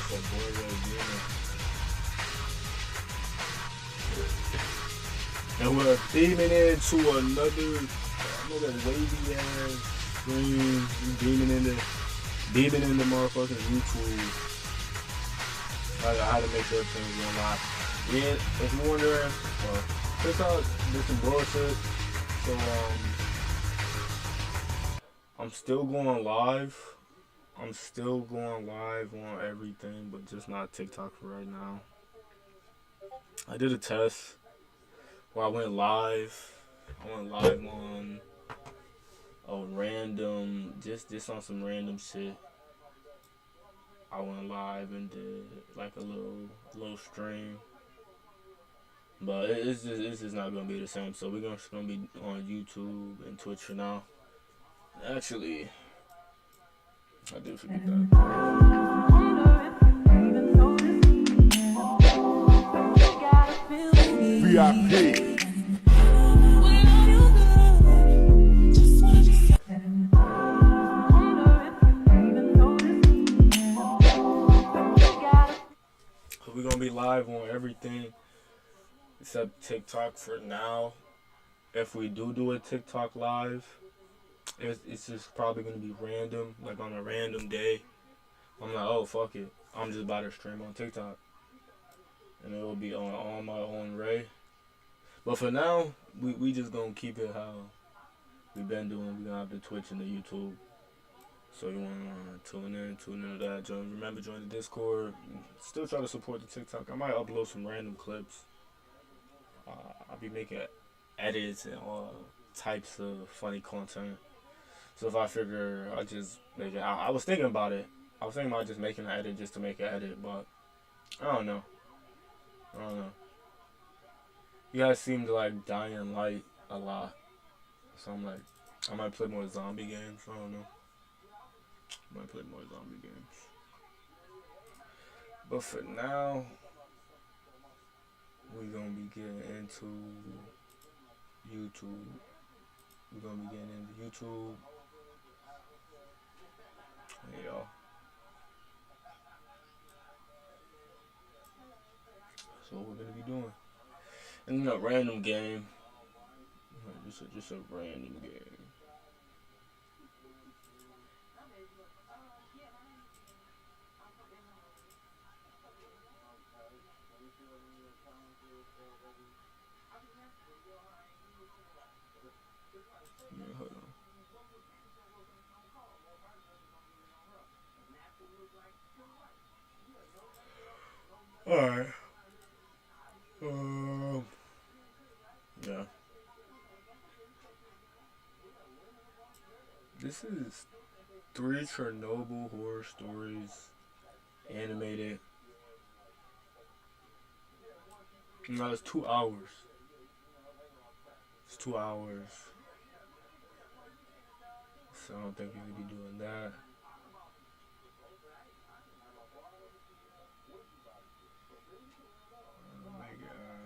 for boy raehimejima. And we're beaming into another wavy ass screen. Beaming into motherfucking YouTube. I had to make sure everything's going live. Yeah, if you're wondering, TikTok did some bullshit. So I'm still going live. I'm still going live on everything, but just not TikTok for right now. I did a test where I went live. I went live on a random, just on some random shit. I went live and did like a little stream. But it's just not gonna be the same. So we're just gonna be on YouTube and Twitch for now. Actually, I did forget that. VIP. We're gonna be live on everything except TikTok for now. If we do a TikTok live, it's just probably gonna be random, like on a random day. I'm like, oh fuck it, I'm just about to stream on TikTok, and it will be on my own Ray. But for now, we just gonna keep it how we've been doing. We gonna have the Twitch and the YouTube. So you wanna tune into that. Remember, join the Discord. Still try to support the TikTok. I might upload some random clips. I'll be making edits and all types of funny content. So if I figure I just make it, I was thinking about it. I was thinking about just making an edit just to make an edit, but I don't know. You guys seem to like Dying Light a lot, so I'm like, I might play more zombie games. I don't know. I might play more zombie games. But for now, we're gonna be getting into YouTube. We're gonna be getting into YouTube. Hey y'all. So what we're gonna be doing. And a random game. Just a random game. Yeah, hold on. Alright. Yeah. This is 3 Chernobyl horror stories, animated. No, it's 2 hours. It's 2 hours. So I don't think you could be doing that. Oh my god.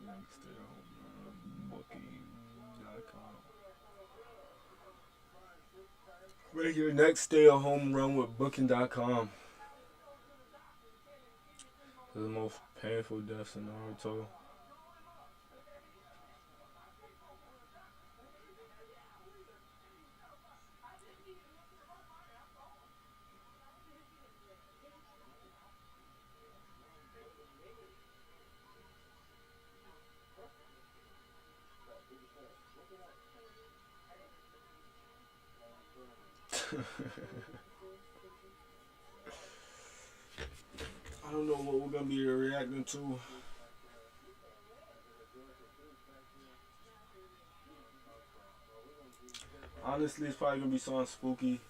Next stay home booking.com. Right here, next stay at home run with booking.com. The most painful deaths in Naruto. I don't know what we're gonna be reacting to. Honestly, it's probably gonna be something spooky.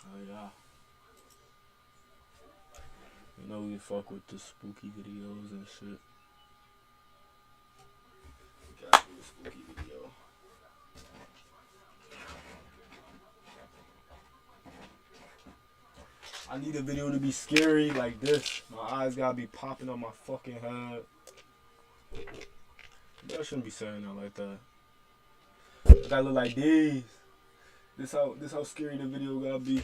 Oh yeah. You know we fuck with the spooky videos and shit. Gotta do a spooky video. I need a video to be scary like this. My eyes gotta be popping on my fucking head. Maybe I shouldn't be saying that like that. I gotta look like these. This how scary the video gotta be.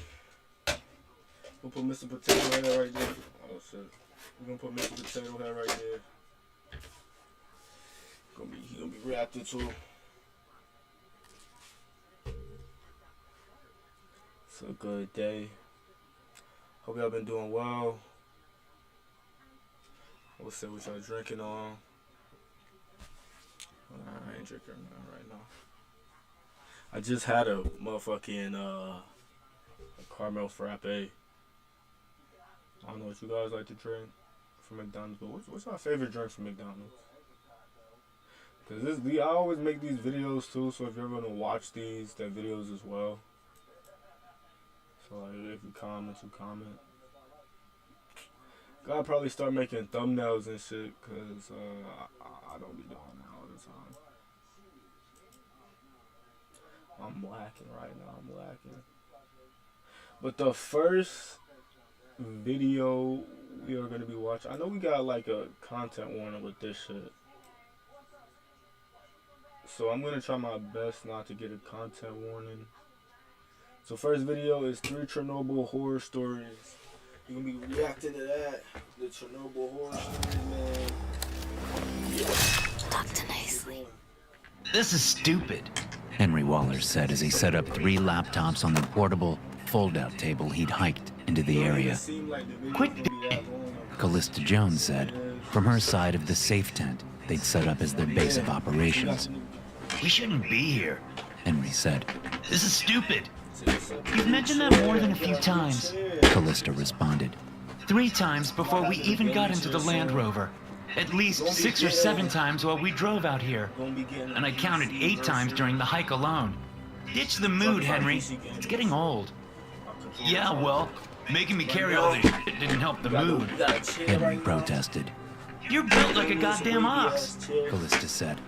We'll put Mr. Potato Head right there. Oh shit. We're gonna put Mr. Potato Head right there. He gonna be reactive too. It's a good day. Hope y'all been doing well. What's it? What y'all drinking on? I ain't drinking none right now. I just had a motherfucking a caramel frappe. I don't know what you guys like to drink from McDonald's, but what's our favorite drink from McDonald's? Cause I always make these videos too, so if you're gonna watch these videos as well. So like, if you comment, Gotta probably start making thumbnails and shit, cause I don't be doing that all the time. I'm lacking right now. But the first video we are gonna be watching, I know we got like a content warning with this shit, so I'm gonna try my best not to get a content warning. So first video is 3 Chernobyl horror stories. You're gonna be reacting to that. The Chernobyl horror stories, man. Talk nicely. This is stupid, Henry Waller said as he set up 3 laptops on the portable fold-out table he'd hiked into the area. Quit Callista Jones said from her side of the safe tent they'd set up as their base of operations. We shouldn't be here. Henry said. This is stupid. You've mentioned that more than a few times. Callista responded. 3 times before we even got into the Land Rover. At least 6 or 7 times while we drove out here. And I counted 8 times during the hike alone. Ditch the mood, Henry. It's getting old. Yeah, well, making me carry all this shit didn't help the mood. Henry protested. You're built like a goddamn ox. Callista said.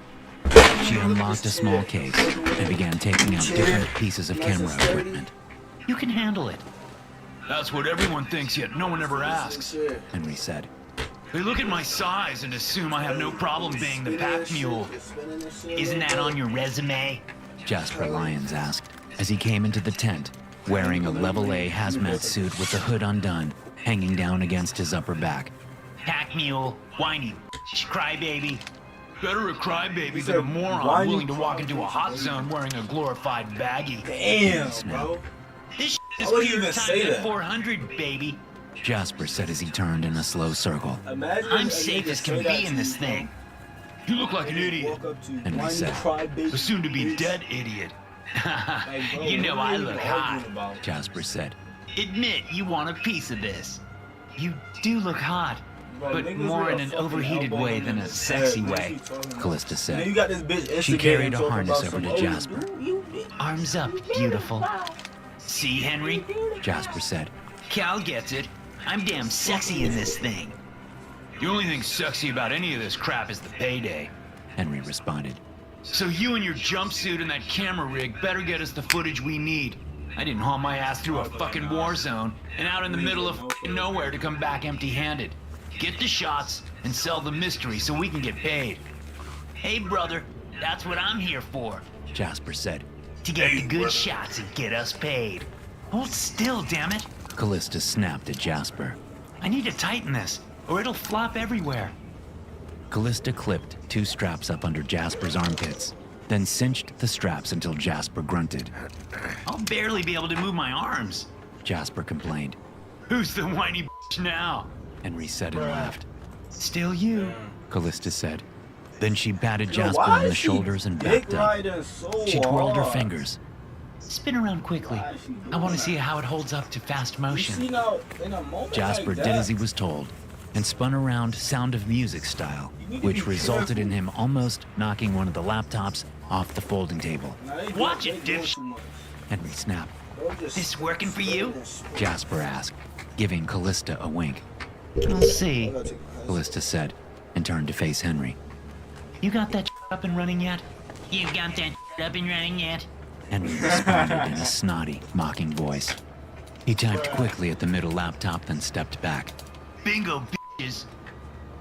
She unlocked a small case and began taking out different pieces of camera equipment. You can handle it. That's what everyone thinks, yet no one ever asks. Henry said. They look at my size and assume I have no problem being the pack mule. Isn't that on your resume? Jasper Lyons asked as he came into the tent, wearing a level A hazmat suit with the hood undone, hanging down against his upper back. Pack mule, whiny crybaby. Better a crybaby than a moron willing to walk into a hot zone wearing a glorified baggie. Damn, bro. This is I wouldn't pure even say times that. 400, baby. Jasper said as he turned in a slow circle. I'm safe as can be in this thing. You look like an idiot. Henry said. A soon-to-be dead idiot. You know I look hot. Jasper said. Admit you want a piece of this. You do look hot, but more in an overheated way than a sexy way. Callista said. She She carried a harness over to Jasper. Arms up, beautiful. See, Henry? Jasper said. Cal gets it. I'm damn sexy in this thing. The only thing sexy about any of this crap is the payday. Henry responded. So you and your jumpsuit and that camera rig better get us the footage we need. I didn't haul my ass through a fucking war zone and out in the middle of nowhere to come back empty-handed. Get the shots and sell the mystery so we can get paid. Hey, brother, that's what I'm here for. Jasper said. To get the good shots and get us paid. Hold still, damn it. Callista snapped at Jasper. I need to tighten this, or it'll flop everywhere. Callista clipped 2 straps up under Jasper's armpits, then cinched the straps until Jasper grunted. I'll barely be able to move my arms. Jasper complained. Who's the whiny bitch now? Henry said and laughed. Still you. Callista said. Then she patted Jasper on the shoulders and backed up. She twirled her fingers. Spin around quickly. I want to see how it holds up to fast motion. Jasper did as he was told and spun around Sound of Music style, which resulted in him almost knocking one of the laptops off the folding table. Watch it, dipsh. Henry snapped. This working for you? Jasper asked, giving Callista a wink. I'll see. Callista said, and turned to face Henry. You got that up and running yet? You got that up and running yet? Henry responded in a snotty, mocking voice. He typed quickly at the middle laptop, then stepped back. Bingo, bitches.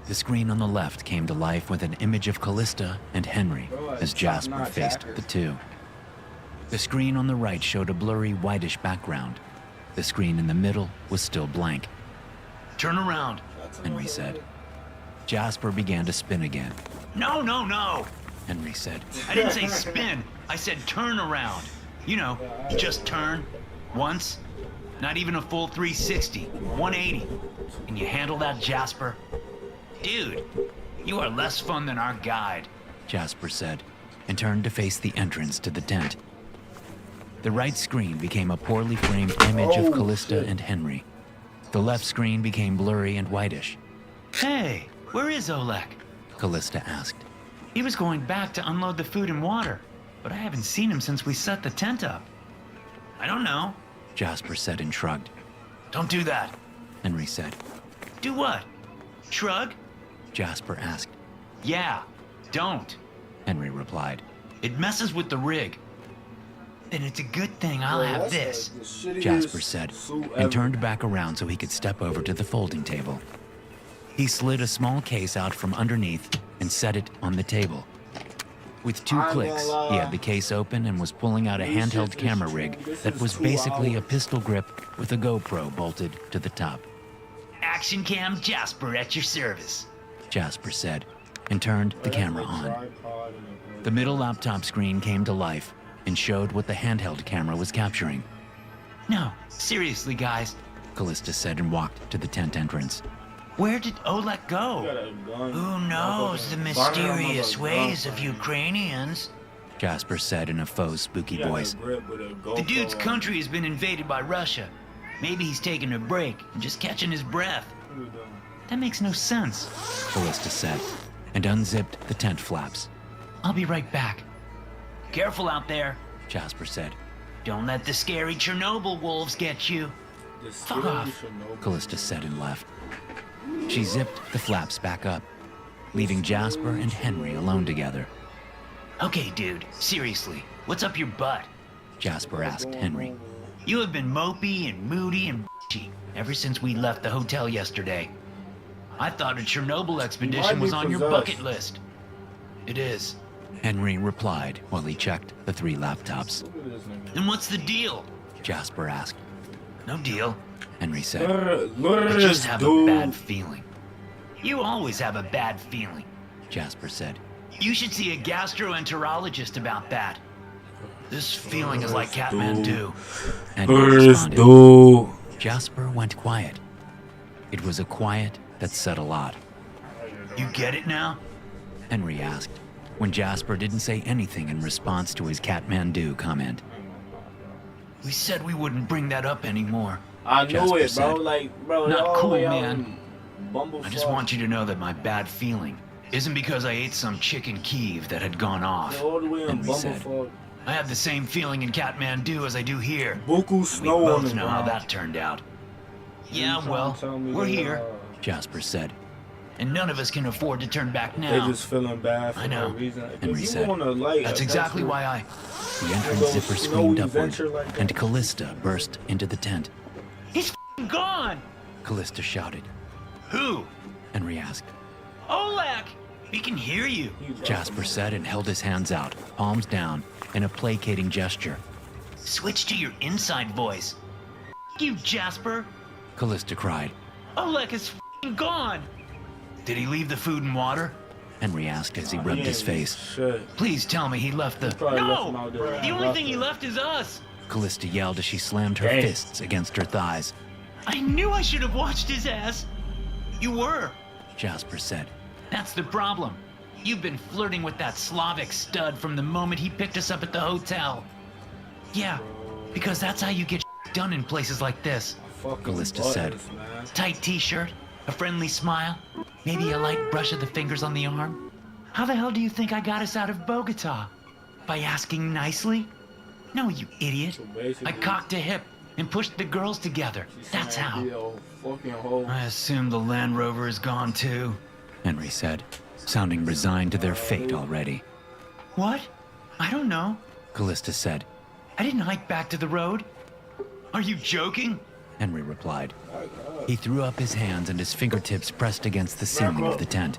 The screen on the left came to life with an image of Callista and Henry as Jasper faced the two. The screen on the right showed a blurry, whitish background. The screen in the middle was still blank. Turn around, Henry said. Jasper began to spin again. No, no, no. Henry said. I didn't say spin. I said turn around. You know, just turn. Once. Not even a full 360. 180. Can you handle that, Jasper? Dude, you are less fun than our guide, Jasper said, and turned to face the entrance to the tent. The right screen became a poorly framed image of Callista and Henry. The left screen became blurry and whitish. Hey, where is Oleg? Callista asked. He was going back to unload the food and water, but I haven't seen him since we set the tent up. I don't know, Jasper said and shrugged. Don't do that. Henry said. Do what? Shrug? Jasper asked. Yeah, don't. Henry replied. It messes with the rig. Then it's a good thing I'll have this, Jasper said, and turned back around so he could step over to the folding table. He slid a small case out from underneath and set it on the table. With two clicks, he had the case open and was pulling out a handheld camera rig that was basically a pistol grip with a GoPro bolted to the top. Action Cam Jasper at your service, Jasper said, and turned the camera on. The middle laptop screen came to life and showed what the handheld camera was capturing. No, seriously, guys. Callista said and walked to the tent entrance. Where did Oleg go? Who knows the mysterious ways of Ukrainians? Jasper said in a faux spooky voice. The dude's country has been invaded by Russia. Maybe he's taking a break and just catching his breath. That makes no sense, Callista said, and unzipped the tent flaps. I'll be right back. Careful out there, Jasper said. Don't let the scary Chernobyl wolves get you. Fuck off, Callista said and left. She zipped the flaps back up, leaving Jasper and Henry alone together. Okay, dude, seriously, what's up your butt? Jasper asked Henry. You have been mopey and moody and bitchy ever since we left the hotel yesterday. I thought a Chernobyl expedition was on your bucket list. It is, Henry replied while he checked the 3 laptops. Then what's the deal? Jasper asked. No deal, Henry said. I just have a bad feeling. You always have a bad feeling, Jasper said. You should see a gastroenterologist about that. This feeling is like Kathmandu. Henry responded. Jasper went quiet. It was a quiet that said a lot. You get it now? Henry asked, when Jasper didn't say anything in response to his Kathmandu comment. We said we wouldn't bring that up anymore. I know Jasper it, bro. said. Like, bro, Not cool, man. I just want you to know that my bad feeling isn't because I ate some chicken Kiev that had gone off. Henry said. I have the same feeling in Kathmandu as I do here. Buku We snow on both the know how ground. that turned out. Yeah, well, we're here, Jasper said. and none of us can afford to turn back They now. just feeling bad for I know. no reason. Henry If you said. wanna, like, That's exactly why I... The entrance zipper screamed upward, adventure like that. and Callista burst into the tent. He's f***ing gone! Callista shouted. Who? Henry asked. Oleg! We can hear you. Jasper said and held his hands out, palms down, in a placating gesture. Switch to your inside voice. F*** you, Jasper. Callista cried. Oleg is f***ing gone. Did he leave the food and water? Henry asked as he rubbed his face. Shit. Please tell me he left the... probably left him No! out there. The only thing he left is us. Callista yelled as she slammed her Dang. fists against her thighs. I knew I should have watched his ass. You were. Jasper said. That's the problem. You've been flirting with that Slavic stud from the moment he picked us up at the hotel. Yeah, because that's how you get done in places like this. Fucking Callista butters, said. man. Tight t-shirt, a friendly smile, maybe a light brush of the fingers on the arm. How the hell do you think I got us out of Bogota? By asking nicely? No, you idiot. So basically, I cocked a hip and pushed the girls together. she's That's saying how. he a fucking hoe. I assume the Land Rover is gone too. Henry said, sounding resigned to their fate already. What? I don't know. Callista said. I didn't hike back to the road. Are you joking? Henry replied. He threw up his hands and his fingertips pressed against the ceiling of the tent.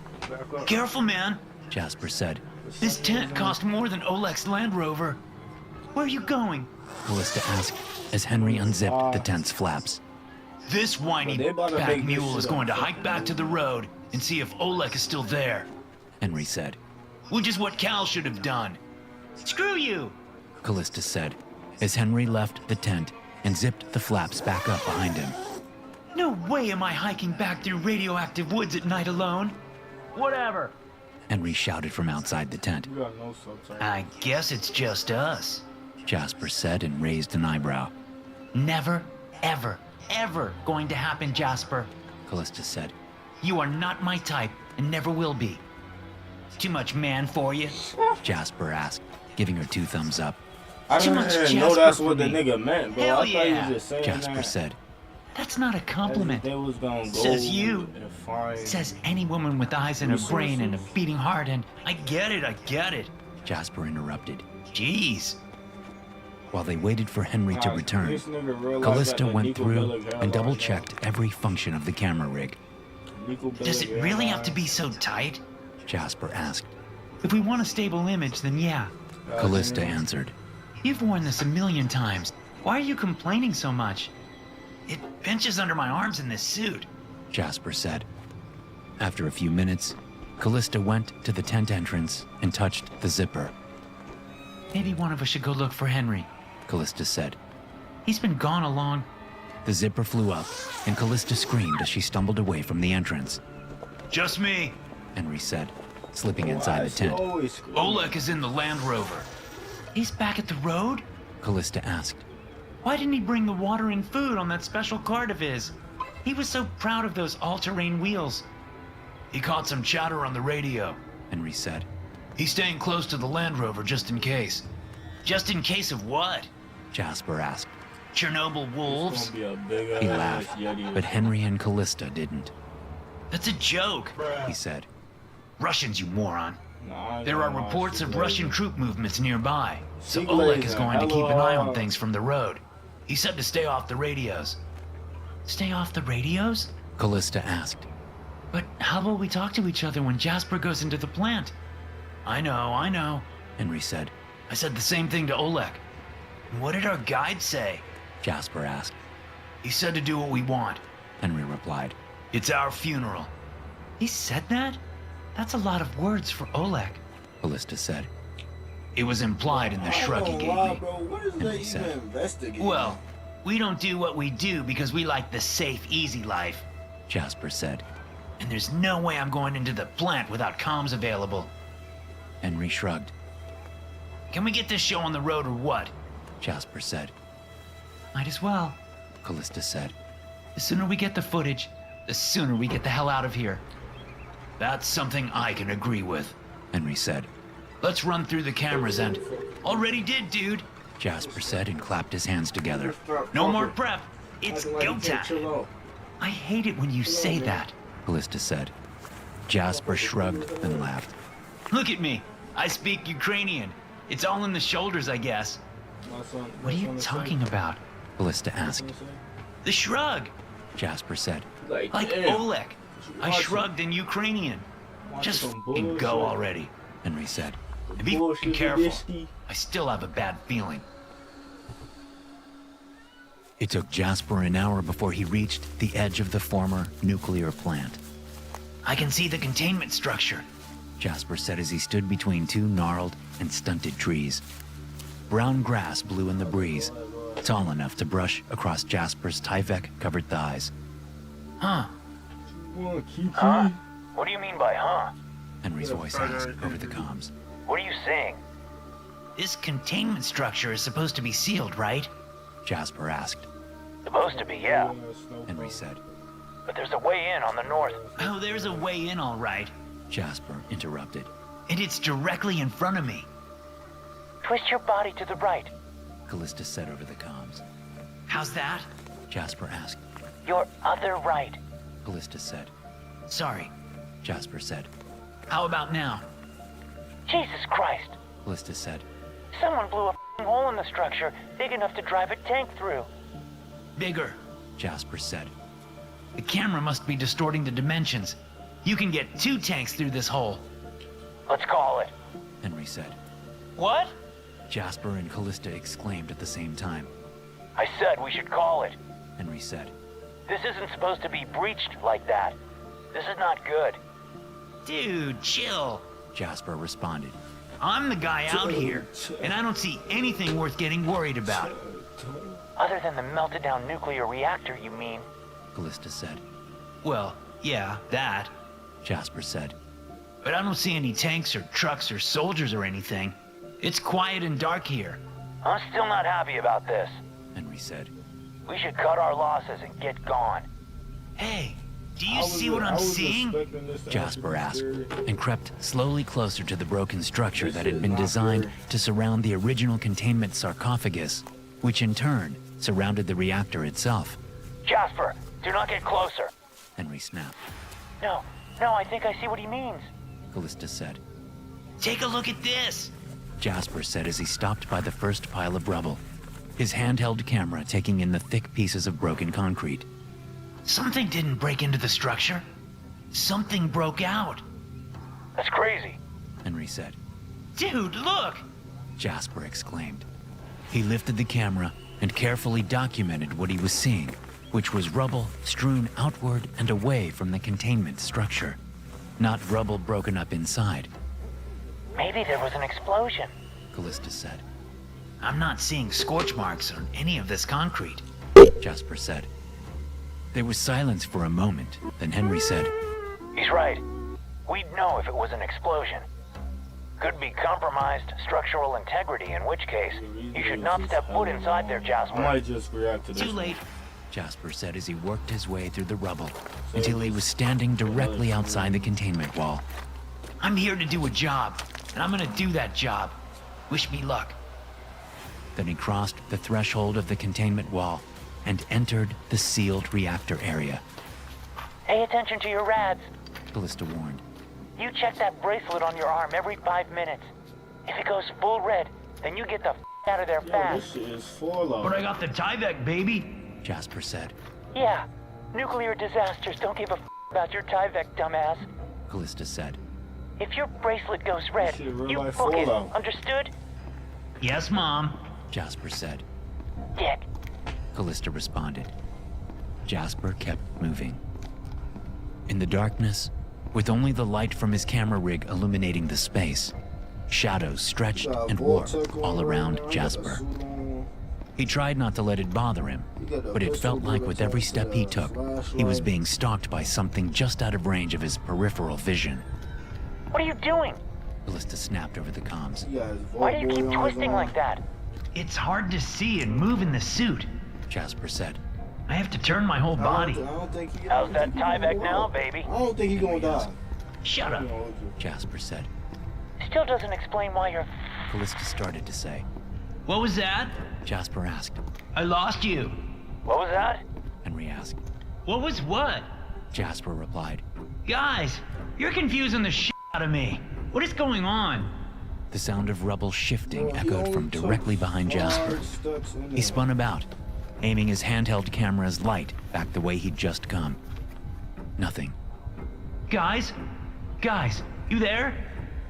Careful, man. Jasper said. This tent cost more than Oleg's Land Rover. Where are you going? Callista asked as Henry unzipped the tent's flaps. This whiny They about to back make this mule is shit going to up. hike back to the road and see if Oleg is still there. Henry said. Which is what Cal should have done. Screw you! Callista said as Henry left the tent and zipped the flaps back up behind him. No way am I hiking back through radioactive woods at night alone. Whatever. Henry shouted from outside the tent. You got no subtitles. I guess it's just us. Jasper said and raised an eyebrow. Never, ever, ever going to happen, Jasper. Callista said. You are not my type and never will be. Too much man for you? Jasper asked, giving her 2 thumbs up. I Too didn't much even know Jasper that's for what the me. nigga meant, bro. Hell I thought he yeah. was just saying Jasper that. said. That's not a compliment. They was gonna go Says you. and find. Says any woman with eyes and a brain and a beating heart, and I get it. Jasper interrupted. Jeez. While they waited for Henry to Nah, return, this nigga realized Callista that the went Nico through Bellic hairline and double-checked every function of the camera rig. Nico Does Bellic it really have to hairline. be so tight? Jasper asked. If we want a stable image, then yeah. Callista answered. You've worn this a million times. Why are you complaining so much? It pinches under my arms in this suit. Jasper said. After a few minutes, Callista went to the tent entrance and touched the zipper. Maybe one of us should go look for Henry. Callista said. He's been gone a long... The zipper flew up, and Callista screamed as she stumbled away from the entrance. Just me. Henry said, slipping inside the tent. Oleg is in the Land Rover. He's back at the road? Callista asked. Why didn't he bring the water and food on that special cart of his? He was so proud of those all-terrain wheels. He caught some chatter on the radio. Henry said. He's staying close to the Land Rover just in case. Just in case of what? Jasper asked. Chernobyl wolves? He laughed, but Henry and Callista didn't. That's a joke, He said. Russians, you moron. There are reports of Russian troop movements nearby, so Oleg is going to keep an eye on things from the road. He said to stay off the radios. Stay off the radios? Callista asked. But how will we talk to each other when Jasper goes into the plant? I know. Henry said. I said the same thing to Oleg. What did our guide say? Jasper asked. He said to do what we want. Henry replied. It's our funeral. He said that? That's a lot of words for Oleg. Callista said. It was implied in the shrug he gave me. Henry said. Well, we don't do what we do because we like the safe, easy life. Jasper said. And there's no way I'm going into the plant without comms available. Henry shrugged. Can we get this show on the road or what? Jasper said. Might as well. Callista said. The sooner we get the footage, the sooner we get the hell out of here. That's something I can agree with. Henry said. Let's run through the cameras and... Already did, dude. Jasper said and clapped his hands together. No more prep. It's go time. I hate it when you say that. Callista said. Jasper shrugged and laughed. Look at me. I speak Ukrainian. It's all in the shoulders, I guess. What are you talking about? Callista asked. The shrug. Jasper said. Like Oleg. I shrugged in Ukrainian. Just f***ing go already. Henry said. And be f***ing careful. I still have a bad feeling. It took Jasper an hour before he reached the edge of the former nuclear plant. I can see the containment structure. Jasper said as he stood between 2 gnarled and stunted trees. Brown grass blew in the breeze, tall enough to brush across Jasper's Tyvek-covered thighs. Huh? Huh? What do you mean by huh? Henry's voice asked over the comms. What are you saying? This containment structure is supposed to be sealed, right? Jasper asked. Supposed to be, yeah. Henry said. But there's a way in on the north. Oh, there's a way in, all right. Jasper interrupted. And it's directly in front of me. Twist your body to the right. Callista said over the comms. How's that? Jasper asked. Your other right. Callista said. Sorry. Jasper said. How about now? Jesus Christ. Callista said. Someone blew a f***ing hole in the structure big enough to drive a tank through. Bigger. Jasper said. The camera must be distorting the dimensions. You can get 2 tanks through this hole. Let's call it. Henry said. What? Jasper and Callista exclaimed at the same time. I said we should call it. Henry said. This isn't supposed to be breached like that. This is not good. Dude, chill. Jasper responded. I'm the guy out here, and I don't see anything worth getting worried about. Other than the melted down nuclear reactor, you mean? Callista said. Well, yeah, that. Jasper said. But I don't see any tanks or trucks or soldiers or anything. It's quiet and dark here. I'm still not happy about this. Henry said. We should cut our losses and get gone. Hey, do you see what I'm seeing? Jasper asked, and crept slowly closer to the broken structure that had been designed to surround the original containment sarcophagus, which in turn surrounded the reactor itself. Jasper, do not get closer. Henry snapped. No, I think I see what he means. Callista said. Take a look at this. Jasper said as he stopped by the first pile of rubble, his handheld camera taking in the thick pieces of broken concrete. Something didn't break into the structure. Something broke out. That's crazy. Henry said. Dude, look! Jasper exclaimed. He lifted the camera and carefully documented what he was seeing, which was rubble strewn outward and away from the containment structure, not rubble broken up inside. Maybe there was an explosion. Callista said. I'm not seeing scorch marks on any of this concrete. Jasper said. There was silence for a moment, then Henry said, He's right. We'd know if it was an explosion. Could be compromised structural integrity, in which case, you should not step foot inside there, I Jasper. might just react to this. Too late. Jasper said as he worked his way through the rubble until he was standing directly outside the containment wall. I'm here to do a job, and I'm gonna do that job. Wish me luck. Then he crossed the threshold of the containment wall and entered the sealed reactor area. Pay attention to your rads. Callista warned. You check that bracelet on your arm every 5 minutes. If it goes full red, then you get the out of there Yo, fast. this shit is full of. But I got the Tyvek, baby. Jasper said. Yeah, nuclear disasters don't give a about your Tyvek, dumbass. Callista said. If your bracelet goes red, Shit, real you life book it. fallout. Understood? Yes, Mom. Jasper said. Dick. Callista responded. Jasper kept moving. In the darkness, with only the light from his camera rig illuminating the space, shadows stretched and warped all around Jasper. He tried not to let it bother him, but it felt like with every step he took, he was being stalked by something just out of range of his peripheral vision. What are you doing? Callista snapped over the comms. Why do you keep twisting like that? It's hard to see and move in the suit. Jasper said. I have to turn my whole body. How's that Tyvek now, baby? I don't think he's gonna die. Shut up. Jasper said. Still doesn't explain why you're... Callista started to say. What was that? Jasper asked. I lost you. What was that? Henry asked. What was what? Jasper replied. Guys, you're confusing the shit out of me. What is going on? The sound of rubble shifting echoed from directly behind Jasper. He spun about, aiming his handheld camera's light back the way he'd just come. Nothing. Guys? Guys, you there?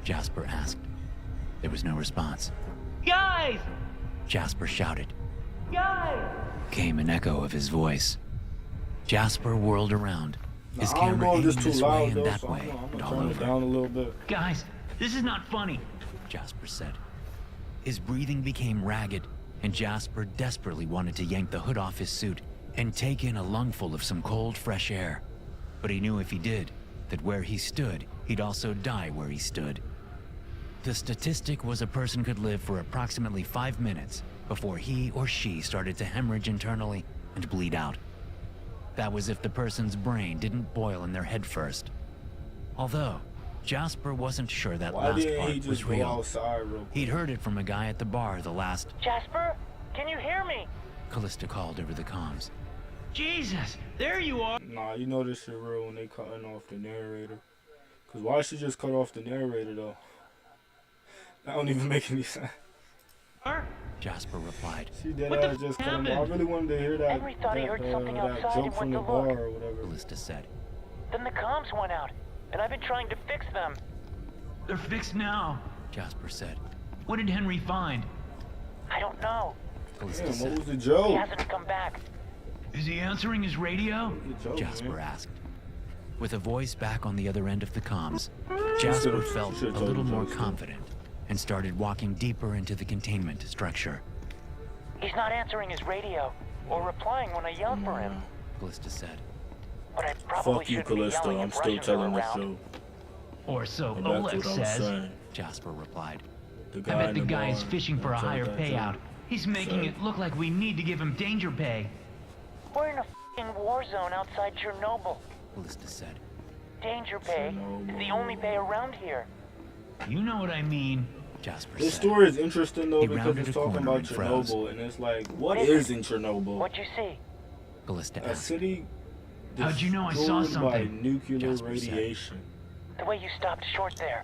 Jasper asked. There was no response. Guys! Jasper shouted. Guys! Came an echo of his voice. Jasper whirled around, his I'm camera going aiming just too this way loud, and though, that so way, I'm and gonna all turn it over. down a little bit. Guys, this is not funny. Jasper said. His breathing became ragged, and Jasper desperately wanted to yank the hood off his suit and take in a lungful of some cold, fresh air. But he knew if he did, that where he stood, he'd also die where he stood. The statistic was a person could live for approximately 5 minutes before he or she started to hemorrhage internally and bleed out. That was if the person's brain didn't boil in their head first. Although, Jasper wasn't sure that Why last didn't he part just was go real. outside real quick? He'd heard it from a guy at the bar the last... Jasper, can you hear me? Callista called over the comms. Jesus, there you are. Nah, you know this shit real when they cutting off the narrator. Cause why she just cut off the narrator though? That don't even make any sense. Jasper replied. She did What the that just cut him happened? off. I really wanted to hear that. Henry thought he heard something that outside joke and from went the to bar look. or whatever. Callista said. Then the comms went out, and I've been trying to fix them. They're fixed now. Jasper said. What did Henry find? I don't know. Callista Damn, what said. was the He joke? hasn't come back. Is he answering his radio? What was the joke, Jasper man? asked. With a voice back on the other end of the comms, Jasper felt a little more confident and started walking deeper into the containment structure. He's not answering his radio or replying when I yell for him. Callista said. But I probably Fuck you, shouldn't be Callisto. yelling I'm if still Russians telling are the around. truth. Or so And that's Oleg what I was says. saying. Jasper replied. The I guy bet in the guy is bar fishing for a that told higher that payout. joke. He's making Sorry. it look like we need to give him danger pay. We're in a f***ing war zone outside Chernobyl. Callista said. Danger pay is the only pay around here. You know what I mean. Jasper This said. story is interesting though He because rounded it's a talking corner about and froze. Chernobyl, and it's like, what What is is in Chernobyl? What'd you see? Callista A asked. city How'd you know I saw destroyed by something? nuclear Jasper said. radiation. The way you stopped short there.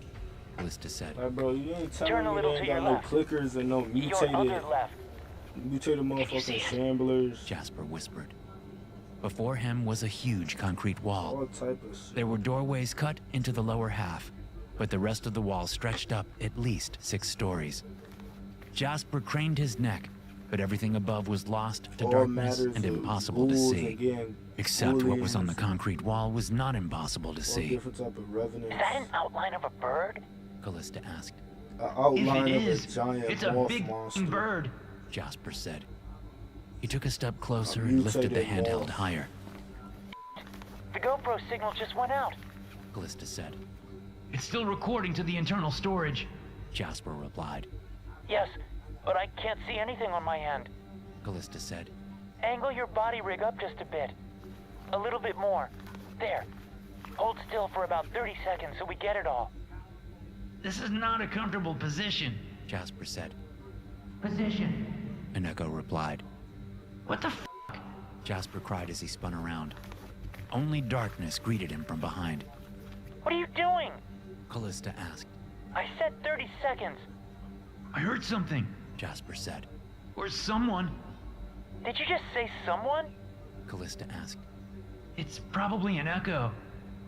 Callista said. Like, bro, you ain't telling Turn a me little they to ain't got your no left. clickers and no Your mutated other left. mutated you see motherfucking it? shamblers. Jasper whispered. Before him was a huge concrete wall. All type of shit. There were doorways cut into the lower half, but the rest of the wall stretched up at least 6 stories. Jasper craned his neck, but everything above was lost to All darkness matters and of impossible to ghouls see. again, Except what was on the bullies, concrete wall was not impossible to all see, different type of revenants. Is that an outline of a bird? Callista asked. An If outline it of is, a giant it's a moth big monster. bird. Jasper said. He took a step closer A and lifted the mutated handheld moth. higher. The GoPro signal just went out. Callista said. It's still recording to the internal storage. Jasper replied. Yes, but I can't see anything on my end. Callista said. Angle your body rig up just a bit. A little bit more. There. Hold still for about 30 seconds so we get it all. This is not a comfortable position. Jasper said. Position. An echo replied. What the f? Jasper cried as he spun around. Only darkness greeted him from behind. What are you doing? Callista asked. I said 30 seconds. I heard something. Jasper said. Or someone. Did you just say someone? Callista asked. It's probably an echo.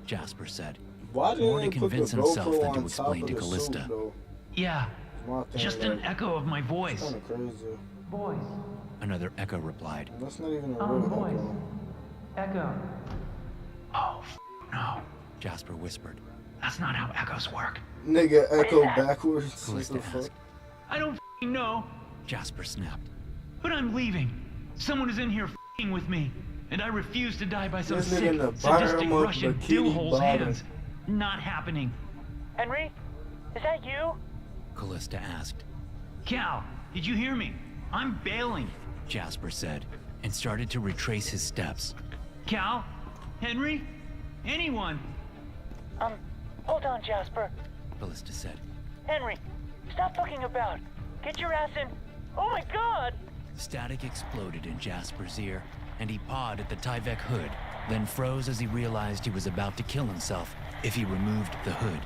Jasper said. Why More didn't to they put the convince himself GoPro than to on explain top to of the Callista. suit, though? Yeah, My thing, just an like, echo of my voice. Kind of crazy. Voice. Another echo replied. That's not even a real echo. Echo. Oh, no. Jasper whispered. That's not how echoes work. Nigga, echo that? backwards. What Callista the fuck? asked. I don't know, Jasper snapped. but I'm leaving. Someone is in here with me, and I refuse to die by some This nigga sick, in the sadistic bottom of Russian Bikini dillhole's Bottom. hands. Not happening. Henry? Is that you? Callista asked. Cal, did you hear me? I'm bailing. Jasper said, and started to retrace his steps. Cal? Henry? Anyone? Hold on, Jasper. Callista said. Henry, stop fucking about. Get your ass in. Oh my god! Static exploded in Jasper's ear, and he pawed at the Tyvek hood, then froze as he realized he was about to kill himself if he removed the hood.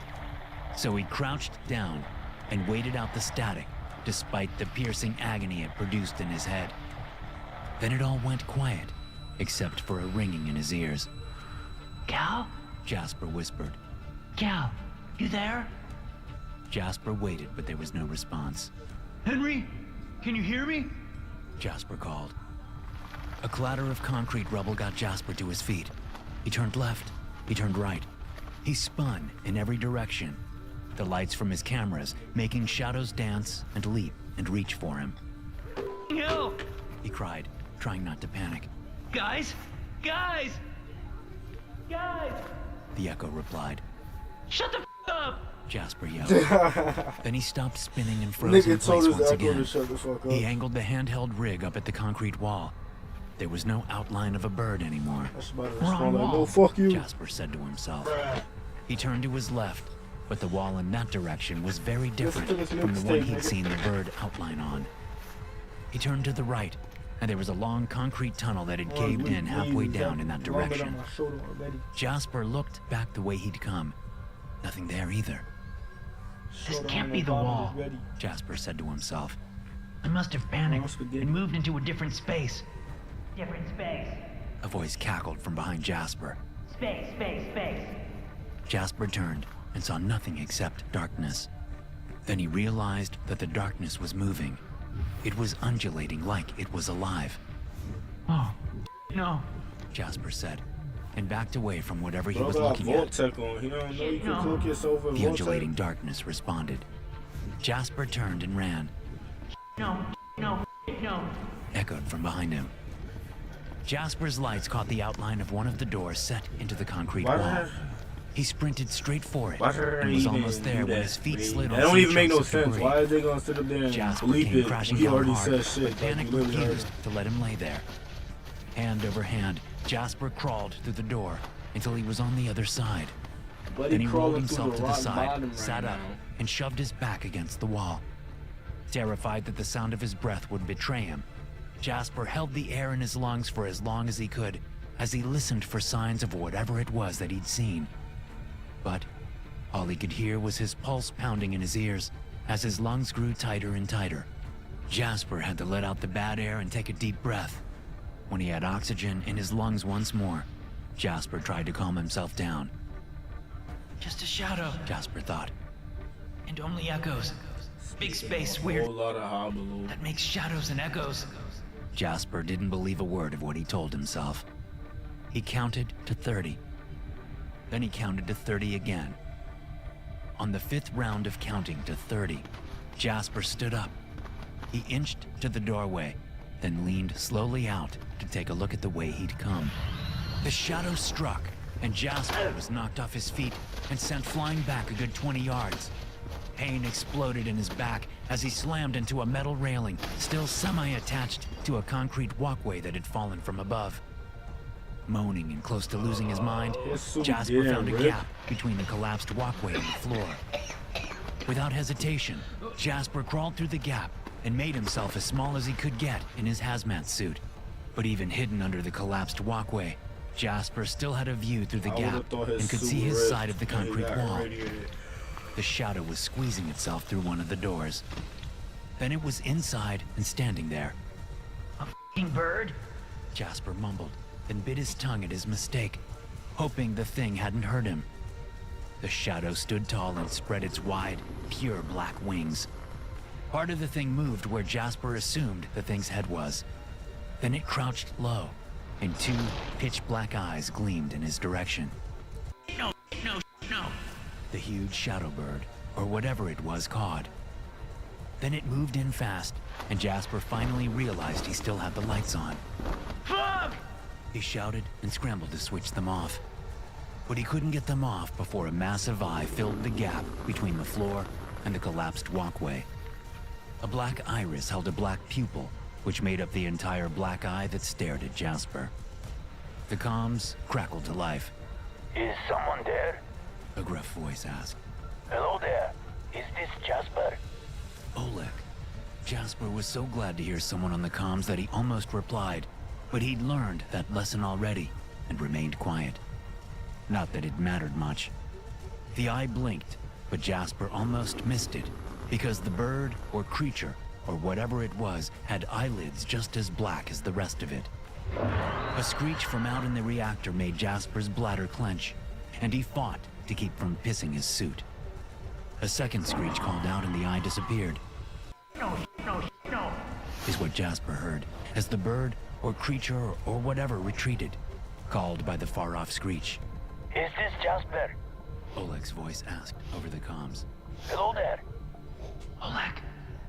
So he crouched down and waited out the static, despite the piercing agony it produced in his head. Then it all went quiet, except for a ringing in his ears. Cal? Jasper whispered. Cal, you there? Jasper waited, but there was no response. Henry? Can you hear me? Jasper called. A clatter of concrete rubble got Jasper to his feet. He turned left. He turned right. He spun in every direction, the lights from his cameras making shadows dance and leap and reach for him. Help! He cried, trying not to panic. Guys? Guys! Guys! The echo replied. Shut the f up! Jasper yelled. Then he stopped spinning and froze in Nigga told place his once echo again. to shut the fuck up. He angled the handheld rig up at the concrete wall. There was no outline of a bird anymore. That's about to Wrong respond like, wall. no, fuck you. Jasper said to himself. He turned to his left, but the wall in that direction was very different to this from the one mixtape, he'd nigga. seen the bird outline on. He turned to the right, and there was a long concrete tunnel that had caved in halfway down in that direction. Jasper looked back the way he'd come. Nothing there either. This can't be the wall. Jasper said to himself. I must have panicked spaghetti. and moved into a different space. Different space. A voice cackled from behind Jasper. Space, space, space. Jasper turned and saw nothing except darkness. Then he realized that the darkness was moving, It was undulating like it was alive. Oh, no. Jasper said, and backed away from whatever he Bro was got looking at. Voltec on. He don't know you can cloak yourself with The undulating Voltec. darkness responded. Jasper turned and ran, No, no, no. echoed from behind him. Jasper's lights caught the outline of one of the doors set into the concrete Why wall. did He sprinted straight for it Why did and he was even almost there do when that, his feet man? slid on That don't some even make no chunks of sense. debris. Why are they gonna sit up there and Jasper bleep came it? crashing He down already hard, said shit. but Panic Like, you literally refused heard to let him lay there. Hand over hand, Jasper crawled through the door until he was on the other side. it. But Then he rolled crawling himself through to the rock side, bottom right sat up, now. and shoved his back against the wall. Terrified that the sound of his breath would betray him, Jasper held the air in his lungs for as long as he could as he listened for signs of whatever it was that he'd seen. But all he could hear was his pulse pounding in his ears as his lungs grew tighter and tighter. Jasper had to let out the bad air and take a deep breath. When he had oxygen in his lungs once more, Jasper tried to calm himself down. Just a shadow, Jasper thought. and only echoes. Big space, A weird. whole lot of hobble. That makes shadows and echoes. Jasper didn't believe a word of what he told himself. He counted to 30. Then he counted to 30 again. On the 5th round of counting to 30, Jasper stood up. He inched to the doorway, then leaned slowly out to take a look at the way he'd come. The shadow struck, and Jasper was knocked off his feet and sent flying back a good 20 yards. Pain exploded in his back as he slammed into a metal railing, still semi-attached to a concrete walkway that had fallen from above. Moaning and close to losing his mind, Jasper found a gap between the collapsed walkway and the floor. Without hesitation, Jasper crawled through the gap and made himself as small as he could get in his hazmat suit. But even hidden under the collapsed walkway, Jasper still had a view through the gap and could see his side of the concrete wall. The shadow was squeezing itself through one of the doors. Then it was inside and standing there. A f***ing bird? Jasper mumbled, then bit his tongue at his mistake, hoping the thing hadn't hurt him. The shadow stood tall and spread its wide, pure black wings. Part of the thing moved where Jasper assumed the thing's head was. Then it crouched low, and 2 pitch-black eyes gleamed in his direction. No, no, no. The huge shadow bird, or whatever it was, cawed. Then it moved in fast, and Jasper finally realized he still had the lights on. Fuck! He shouted and scrambled to switch them off. But he couldn't get them off before a massive eye filled the gap between the floor and the collapsed walkway. A black iris held a black pupil, which made up the entire black eye that stared at Jasper. The comms crackled to life. Is someone there? A gruff voice asked. Hello there. Is this Jasper? Oleg. Jasper was so glad to hear someone on the comms that he almost replied, but he'd learned that lesson already and remained quiet. Not that it mattered much. The eye blinked, but Jasper almost missed it, because the bird or creature, or whatever it was, had eyelids just as black as the rest of it. A screech from out in the reactor made Jasper's bladder clench, and he fought to keep from pissing his suit. A second screech called out and the eye disappeared. No, no, no. Is what Jasper heard as the bird or creature or whatever retreated, called by the far-off screech. Is this Jasper? Oleg's voice asked over the comms. Hello there. Oleg,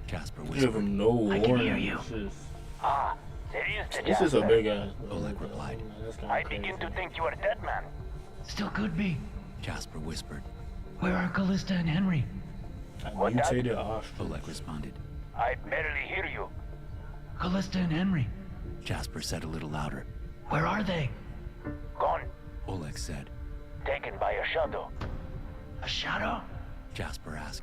Jasper Give whispered. him no warning. I can hear you. Ah, there is the This Jasper. is a big ass. Oleg replied. That's kinda I crazy. begin to think you are dead, man. still could be. Jasper whispered. Where are Callista and Henry? I What that? mutated ostrich. Oleg responded. I barely hear you. Callista and Henry. Jasper said a little louder. Where are they? Gone. Oleg said. Taken by a shadow. A shadow? Jasper asked.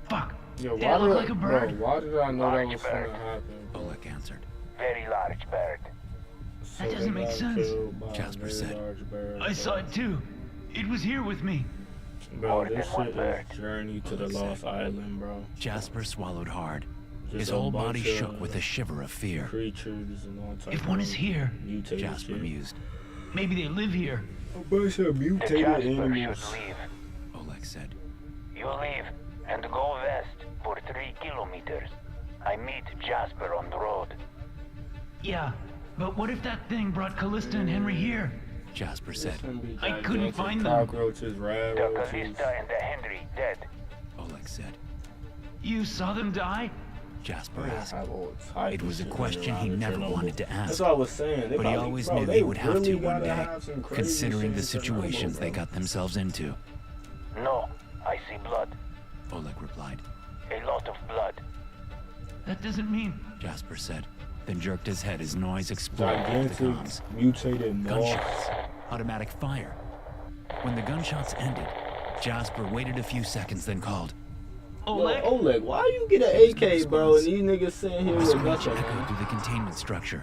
Fuck. Yo, Did it look like a bird? Bro, why did I know that Large was bird. gonna happen? Oleg answered. Very large bird. So That doesn't they make got sense. killed by a Jasper very said. large bird, I saw it too. It was here with me. Bro, More this than one shit bird. is Journey to the Oleg said. Lost Island, bro. Jasper swallowed hard. Just His a whole bunch body of shook with a shiver of fear. creatures and all types. If one is here, mutated Jasper shit. mused. maybe they live here. A bunch of The mutated Jasper should animals. leave. Oleg said. You leave and go west for 3 kilometers. I meet Jasper on the road. Yeah, but what if that thing brought Callista and Henry here? Jasper said. I couldn't find them. Cockroaches, The rabbits. Callista and the Henry dead. Oleg said. You saw them die? Jasper asked. It It was a question he never wanted to That's ask, what I was saying. They but he probably- always bro, knew they he would have to really one gotta day, have some crazy considering the shit in Chernobyl, situations they bro. got themselves into. No, I see blood. Oleg replied. A lot of blood. That doesn't mean... Jasper said, then jerked his head as noise exploded off the Gigantic, comms. mutated moth. Gunshots. Automatic fire. When the gunshots ended, Jasper waited a few seconds, then called. Oleg? Yo, Oleg, why you get an AK, bro, and these niggas sitting here A with screech nothing, echoed man? through the containment structure.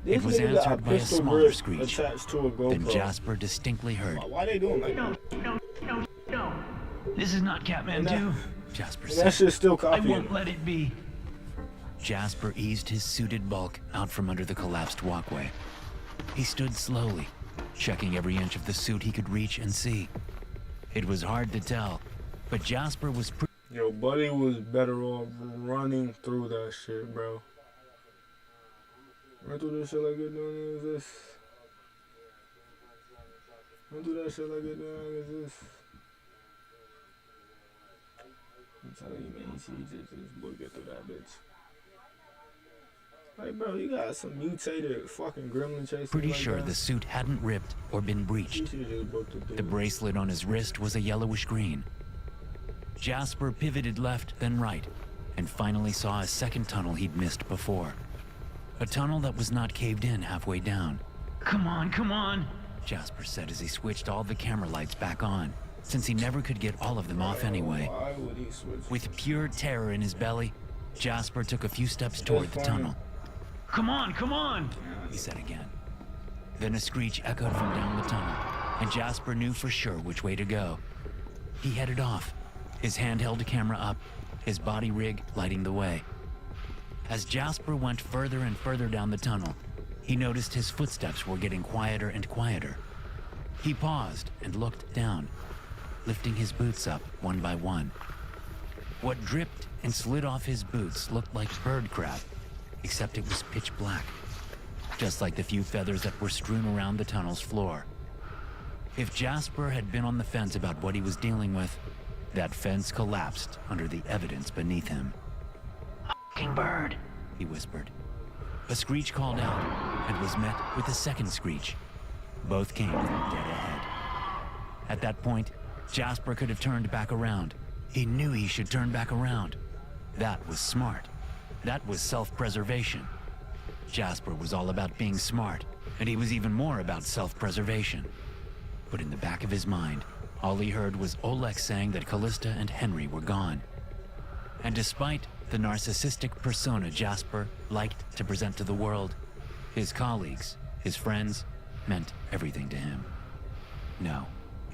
This It was nigga got a answered by a pistol smaller grip screech. attached to a GoPro. Then Jasper distinctly heard. Why they doing like No, that? no, no, no. This is not Catman 2. Jasper And said. that shit's still I copying. won't let it be. Jasper eased his suited bulk out from under the collapsed walkway. He stood slowly, checking every inch of the suit he could reach and see. It was hard to tell, but Jasper was Yo, buddy was better off running through that shit, bro. Run through this shit like you're doing this. Run through that shit like you're doing this. I'm telling you, man, you see this boy get through that bitch. Like, bro, you got some mutated fucking gremlin chasing. pretty like sure that. the suit hadn't ripped or been You breached. should've just broke the The thing. bracelet on his wrist was a yellowish green. Jasper pivoted left, then right, and finally saw a second tunnel he'd missed before. A tunnel that was not caved in halfway down, Come on, come on. Jasper said as he switched all the camera lights back on, since he never could get all of them off anyway. Why would he switch? With pure terror in his belly, Jasper took a few steps toward the tunnel. Come on, come on. He said again. Then a screech echoed from down the tunnel, and Jasper knew for sure which way to go. He headed off, his handheld camera up, his body rig lighting the way. As Jasper went further and further down the tunnel, he noticed his footsteps were getting quieter and quieter. He paused and looked down, lifting his boots up one by one. What dripped and slid off his boots looked like bird crap, except it was pitch black, just like the few feathers that were strewn around the tunnel's floor. If Jasper had been on the fence about what he was dealing with, that fence collapsed under the evidence beneath him. King bird. He whispered. A screech called out and was met with a second screech. Both came from dead ahead. At that point, Jasper could have turned back around. He knew he should turn back around. That was smart. That was self-preservation. Jasper was all about being smart, and he was even more about self-preservation. But in the back of his mind, all he heard was Oleg saying that Callista and Henry were gone. And despite the narcissistic persona Jasper liked to present to the world, his colleagues, his friends, meant everything to him. No,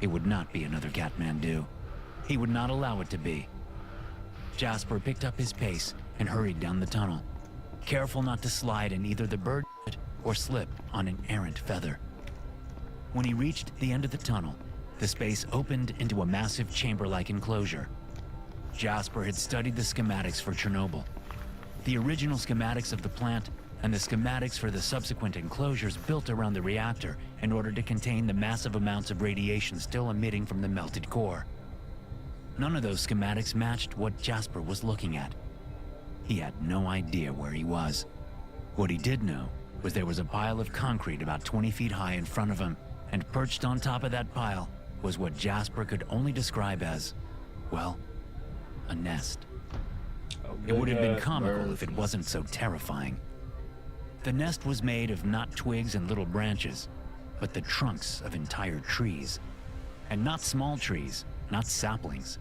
it would not be another Kathmandu. He would not allow it to be. Jasper picked up his pace and hurried down the tunnel, careful not to slide in either the bird or slip on an errant feather. When he reached the end of the tunnel, the space opened into a massive chamber-like enclosure. Jasper had studied the schematics for Chernobyl. The original schematics of the plant and the schematics for the subsequent enclosures built around the reactor in order to contain the massive amounts of radiation still emitting from the melted core. None of those schematics matched what Jasper was looking at. He had no idea where he was. What he did know was there was a pile of concrete about 20 feet high in front of him, and perched on top of that pile was what Jasper could only describe as, well, a nest. It would have been comical if it wasn't so terrifying. The nest was made of not twigs and little branches, but the trunks of entire trees. And not small trees, not saplings.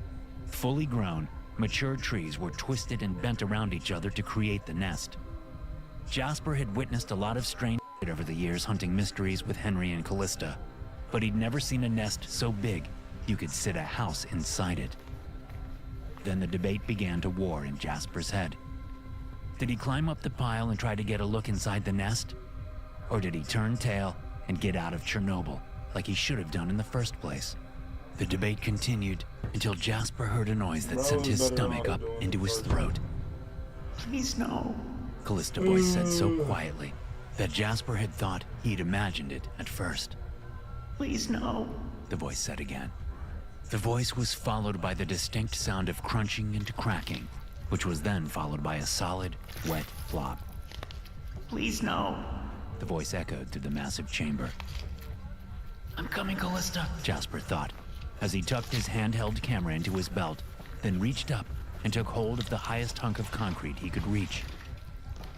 Fully grown, mature trees were twisted and bent around each other to create the nest. Jasper had witnessed a lot of strange shit over the years hunting mysteries with Henry and Callista, but he'd never seen a nest so big you could sit a house inside it. Then the debate began to war in Jasper's head. Did he climb up the pile and try to get a look inside the nest? Or did he turn tail and get out of Chernobyl like he should have done in the first place? The debate continued until Jasper heard a noise that sent his stomach up into his throat. Please, no. Callista's voice said so quietly that Jasper had thought he'd imagined it at first. Please, no. The voice said again. The voice was followed by the distinct sound of crunching and cracking, which was then followed by a solid, wet flop. Please, no. The voice echoed through the massive chamber. I'm coming, Callista. Jasper thought, as he tucked his handheld camera into his belt, then reached up and took hold of the highest hunk of concrete he could reach.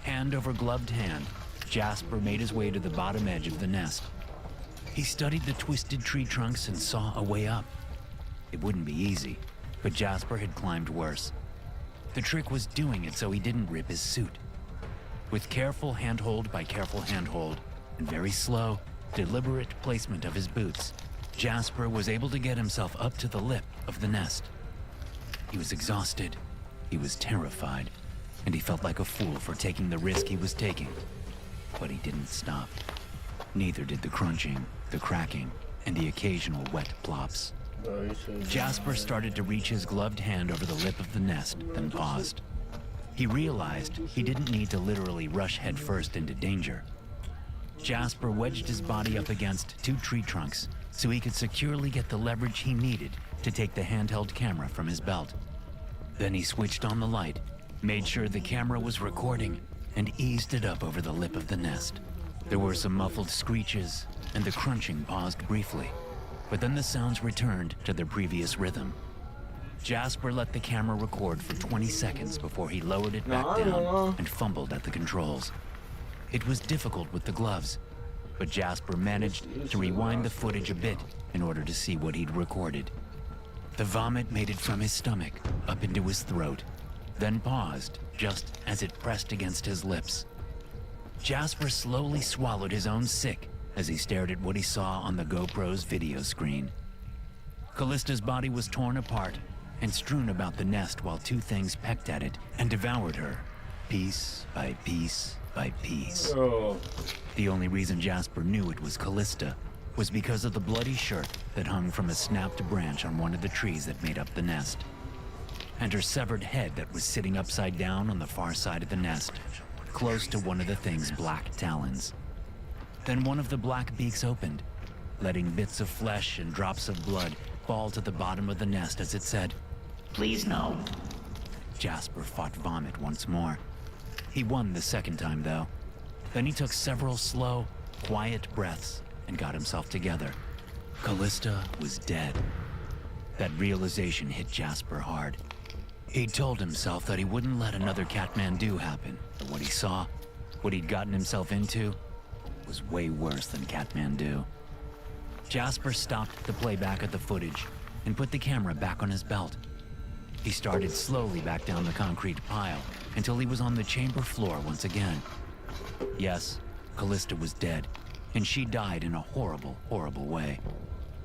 Hand over gloved hand, Jasper made his way to the bottom edge of the nest. He studied the twisted tree trunks and saw a way up. It wouldn't be easy, but Jasper had climbed worse. The trick was doing it so he didn't rip his suit. With careful handhold by careful handhold, and very slow, deliberate placement of his boots, Jasper was able to get himself up to the lip of the nest. He was exhausted, he was terrified, and he felt like a fool for taking the risk he was taking. But he didn't stop. Neither did the crunching, the cracking, and the occasional wet plops. Jasper started to reach his gloved hand over the lip of the nest, then paused. He realized he didn't need to literally rush headfirst into danger. Jasper wedged his body up against two tree trunks so he could securely get the leverage he needed to take the handheld camera from his belt. Then he switched on the light, made sure the camera was recording, and eased it up over the lip of the nest. There were some muffled screeches, and the crunching paused briefly, but then the sounds returned to their previous rhythm. Jasper let the camera record for 20 seconds before he lowered it back down and fumbled at the controls. It was difficult with the gloves, but Jasper managed to rewind the footage a bit in order to see what he'd recorded. The vomit made it from his stomach up into his throat, then paused just as it pressed against his lips. Jasper slowly swallowed his own sick as he stared at what he saw on the GoPro's video screen. Callista's body was torn apart and strewn about the nest while two things pecked at it and devoured her, piece by piece by piece. The only reason Jasper knew it was Callista was because of the bloody shirt that hung from a snapped branch on one of the trees that made up the nest, and her severed head that was sitting upside down on the far side of the nest, close to one of the thing's black talons. Then one of the black beaks opened, letting bits of flesh and drops of blood fall to the bottom of the nest as it said, Please, no. Jasper fought vomit once more. He won the second time, though. Then he took several slow, quiet breaths and got himself together. Callista was dead. That realization hit Jasper hard. He told himself that he wouldn't let another Kathmandu happen, but what he saw, what he'd gotten himself into, was way worse than Kathmandu. Jasper stopped the playback of the footage and put the camera back on his belt. He started slowly back down the concrete pile until he was on the chamber floor once again. Yes, Callista was dead, and she died in a horrible, horrible way.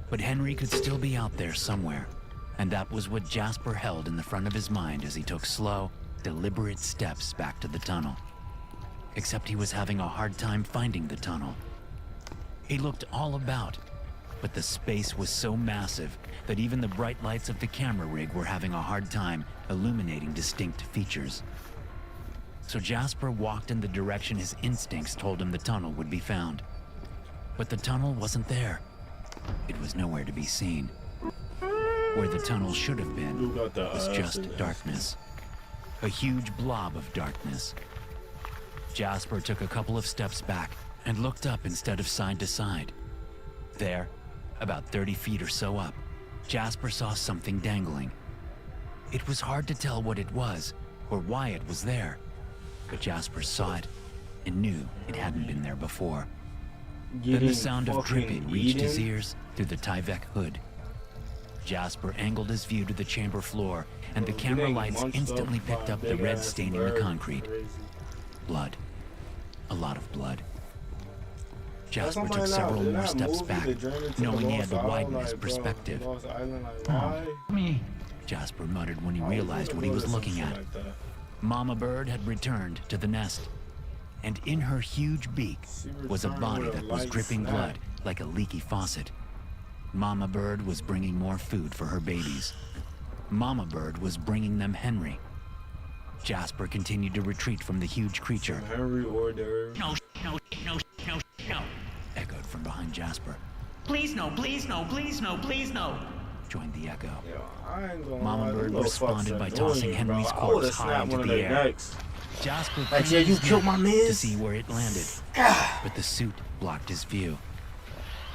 But Henry could still be out there somewhere, and that was what Jasper held in the front of his mind as he took slow, deliberate steps back to the tunnel. Except he was having a hard time finding the tunnel. He looked all about, but the space was so massive that even the bright lights of the camera rig were having a hard time illuminating distinct features. So Jasper walked in the direction his instincts told him the tunnel would be found. But the tunnel wasn't there. It was nowhere to be seen. Where the tunnel should have been was just darkness. A huge blob of darkness. Jasper took a couple of steps back and looked up instead of side to side. There, about 30 feet or so up, Jasper saw something dangling. It was hard to tell what it was or why it was there, but Jasper saw it and knew it hadn't been there before. Then the sound of dripping reached his ears through the Tyvek hood. Jasper angled his view to the chamber floor, and the camera lights instantly picked up the red staining the concrete. Blood. A lot of blood. Jasper took several more steps back, knowing he had to widen his perspective. Me. Jasper muttered when he realized what he was looking at. Mama Bird had returned to the nest, and in her huge beak was a body that was dripping blood like a leaky faucet. Mama Bird was bringing more food for her babies. Mama Bird was bringing them Henry. Jasper continued to retreat from the huge creature. Henry order. No, no, no, no, no. Echoed from behind Jasper. Please no, please no, please no, please no. Joined the echo. Yo, I ain't gonna Mama lie, Bird them little responded fucks by are tossing annoying, Henry's bro. I corpse would've high snapped into one the of their air. necks. Jasper Like, craned yeah, you his killed neck my mans? to see where it landed, but the suit blocked his view.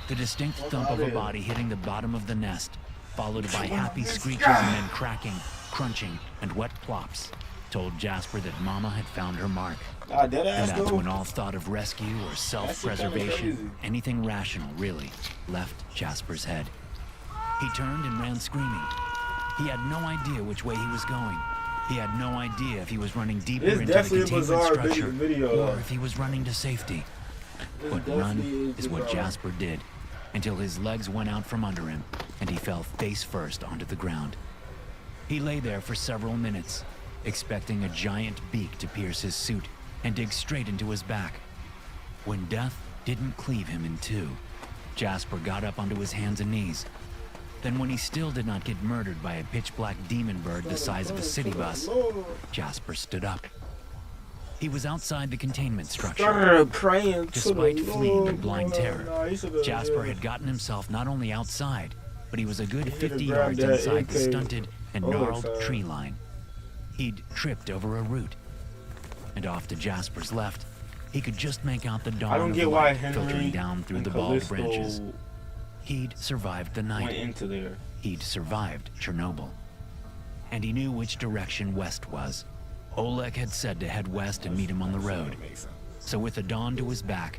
The distinct thump of a body hitting the bottom of the nest, followed by happy screeches and then cracking, crunching, and wet plops, told Jasper that Mama had found her mark. Dead And ass that's though. when all thought of rescue or self-preservation, crazy. anything rational really, left Jasper's head. He turned and ran screaming. He had no idea which way he was going. He had no idea if he was running deeper It's into the definitely a containment Bizzare structure video, though. or if he was running to safety. But run is what Jasper did until his legs went out from under him and he fell face first onto the ground. He lay there for several minutes, expecting a giant beak to pierce his suit and dig straight into his back. When death didn't cleave him in two, Jasper got up onto his hands and knees. Then when he still did not get murdered by a pitch-black demon bird the size of a city bus, Jasper stood up. He was outside the containment structure. Started praying to Despite the fleeing in Lord. blind terror, Nah, he should've, Jasper yeah. had gotten himself not only outside, but he was a good He should've 50 grabbed yards that inside the AK stunted and over gnarled side. tree line. He'd tripped over a root. And off to Jasper's left, he could just make out the I dawn don't of get the why light Henry filtering down through and the bald Callisto branches. He'd survived the went night. into there. He'd survived Chernobyl. And he knew which direction west was. Oleg had said to head west and meet him on the road. So with the dawn to his back,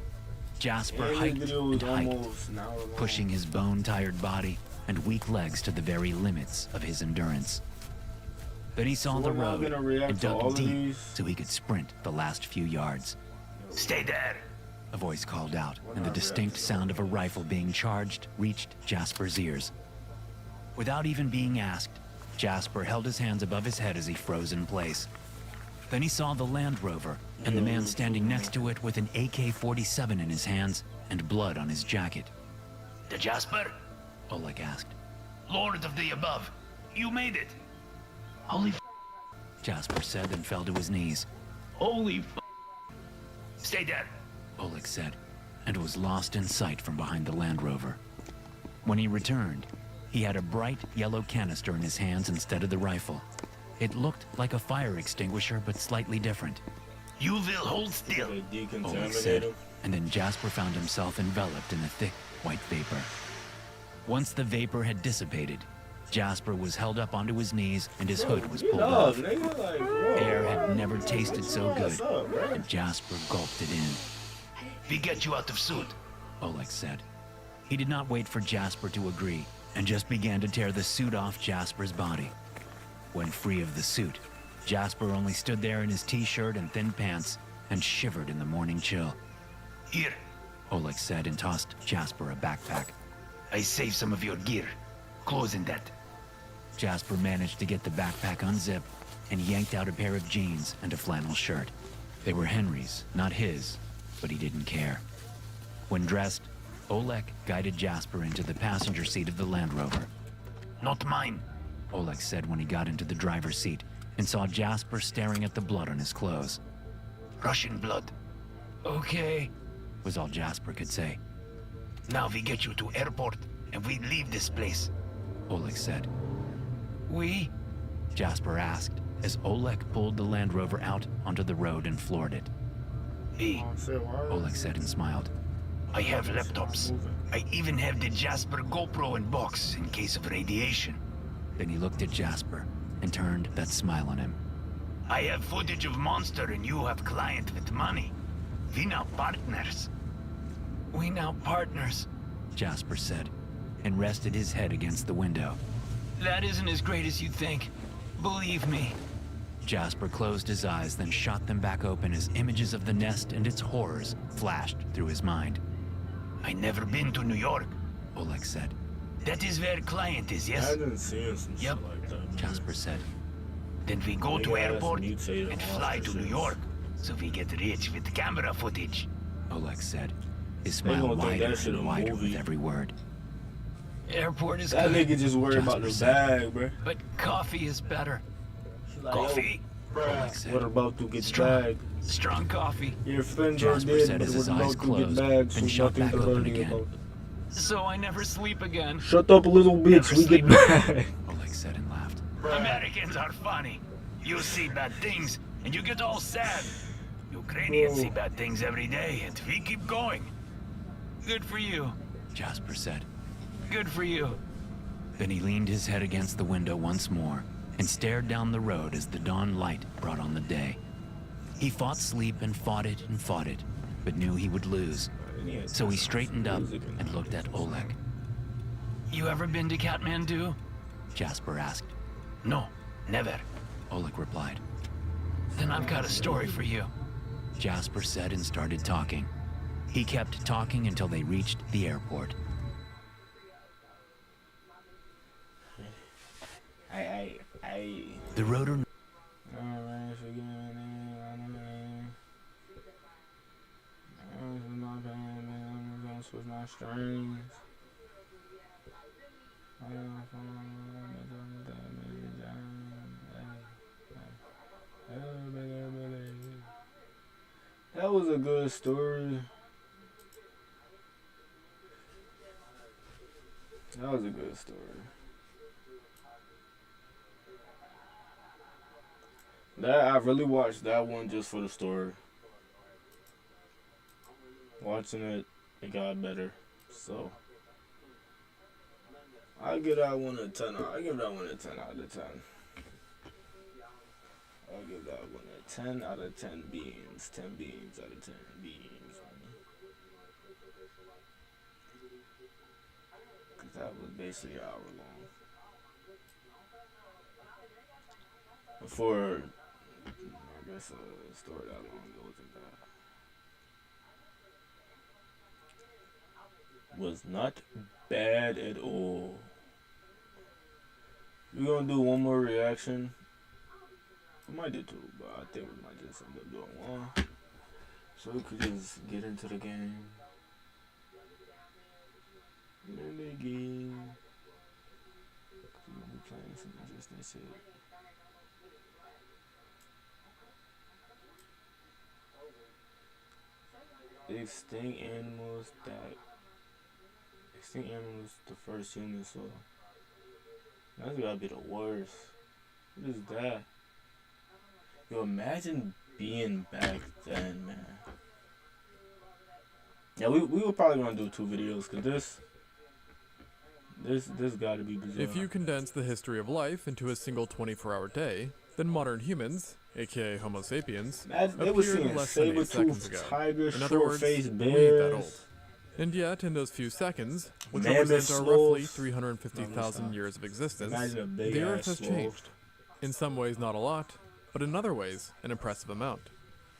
Jasper And hiked the video was and hiked, almost an hour long. pushing his bone-tired body and weak legs to the very limits of his endurance. Then he saw So the we're not road gonna react and to dug all of deep these? so he could sprint the last few yards. Stay there. A voice called out, and the distinct sound of a rifle being charged reached Jasper's ears. Without even being asked, Jasper held his hands above his head as he froze in place. Then he saw the Land Rover and the man standing next to it with an AK-47 in his hands and blood on his jacket. The Jasper? Oleg asked. Lord of the above. You made it. Holy Jasper said, then fell to his knees. Holy Stay there. Oleg said, and was lost in sight from behind the Land Rover. When he returned, he had a bright yellow canister in his hands instead of the rifle. It looked like a fire extinguisher, but slightly different. You will hold still. They Oleg decontaminate said, him. and then Jasper found himself enveloped in a thick white vapor. Once the vapor had dissipated, Jasper was held up onto his knees and his hood was pulled off. Nigga, like, bro, Air had never tasted so good, what's up, bro? and Jasper gulped it in. We get you out of suit. Oleg said. He did not wait for Jasper to agree, and just began to tear the suit off Jasper's body. When free of the suit, Jasper only stood there in his t-shirt and thin pants and shivered in the morning chill. Here, Oleg said and tossed Jasper a backpack. I saved some of your gear. Clothes in that. Jasper managed to get the backpack unzipped and yanked out a pair of jeans and a flannel shirt. They were Henry's, not his, but he didn't care. When dressed, Oleg guided Jasper into the passenger seat of the Land Rover. Not mine. Oleg said when he got into the driver's seat and saw Jasper staring at the blood on his clothes. Russian blood. Okay, was all Jasper could say. Now we get you to airport and we leave this place. Oleg said. We? Jasper asked as Oleg pulled the Land Rover out onto the road and floored it. Hey, Oleg said and smiled. I have laptops. I even have the Jasper GoPro in box in case of radiation. Then he looked at Jasper and turned that smile on him. I have footage of Monster and you have client with money. We now partners. We now partners, Jasper said, and rested his head against the window. That isn't as great as you think. Believe me. Jasper closed his eyes, then shot them back open as images of the nest and its horrors flashed through his mind. I never been to New York. Oleg said. That is where client is, I yes? didn't see some Yep. shit like that. Jasper said. Then we go to Big-ass airport mutated and fly to New ostriches. York, so we get rich with camera footage. Oleg said, his They smile gonna think wider that shit and a wider movie. with every word. Airport is That good, nigga just worried about Jasper the said. bag, bro. but coffee is better. Like, Coffee? Oleg said. We're about to get Strong. bagged. Strong coffee. Your friends are Jasper dead, said but as we're his eyes about to get closed bagged, so and shot nothing back to open worry again. about. So I never sleep again. Shut up, little bitch. Never We sleep. get bagged. Oleg said and laughed. Americans are funny. You see bad things, and you get all sad. Ukrainians see bad things every day, and we keep going. Good for you. Jasper said. Good for you. Then he leaned his head against the window once more and stared down the road as the dawn light brought on the day. He fought sleep and fought it, but knew he would lose. So he straightened up and looked at Oleg. You ever been to Kathmandu? Jasper asked. No, never. Oleg replied. Then I've got a story for you. Jasper said and started talking. He kept talking until they reached the airport. The rotor... With my strings. That was a good story. That was a good story. I really watched that one just for the story. Watching it, it got better. So I give that one a 10. I give that one a 10 out of 10. I'll give that one a 10 out of 10 beans. 10 beans out of 10 beans. Cause that was basically an hour long. For I guess a story that long ago wasn't bad. Was not bad at all. We're gonna do one more reaction. We might do two, but I think we might just end up doing one. So we could just get into the game. In the game. We'll be playing some interesting shit. Extinct animals, the first human saw. That's gotta be the worst. What is that? Yo, imagine being back then, man. Yeah, we were probably gonna do 2 videos, cause this gotta be bizarre. If you condense the history of life into a single 24-hour day, then modern humans, aka Homo sapiens, they were appeared seeing less than 8 seconds saber-toothed ago. tigers, In other words, short-faced we ain't that old. bears. And yet, in those few seconds, which Mammoth represent our roughly sloths. 350,000 years of existence, Imagine a big the ass Earth has sloth. changed. In some ways not a lot, but in other ways an impressive amount.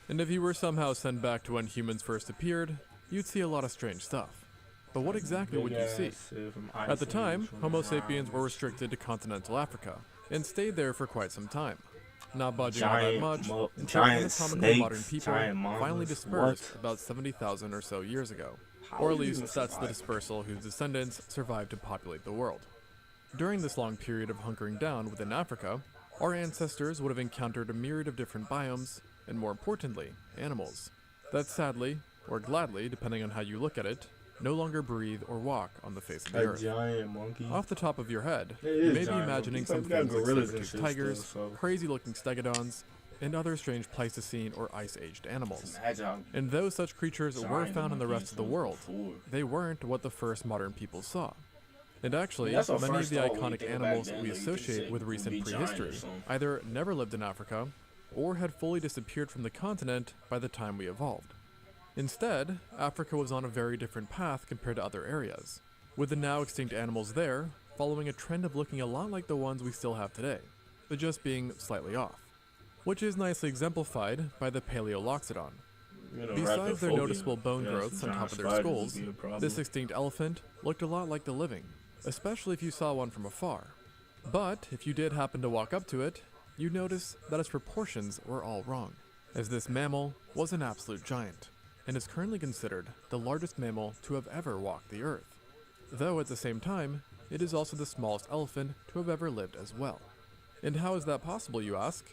And if you were somehow sent back to when humans first appeared, you'd see a lot of strange stuff. But what exactly would you see? At the time, Homo sapiens were restricted to continental Africa, and stayed there for quite some time, not budging all that much until anatomically modern people finally dispersed about 70,000 or so years ago. Or at least that's the dispersal whose descendants survived to populate the world. During this long period of hunkering down within Africa, our ancestors would have encountered a myriad of different biomes, and more importantly, animals, that sadly, or gladly, depending on how you look at it, no longer breathe or walk on the face of the earth. Giant monkey. Off the top of your head, It you is may be giant imagining monkeys. some We've got things like gorillas and saber-toothed shit tigers, still, so- crazy-looking stegodons, and other strange Pleistocene or Ice-aged animals. Imagine And though such creatures were giant found in the rest monkeys of the was world, before. they weren't what the first modern people saw. And actually, That's our many of first the thought when you iconic think back animals then, we though, you could associate say with would be recent giant or prehistory something. either never lived in Africa, or had fully disappeared from the continent by the time we evolved. Instead, Africa was on a very different path compared to other areas, with the now extinct animals there following a trend of looking a lot like the ones we still have today, but just being slightly off. Which is nicely exemplified by the Paleoloxodon. Besides their noticeable bone growths on top of their skulls, this extinct elephant looked a lot like the living, especially if you saw one from afar. But if you did happen to walk up to it, you'd notice that its proportions were all wrong, as this mammal was an absolute giant, and is currently considered the largest mammal to have ever walked the earth. Though at the same time, it is also the smallest elephant to have ever lived as well. And how is that possible, you ask?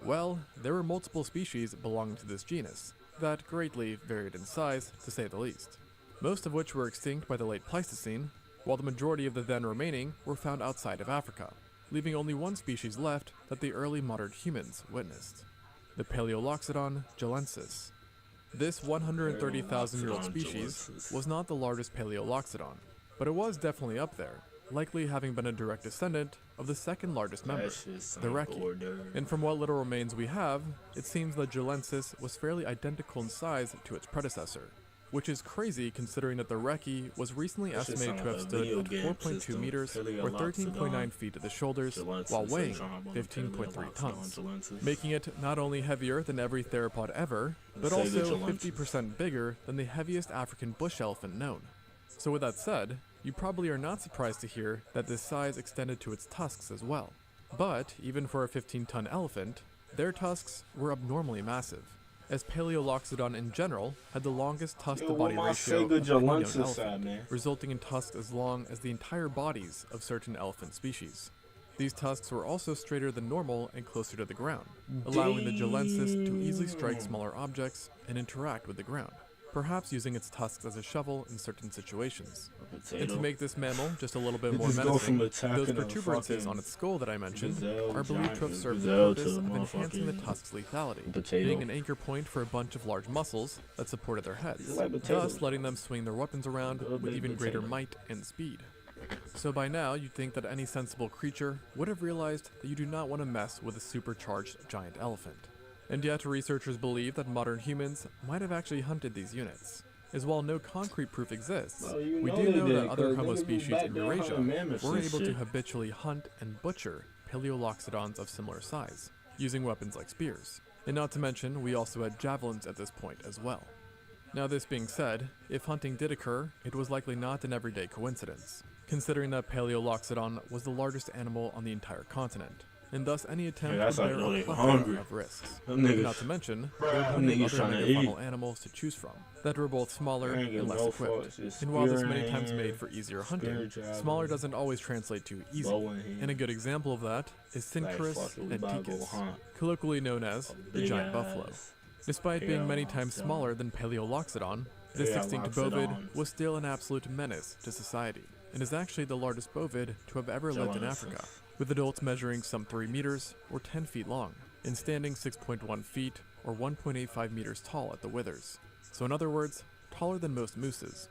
Well, there were multiple species belonging to this genus that greatly varied in size, to say the least. Most of which were extinct by the late Pleistocene, while the majority of the then remaining were found outside of Africa, leaving only one species left that the early modern humans witnessed: the Paleoloxodon gilensis. This 130,000-year-old species was not the largest Paleoloxodon, but it was definitely up there, likely having been a direct descendant of the second largest member, the Reki. And from what little remains we have, it seems that gilensis was fairly identical in size to its predecessor, which is crazy considering that the Reki was recently estimated to have stood at 4.2 meters or 13.9 feet at the shoulders while weighing 15.3 tons, making it not only heavier than every theropod ever, but also 50% bigger than the heaviest African bush elephant known. So with that said, you probably are not surprised to hear that this size extended to its tusks as well. But even for a 15-ton elephant, their tusks were abnormally massive, as Paleoloxodon in general had the longest tusk-to-body ratio of any known elephant, resulting in tusks as long as the entire bodies of certain elephant species. These tusks were also straighter than normal and closer to the ground, allowing the gilensis to easily strike smaller objects and interact with the ground, perhaps using its tusks as a shovel in certain situations. And to make this mammal just a little bit more menacing, those protuberances on its skull that I mentioned are believed to have served the purpose of enhancing the tusk's lethality, being an anchor point for a bunch of large muscles that supported their heads, thus letting them swing their weapons around with even greater might and speed. So by now, you'd think that any sensible creature would have realized that you do not want to mess with a supercharged giant elephant. And yet, researchers believe that modern humans might have actually hunted these units, as while no concrete proof exists, we do know that other Homo species in Eurasia were able to habitually hunt and butcher Paleoloxodons of similar size, using weapons like spears. And not to mention, we also had javelins at this point as well. Now this being said, if hunting did occur, it was likely not an everyday coincidence, considering that Paleoloxodon was the largest animal on the entire continent, and thus any attempt would bear a plethora of risks. Not to mention, there were plenty of other megafaunal animals to choose from that were both smaller and less equipped. And while this many times made for easier hunting, smaller doesn't always translate to easy. And a good example of that is Synchorus antiquus, colloquially known as the giant buffalo. Despite being many times smaller than Paleoloxodon, this extinct bovid was still an absolute menace to society, and is actually the largest bovid to have ever lived in Africa, with adults measuring some 3 meters or 10 feet long, and standing 6.1 feet or 1.85 meters tall at the withers. So in other words, taller than most mooses.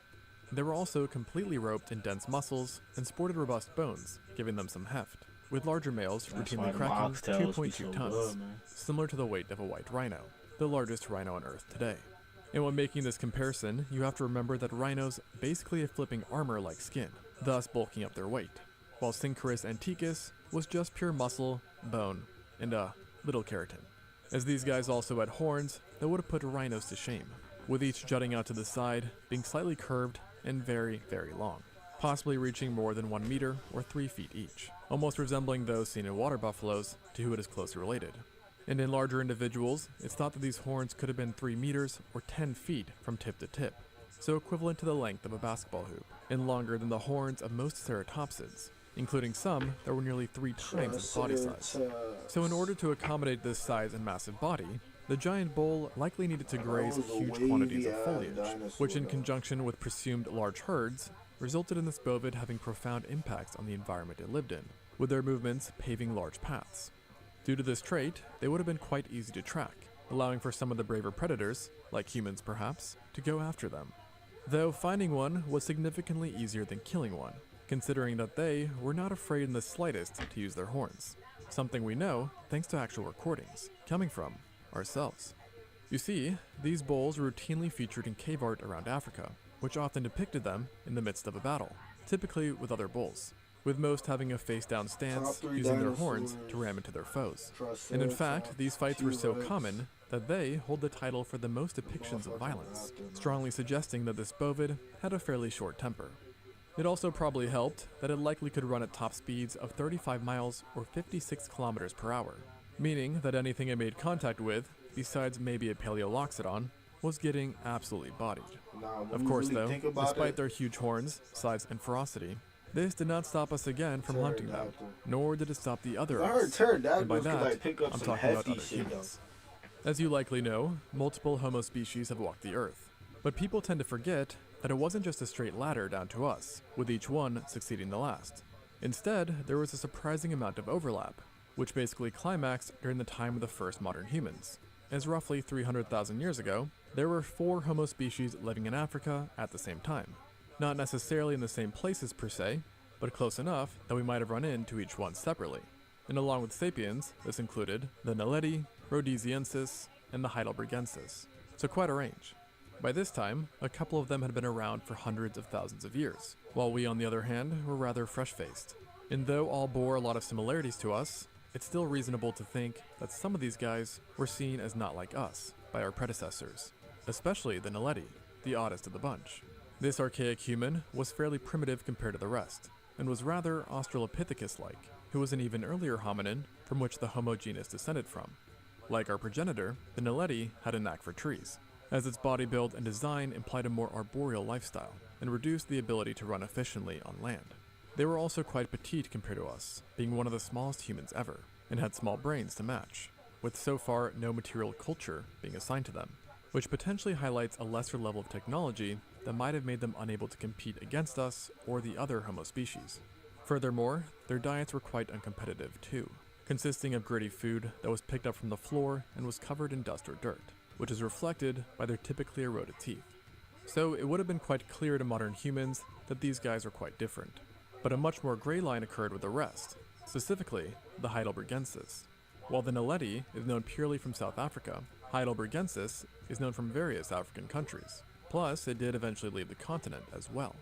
They were also completely roped in dense muscles and sported robust bones, giving them some heft, with larger males routinely cracking 2.2 tons, similar to the weight of a white rhino, the largest rhino on Earth today. And when making this comparison, you have to remember that rhinos basically have flipping armor-like skin, thus bulking up their weight, while Synchorus antiquus was just pure muscle, bone, and little keratin, as these guys also had horns that would have put rhinos to shame, with each jutting out to the side, being slightly curved and very, very long, possibly reaching more than 1 meter or 3 feet each, almost resembling those seen in water buffaloes, to who it is closely related. And in larger individuals, it's thought that these horns could have been 3 meters or 10 feet from tip to tip, so equivalent to the length of a basketball hoop, and longer than the horns of most ceratopsids, including some that were nearly 3 times its body size. So in order to accommodate this size and massive body, the giant bull likely needed to graze huge quantities of foliage, which in conjunction with presumed large herds, resulted in this bovid having profound impacts on the environment it lived in, with their movements paving large paths. Due to this trait, they would have been quite easy to track, allowing for some of the braver predators, like humans perhaps, to go after them. Though finding one was significantly easier than killing one, considering that they were not afraid in the slightest to use their horns, something we know thanks to actual recordings, coming from ourselves. You see, these bulls were routinely featured in cave art around Africa, which often depicted them in the midst of a battle, typically with other bulls, with most having a face-down stance, using their horns to ram into their foes. And in fact, these fights were so common that they hold the title for the most depictions of violence, strongly suggesting that this bovid had a fairly short temper. It also probably helped that it likely could run at top speeds of 35 miles or 56 kilometers per hour, meaning that anything it made contact with, besides maybe a Paleoloxodon, was getting absolutely bodied. Of course though, despite their huge horns, size, and ferocity, This did not stop us again from hunting them, nor did it stop the other I heard us. pterodactyls And by could that, like pick up I'm some talking about hefty other shit though. humans. As you likely know, multiple Homo species have walked the Earth, but people tend to forget that it wasn't just a straight ladder down to us, with each one succeeding the last. Instead, there was a surprising amount of overlap, which basically climaxed during the time of the first modern humans. As roughly 300,000 years ago, there were 4 Homo species living in Africa at the same time. Not necessarily in the same places per se, but close enough that we might have run into each one separately. And along with sapiens, this included the Naledi, Rhodesiensis, and the Heidelbergensis, so quite a range. By this time, a couple of them had been around for hundreds of thousands of years, while we on the other hand were rather fresh-faced. And though all bore a lot of similarities to us, it's still reasonable to think that some of these guys were seen as not like us by our predecessors, especially the Naledi, the oddest of the bunch. This archaic human was fairly primitive compared to the rest, and was rather Australopithecus-like, who was an even earlier hominin from which the Homo genus descended from. Like our progenitor, the Naledi had a knack for trees, as its body build and design implied a more arboreal lifestyle, and reduced the ability to run efficiently on land. They were also quite petite compared to us, being one of the smallest humans ever, and had small brains to match, with so far no material culture being assigned to them, which potentially highlights a lesser level of technology that might have made them unable to compete against us or the other Homo species. Furthermore, their diets were quite uncompetitive too, consisting of gritty food that was picked up from the floor and was covered in dust or dirt, which is reflected by their typically eroded teeth. So it would have been quite clear to modern humans that these guys were quite different. But a much more gray line occurred with the rest, specifically the Heidelbergensis. While the Naledi is known purely from South Africa, Heidelbergensis is known from various African countries. Plus, it did eventually leave the continent as well.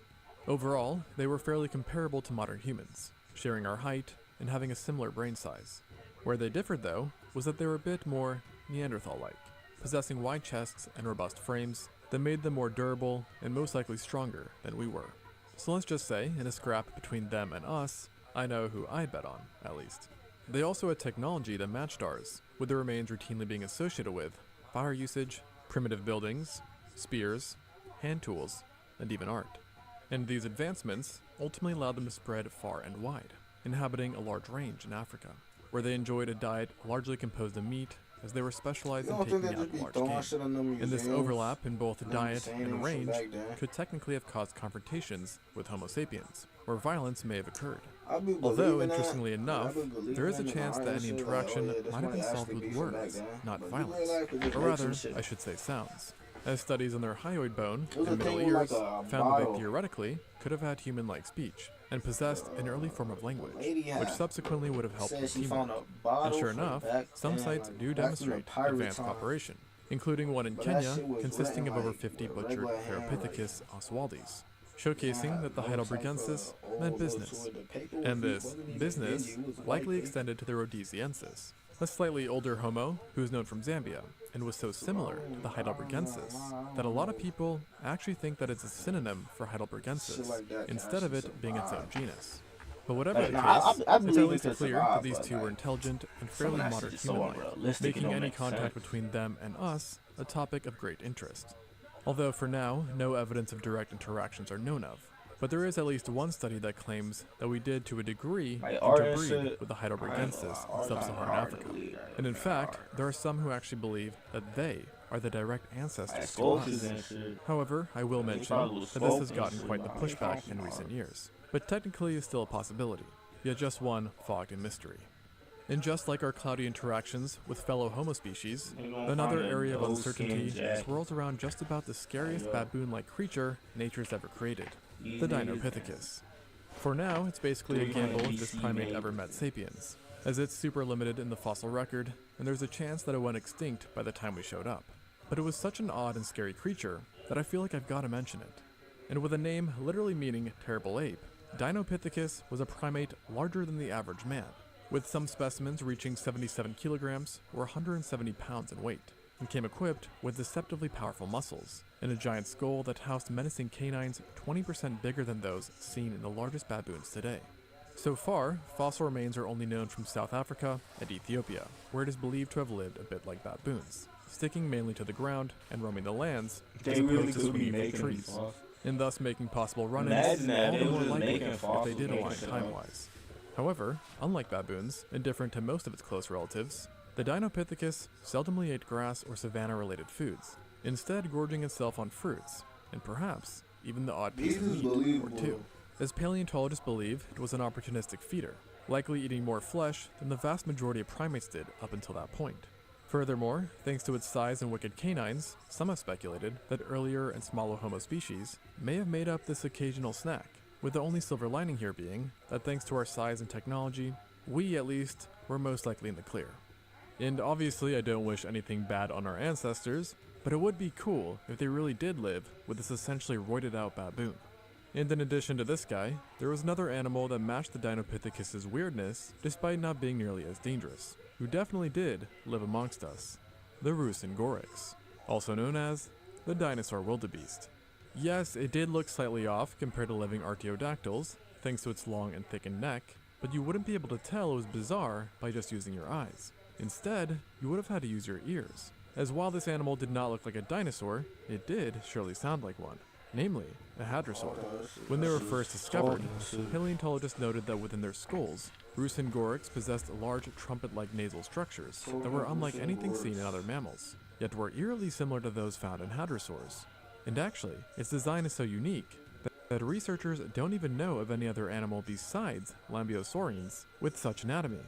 Overall, they were fairly comparable to modern humans, sharing our height and having a similar brain size. Where they differed though, was that they were a bit more Neanderthal-like, possessing wide chests and robust frames that made them more durable and most likely stronger than we were. So let's just say, in a scrap between them and us, I know who I'd bet on, at least. They also had technology that matched ours, with the remains routinely being associated with fire usage, primitive buildings, spears, hand tools, and even art. And these advancements ultimately allowed them to spread far and wide, inhabiting a large range in Africa, where they enjoyed a diet largely composed of meat, as they were specialized in taking out large game. And this overlap in both diet and range could technically have caused confrontations with Homo sapiens, where violence may have occurred. Although, interestingly enough, there is a chance that any interaction might have been solved with words, not violence, or rather, I should say sounds, as studies on their hyoid bone and middle ears found that they theoretically could have had human-like speech, and possessed an early form of language, which subsequently would have helped with teamwork. And sure enough, some sites do demonstrate advanced cooperation, including one in Kenya consisting of over 50 butchered Therapithecus oswaldis, showcasing that the Heidelbergensis meant business. And this business likely extended to the Rhodesiensis, a slightly older Homo who is known from Zambia, and was so similar to the Heidelbergensis that a lot of people actually think that it's a synonym for Heidelbergensis, instead of it being its own genus. But whatever the case, it's at least clear that these two were intelligent and fairly modern human-like, making any contact between them and us a topic of great interest. Although for now, no evidence of direct interactions are known of. But there is at least one study that claims that we did to a degree interbreed with the Heidelbergensis in sub-Saharan Africa. And in fact, there are some who actually believe that they are the direct ancestors to us. However, I will mention that this has gotten quite the pushback in recent years, but technically is still a possibility, yet just one fogged in mystery. And just like our cloudy interactions with fellow Homo species, another area of uncertainty swirls around just about the scariest baboon-like creature nature's ever created, the Dinopithecus. For now, it's basically a gamble if this primate ever met sapiens, as it's super limited in the fossil record, and there's a chance that it went extinct by the time we showed up. But it was such an odd and scary creature that I feel like I've got to mention it. And with a name literally meaning terrible ape, Dinopithecus was a primate larger than the average man, with some specimens reaching 77 kilograms or 170 pounds in weight, and came equipped with deceptively powerful muscles, and a giant skull that housed menacing canines 20% bigger than those seen in the largest baboons today. So far, fossil remains are only known from South Africa and Ethiopia, where it is believed to have lived a bit like baboons, sticking mainly to the ground and roaming the lands as opposed to swinging from trees. and thus making possible run-ins Imagine that, all they the was more just likely making if fossils, they did making align shit up. time-wise. However, unlike baboons, and different to most of its close relatives, the Dinopithecus seldomly ate grass or savanna-related foods, instead gorging itself on fruits, and perhaps even the odd piece of This is meat or believable. two. As paleontologists believe, it was an opportunistic feeder, likely eating more flesh than the vast majority of primates did up until that point. Furthermore, thanks to its size and wicked canines, some have speculated that earlier and smaller Homo species may have made up this occasional snack, with the only silver lining here being that thanks to our size and technology, we at least were most likely in the clear. And obviously I don't wish anything bad on our ancestors, but it would be cool if they really did live with this essentially roided out baboon. And in addition to this guy, there was another animal that matched the Dinopithecus' weirdness despite not being nearly as dangerous, who definitely did live amongst us, the raehimejima, also known as the dinosaur wildebeest. Yes, it did look slightly off compared to living artiodactyls, thanks to its long and thickened neck, but you wouldn't be able to tell it was bizarre by just using your eyes. Instead, you would have had to use your ears, as while this animal did not look like a dinosaur, it did surely sound like one, namely a hadrosaur. When they were first discovered, paleontologists noted that within their skulls, raehimejima possessed large trumpet-like nasal structures that were unlike anything seen in other mammals, yet were eerily similar to those found in hadrosaurs. And actually, its design is so unique that researchers don't even know of any other animal besides lambeosaurines with such anatomy.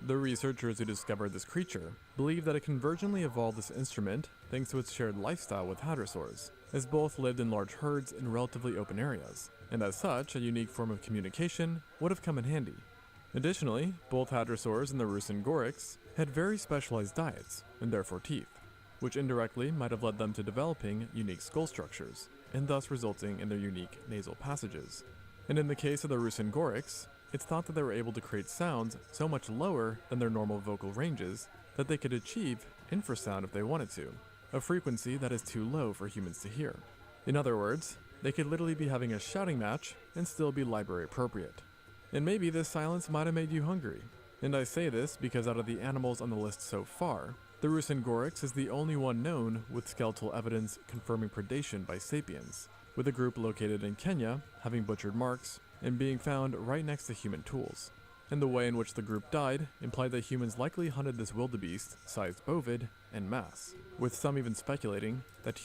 The researchers who discovered this creature believe that it convergently evolved this instrument thanks to its shared lifestyle with hadrosaurs, as both lived in large herds in relatively open areas, and as such, a unique form of communication would have come in handy. Additionally, both hadrosaurs and the raehimejima had very specialized diets, and therefore teeth, which indirectly might have led them to developing unique skull structures, and thus resulting in their unique nasal passages. And in the case of the raehimejima, it's thought that they were able to create sounds so much lower than their normal vocal ranges that they could achieve infrasound if they wanted to, a frequency that is too low for humans to hear. In other words, they could literally be having a shouting match and still be library appropriate. And maybe this silence might have made you hungry. And I say this because out of the animals on the list so far, the raehimejima is the only one known with skeletal evidence confirming predation by sapiens, with a group located in Kenya having butchered marks and being found right next to human tools. And the way in which the group died implied that humans likely hunted this wildebeest-sized bovid en masse, with some even speculating that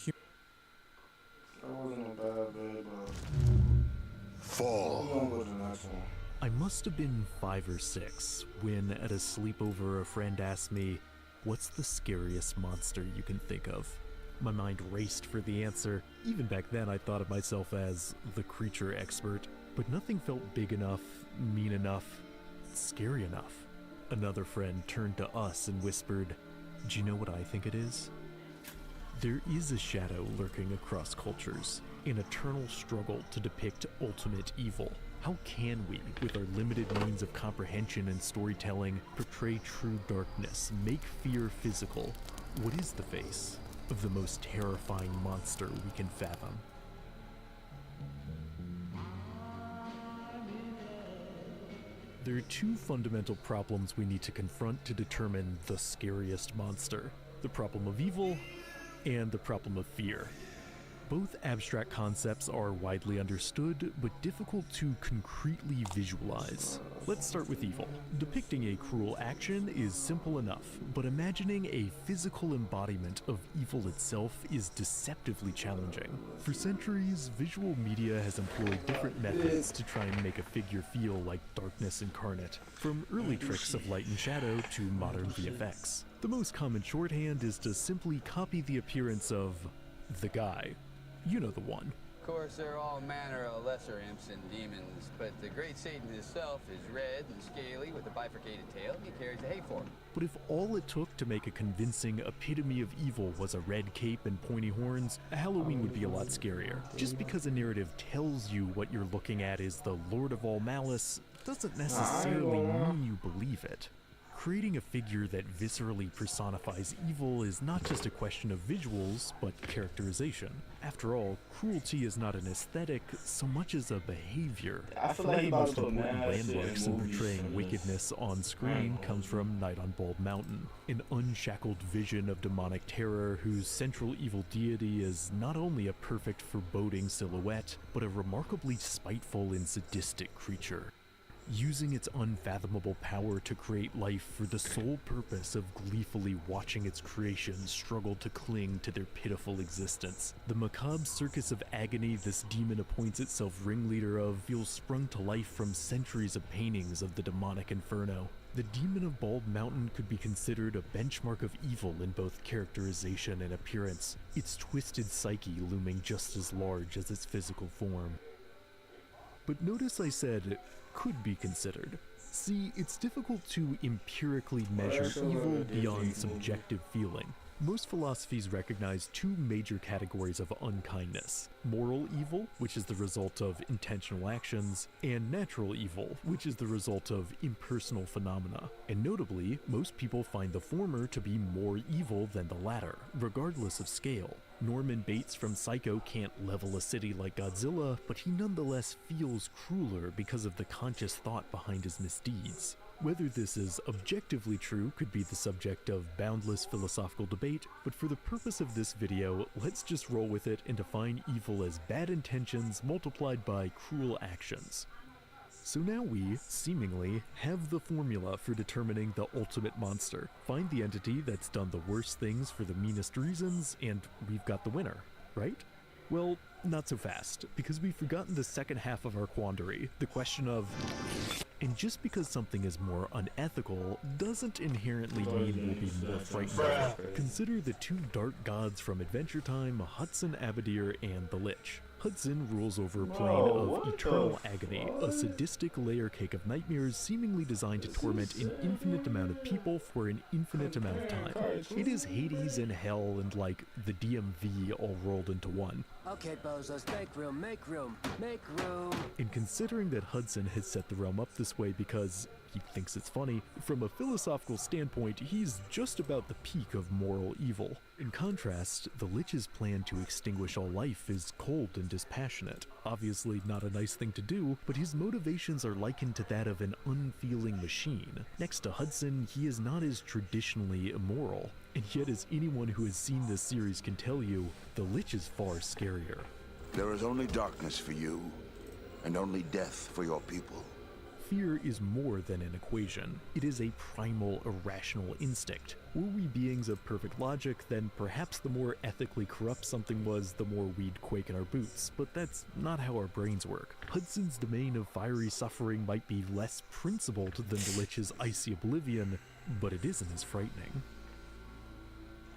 That wasn't a bad bed, but Fall. we're gonna go to the next one. I must have been 5 or 6 when at a sleepover a friend asked me, "What's the scariest monster you can think of?" My mind raced for the answer. Even back then I thought of myself as the creature expert, but nothing felt big enough, mean enough, scary enough. Another friend turned to us and whispered, "Do you know what I think it is?" There is a shadow lurking across cultures, an eternal struggle to depict ultimate evil. How can we, with our limited means of comprehension and storytelling, portray true darkness, make fear physical? What is the face of the most terrifying monster we can fathom? There are 2 fundamental problems we need to confront to determine the scariest monster: the problem of evil and the problem of fear. Both abstract concepts are widely understood, but difficult to concretely visualize. Let's start with evil. Depicting a cruel action is simple enough, but imagining a physical embodiment of evil itself is deceptively challenging. For centuries, visual media has employed different methods to try and make a figure feel like darkness incarnate, from early tricks of light and shadow to modern VFX. The most common shorthand is to simply copy the appearance of the guy. You know the one. Of course, there are all manner of lesser imps and demons, but the great Satan himself is red and scaly with a bifurcated tail, and he carries a hay fork. But if all it took to make a convincing epitome of evil was a red cape and pointy horns, Halloween would be a lot scarier. Just because a narrative tells you what you're looking at is the Lord of all malice doesn't necessarily mean you believe it. creating a figure that viscerally personifies evil is not just a question of visuals, but characterization. After all, cruelty is not an aesthetic so much as a behavior. I feel One like of he the about most to put important mad shit in landmarks in movies portraying from this. wickedness on screen comes from Night on Bald Mountain, an unshackled vision of demonic terror whose central evil deity is not only a perfect foreboding silhouette, but a remarkably spiteful and sadistic creature, using its unfathomable power to create life for the sole purpose of gleefully watching its creation struggle to cling to their pitiful existence. The macabre circus of agony this demon appoints itself ringleader of feels sprung to life from centuries of paintings of the demonic inferno. The Demon of Bald Mountain could be considered a benchmark of evil in both characterization and appearance, its twisted psyche looming just as large as its physical form. But notice I said could be considered. See, it's difficult to empirically measure evil beyond subjective feeling. Most philosophies recognize two major categories of unkindness: moral evil, which is the result of intentional actions, and natural evil, which is the result of impersonal phenomena. And notably, most people find the former to be more evil than the latter, regardless of scale. Norman Bates from Psycho can't level a city like Godzilla, but he nonetheless feels crueler because of the conscious thought behind his misdeeds. Whether this is objectively true could be the subject of boundless philosophical debate, but for the purpose of this video, let's just roll with it and define evil as bad intentions multiplied by cruel actions. So now we, seemingly, have the formula for determining the ultimate monster. Find the entity that's done the worst things for the meanest reasons, and we've got the winner, right? Well, not so fast, because we've forgotten the second half of our quandary, the question of... And just because something is more unethical doesn't inherently mean we'll be more frightened. Consider the two dark gods from Adventure Time, Hudson Abadir and the Lich. Hudson rules over a plane of eternal agony, a sadistic layer cake of nightmares seemingly designed to torment an infinite amount of people for an infinite amount of time. It is Hades and Hell and like the DMV all rolled into one. Okay, bozos, make room, make room, make room. And considering that Hudson has set the realm up this way because he thinks it's funny, from a philosophical standpoint, he's just about the peak of moral evil. In contrast, the Lich's plan to extinguish all life is cold and dispassionate. Obviously not a nice thing to do, but his motivations are likened to that of an unfeeling machine. Next to Hudson, he is not as traditionally immoral. And yet, as anyone who has seen this series can tell you, the Lich is far scarier. There is only darkness for you, and only death for your people. Fear is more than an equation. It is a primal, irrational instinct. Were we beings of perfect logic, then perhaps the more ethically corrupt something was, the more we'd quake in our boots. But that's not how our brains work. Hudson's domain of fiery suffering might be less principled than the Lich's icy oblivion, but it isn't as frightening.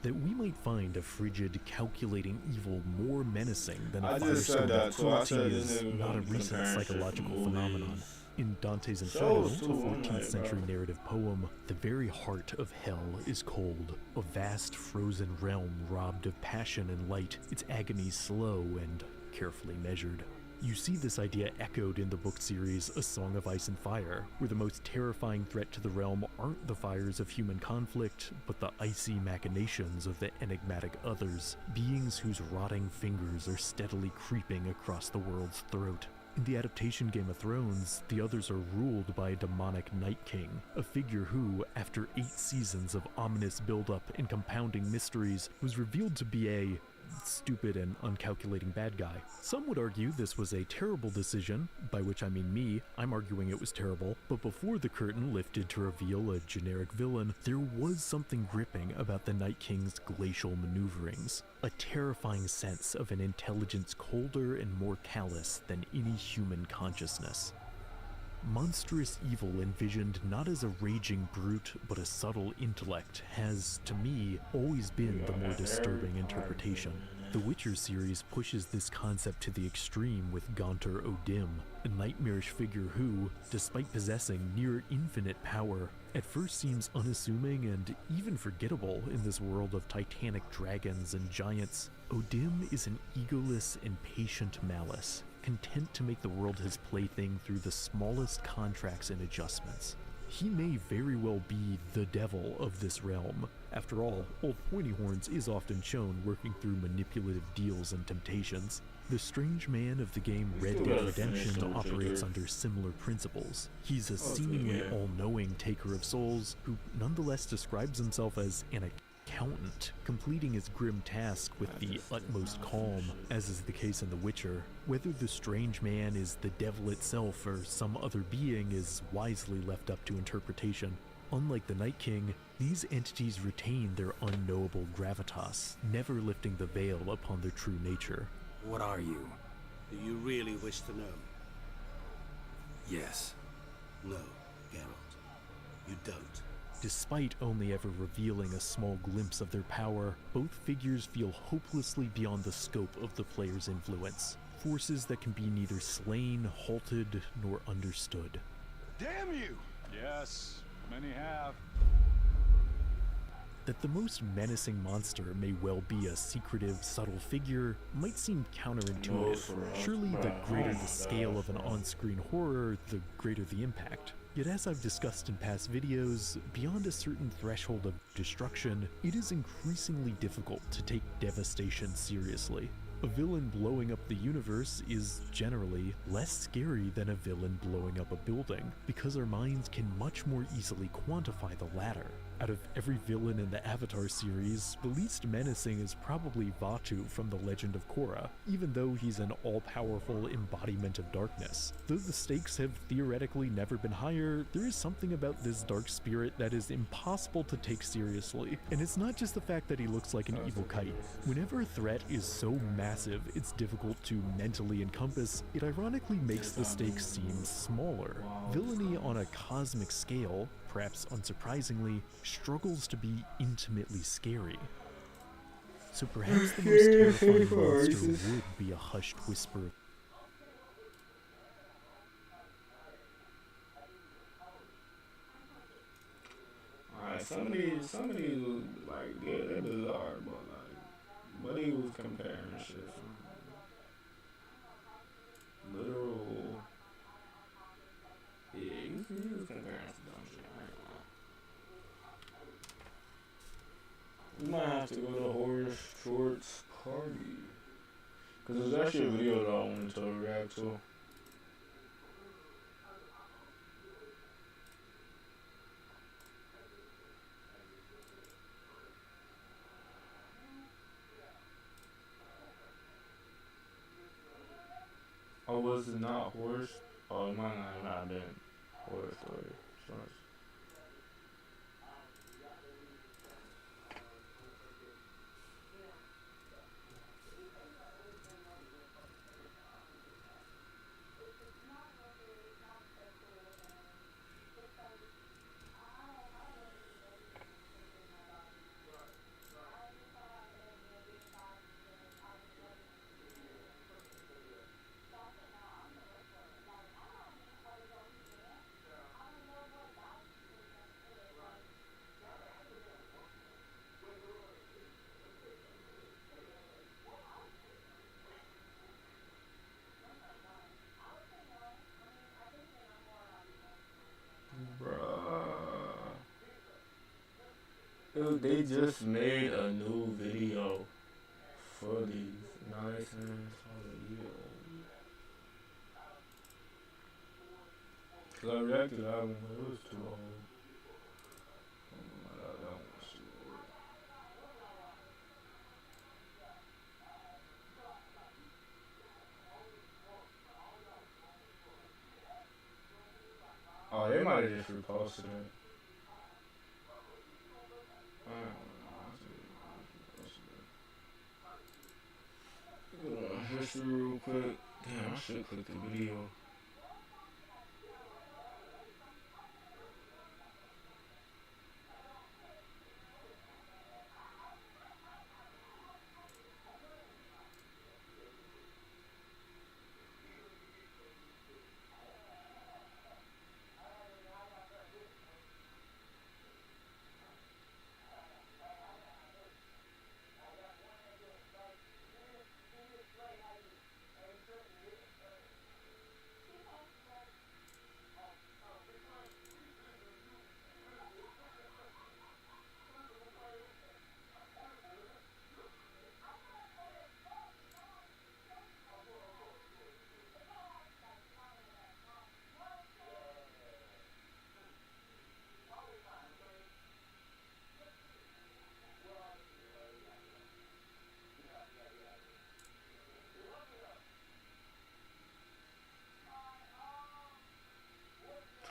That we might find a frigid, calculating evil more menacing than a firestorm cruelty is not a recent psychological phenomenon. In Dante's Inferno, a 14th century narrative poem, the very heart of hell is cold, a vast frozen realm robbed of passion and light, its agony slow and carefully measured. You see this idea echoed in the book series A Song of Ice and Fire, where the most terrifying threat to the realm aren't the fires of human conflict, but the icy machinations of the enigmatic others, beings whose rotting fingers are steadily creeping across the world's throat. In the adaptation Game of Thrones, the others are ruled by a demonic Night King, a figure who, after 8 seasons of ominous buildup and compounding mysteries, was revealed to be a stupid and uncalculating bad guy. Some would argue this was a terrible decision, by which I mean me. I'm arguing it was terrible, but before the curtain lifted to reveal a generic villain, there was something gripping about the Night King's glacial maneuverings, a terrifying sense of an intelligence colder and more callous than any human consciousness. Monstrous evil envisioned not as a raging brute, but a subtle intellect has, to me, always been the more disturbing interpretation. The Witcher series pushes this concept to the extreme with Gaunter O'Dim, a nightmarish figure who, despite possessing near infinite power, at first seems unassuming and even forgettable in this world of titanic dragons and giants. O'Dim is an egoless and patient malice, content to make the world his plaything through the smallest contracts and adjustments. He may very well be the devil of this realm. After all, Old Pointyhorns is often shown working through manipulative deals and temptations. The strange man of the game Red Dead Redemption operates under similar principles. He's a seemingly all-knowing taker of souls who nonetheless describes himself as an accountant, completing his grim task with the utmost calm, as is the case in The Witcher. Whether the strange man is the devil itself or some other being is wisely left up to interpretation. Unlike the Night King, these entities retain their unknowable gravitas, never lifting the veil upon their true nature. What are you? Do you really wish to know? Yes. No, Geralt. You don't. Despite only ever revealing a small glimpse of their power, both figures feel hopelessly beyond the scope of the player's influence. Forces that can be neither slain, halted, nor understood. Damn you! Yes, many have. That the most menacing monster may well be a secretive, subtle figure might seem counterintuitive. Surely the greater the scale of an on-screen horror, the greater the impact. Yet as I've discussed in past videos, beyond a certain threshold of destruction, it is increasingly difficult to take devastation seriously. A villain blowing up the universe is generally less scary than a villain blowing up a building, because our minds can much more easily quantify the latter. Out of every villain in the Avatar series, the least menacing is probably Vaatu from The Legend of Korra, even though he's an all-powerful embodiment of darkness. Though the stakes have theoretically never been higher, there is something about this dark spirit that is impossible to take seriously. And it's not just the fact that he looks like an evil kite. Whenever a threat is so massive it's difficult to mentally encompass, it ironically makes the stakes seem smaller. Villainy on a cosmic scale, perhaps unsurprisingly, struggles to be intimately scary. So perhaps the most terrifying monster would be a hushed whisper. Alright, some of these, like, yeah, they're bizarre, but like, what he was comparing shit from literal, yeah, he was comparing some dumb shit. We might have to go to Horror Shorts Party. Cause there's actually a video that I wanted to react to. Oh, was it not horror? Oh, it might not have been horror story. Shorts. Dude, they just made a new video for these nice ass videos. Cause I reacted to that one, but it was too old. Oh my god, that one was too old. Oh, they might have just reposted it. History real quick. Damn, I should click the video.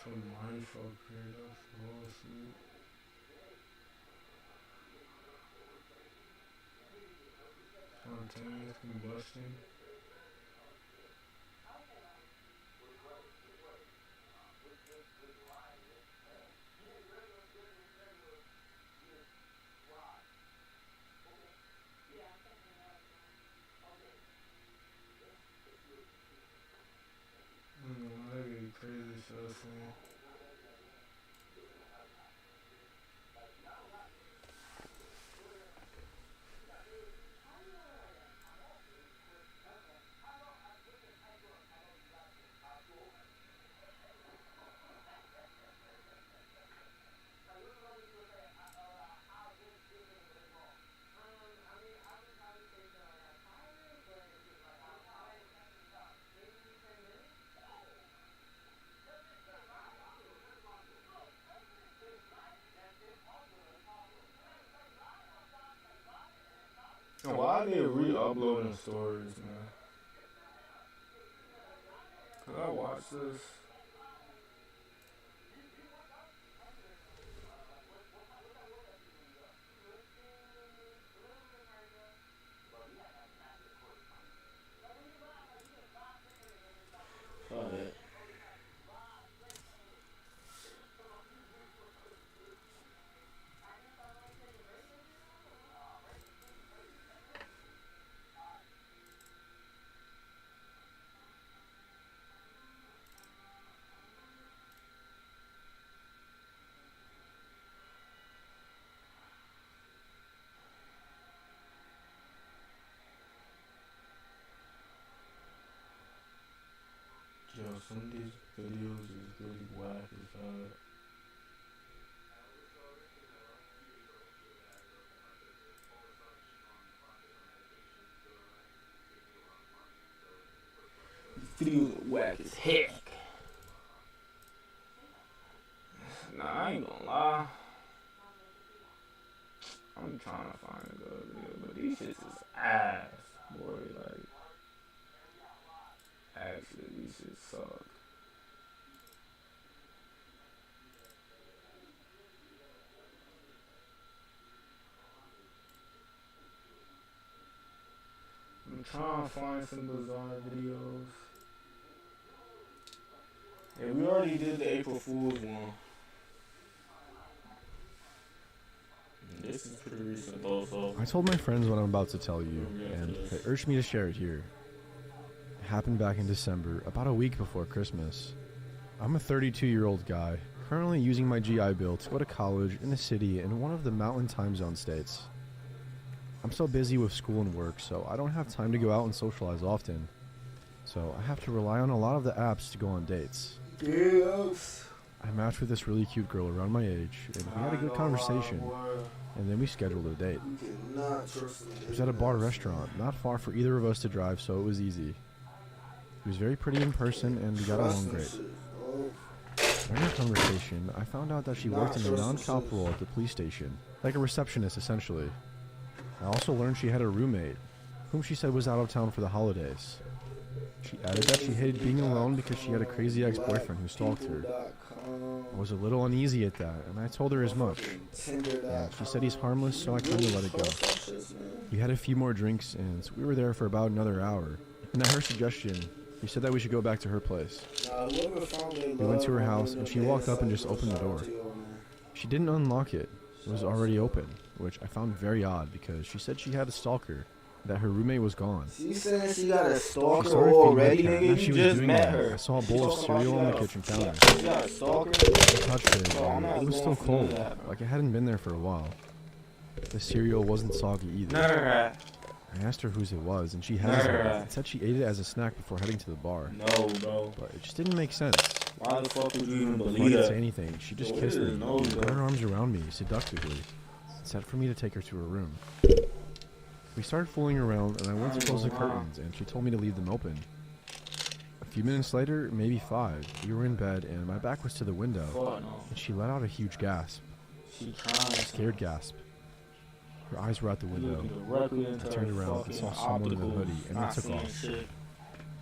From mindfuck paradox, fall asleep. Spontaneous combustion. That could be crazy stuff, man. Why are they re-uploading stories, man? Could I watch this? Fuck it. Yo, some of these videos is really whack as hell. Videos are whack as heck. Nah, I ain't gonna lie. I'm trying to find a good video, but these shits is ass, boy. Like, actually, these shits suck. I'm trying to find some Bizzare videos. Yeah, we already did the April Fool's one. This is pretty recent also. I told my friends what I'm about to tell you, and they urged me to share it here. It happened back in December, about a week before Christmas. I'm a 32-year-old guy, currently using my GI Bill to go to college in a city in one of the mountain time zone states. I'm so busy with school and work, so I don't have time to go out and socialize often. So I have to rely on a lot of the apps to go on dates. Yes. I matched with this really cute girl around my age, and we had a good conversation, and then we scheduled a date. It was at a bar restaurant, not far for either of us to drive, so it was easy. She was very pretty in person, and we got along great. During our conversation, I found out that she worked in a non-cop role at the police station, like a receptionist essentially. I also learned she had a roommate, whom she said was out of town for the holidays. She added that she hated being alone because she had a crazy ex-boyfriend who stalked her. I was a little uneasy at that, and I told her as much. And she said he's harmless, so I kinda let it go. We had a few more drinks, and we were there for about another hour. And at her suggestion, she said that we should go back to her place. We went to her house, and she walked up and just opened the door. She didn't unlock it. It was already open, which I found very odd because she said she had a stalker, that her roommate was gone. She said she got a stalker already, nigga. She You was just doing met that. her. I saw a bowl of cereal on the kitchen counter. She got a stalker? I touched it, and it was still cold, like it hadn't been there for a while. The cereal wasn't soggy either. I asked her whose it was, and she has it, and said she ate it as a snack before heading to the bar. No, bro. But it just didn't make sense. Why the fuck would you even Before I believe could that? say anything, she just kissed me, and put her arms around me seductively, and said for me to take her to her room. We started fooling around, and I went to close the curtains, and she told me to leave them open. A few minutes later, maybe 5, we were in bed, and my back was to the window, and she let out a huge gasp. A scared gasp. Her eyes were out the window. I turned around and saw someone in a hoodie, and we took off.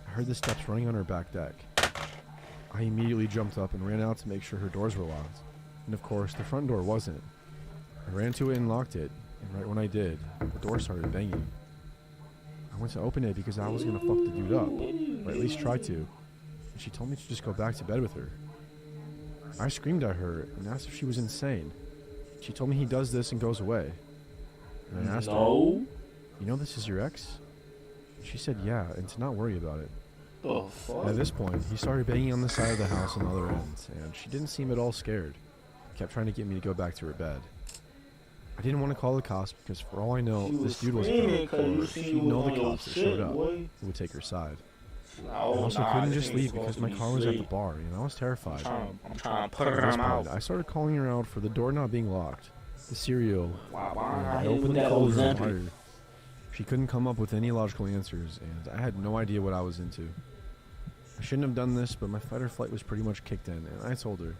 I heard the steps running on her back deck. I immediately jumped up and ran out to make sure her doors were locked. And of course, the front door wasn't. I ran to it and locked it, and right when I did, the door started banging. I went to open it because I was gonna fuck the dude up, or at least try to, and she told me to just go back to bed with her. I screamed at her and asked if she was insane. She told me he does this and goes away. And I asked her, you know this is your ex? She said yeah, and to not worry about it. Oh, fuck. At this point, he started banging on the side of the house on the other end, and she didn't seem at all scared. Kept trying to get me to go back to her bed. I didn't want to call the cops because for all I know, this dude was a cop, or she'd know the cops that showed up who would take her side. I also couldn't just leave because my car was at the bar, and I was terrified. I'm trying to put her At this in my point, I started calling her out for the door not being locked, the cereal, and I opened the that cold was room empty. harder. She couldn't come up with any logical answers, and I had no idea what I was into. I shouldn't have done this, but my fight or flight was pretty much kicked in, and I told her,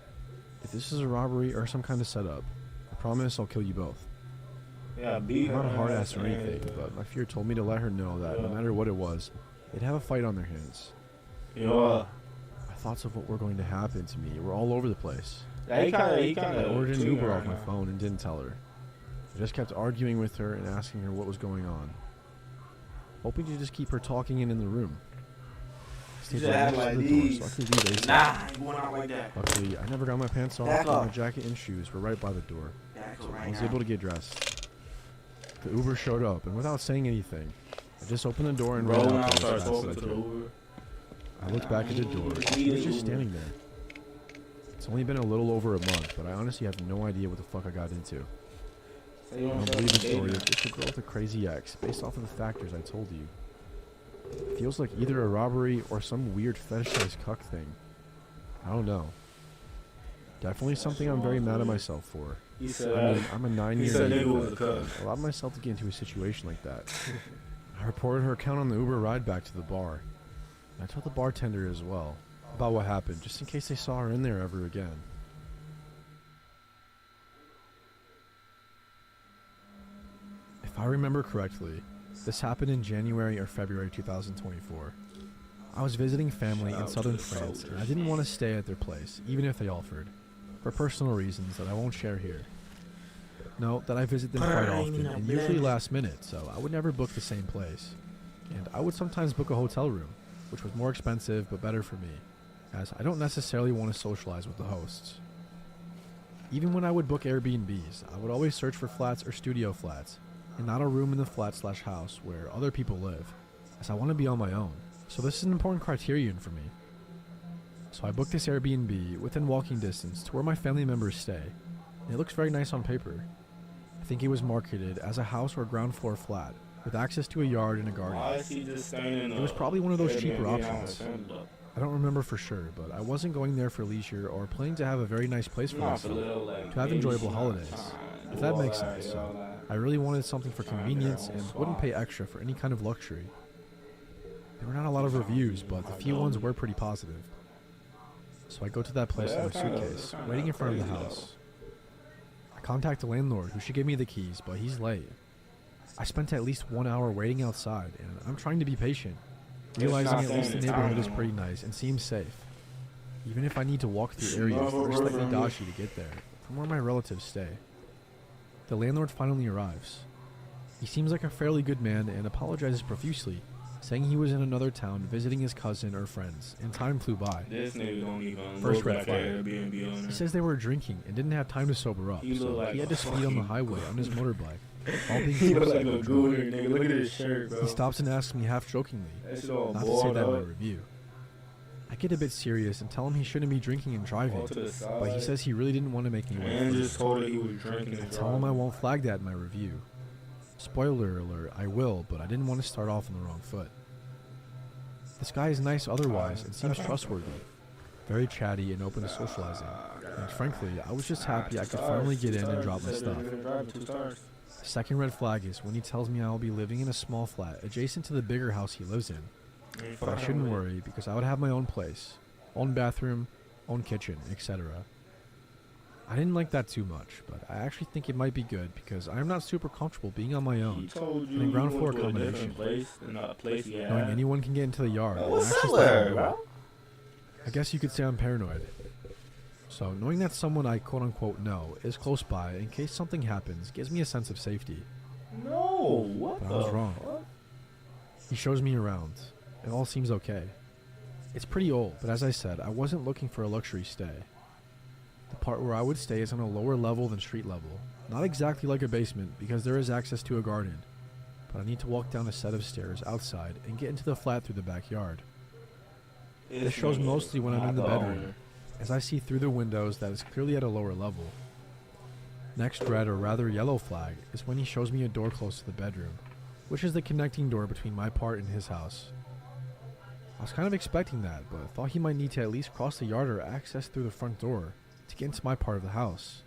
if this is a robbery or some kind of setup, I promise I'll kill you both. Yeah, I'm not a hard ass or anything, but my fear told me to let her know that no matter what it was, they'd have a fight on their hands. Yeah. My thoughts of what were going to happen to me were all over the place. Yeah, he I ordered an Uber off my phone and didn't tell her. I just kept arguing with her and asking her what was going on, hoping to just keep her talking and in the room. I stayed right next to the door so I could leave ASAP. Nah, you going out like that. Luckily, I never got my pants off, and my jacket and shoes were right by the door. So I was able to get dressed. The Uber showed up, and without saying anything, I just opened the door and ran out there as fast as I could. I looked back at the door, and she was just standing there. It's only been a little over a month, but I honestly have no idea what the fuck I got into. I don't believe the story of just a girl with a crazy ex, based off of the factors I told you. It feels like either a robbery or some weird fetishized cuck thing. I don't know. Definitely something I'm very mad at myself for. I mean, I'm a 9-year-old kid. I allowed myself to get into a situation like that. I reported her account on the Uber ride back to the bar. And I told the bartender as well about what happened, just in case they saw her in there ever again. If I remember correctly, this happened in January or February 2024. I was visiting family in southern France, and I didn't want to stay at their place, even if they offered, for personal reasons that I won't share here. Note that I visit them quite often, and usually last minute, so I would never book the same place. And I would sometimes book a hotel room, which was more expensive but better for me, as I don't necessarily want to socialize with the hosts. Even when I would book Airbnbs, I would always search for flats or studio flats, and not a room in the flat/house where other people live, as I want to be on my own. So this is an important criterion for me. So I booked this Airbnb within walking distance to where my family members stay, and it looks very nice on paper. I think it was marketed as a house or ground floor flat, with access to a yard and a garden. It was probably one of those cheaper options. I don't remember for sure, but I wasn't going there for leisure or planning to have a very nice place for myself, to have enjoyable holidays, if that makes sense. So I really wanted something for convenience and wouldn't pay extra for any kind of luxury. There were not a lot of reviews, but the few ones were pretty positive. So I go to that place with my suitcase, waiting in front of the house. I contact the landlord, who should give me the keys, but he's late. I spent at least 1 hour waiting outside, and I'm trying to be patient, realizing at least the neighborhood is pretty nice and seems safe. Even if I need to walk through areas that are slightly dodgy to get there, from where my relatives stay. The landlord finally arrives. He seems like a fairly good man and apologizes profusely, saying he was in another town visiting his cousin or friends, and time flew by. This nigga don't even First look red like flag. an Airbnb owner. He says they were drinking and didn't have time to sober up, so he had to speed on the highway on his motorbike, all being He looks tipsy like a and drunk. gooner, nigga. Look at his shirt, bro. He stops and asks me half-jokingly, That shit all not to say that in my balled up. review. I get a bit serious and tell him he shouldn't be drinking and driving, All to the side. but he says he really didn't want to make me wait. Man just told her he was drinking I and tell him I driving. won't flag that in my review. Spoiler alert, I will, but I didn't want to start off on the wrong foot. This guy is nice otherwise and seems trustworthy, very chatty and open to socializing, and frankly, I was just happy I could finally get in and drop my stuff. The second red flag is when he tells me I will be living in a small flat adjacent to the bigger house he lives in, but I shouldn't worry because I would have my own place, own bathroom, own kitchen, etc. I didn't like that too much, but I actually think it might be good because I am not super comfortable being on my own in a ground floor accommodation. Knowing anyone can get into the yard and access the front door. I guess you could say I'm paranoid. So knowing that someone I quote-unquote know is close by in case something happens gives me a sense of safety. No, what But the I was wrong. fuck? He shows me around. It all seems okay. It's pretty old, but as I said, I wasn't looking for a luxury stay. The part where I would stay is on a lower level than street level. Not exactly like a basement, because there is access to a garden. But I need to walk down a set of stairs outside and get into the flat through the backyard. This shows mostly when I'm in the bedroom, as I see through the windows that it's clearly at a lower level. Next red or rather yellow flag is when he shows me a door close to the bedroom, which is the connecting door between my part and his house. I was kind of expecting that, but thought he might need to at least cross the yard or access through the front door to get into my part of the house.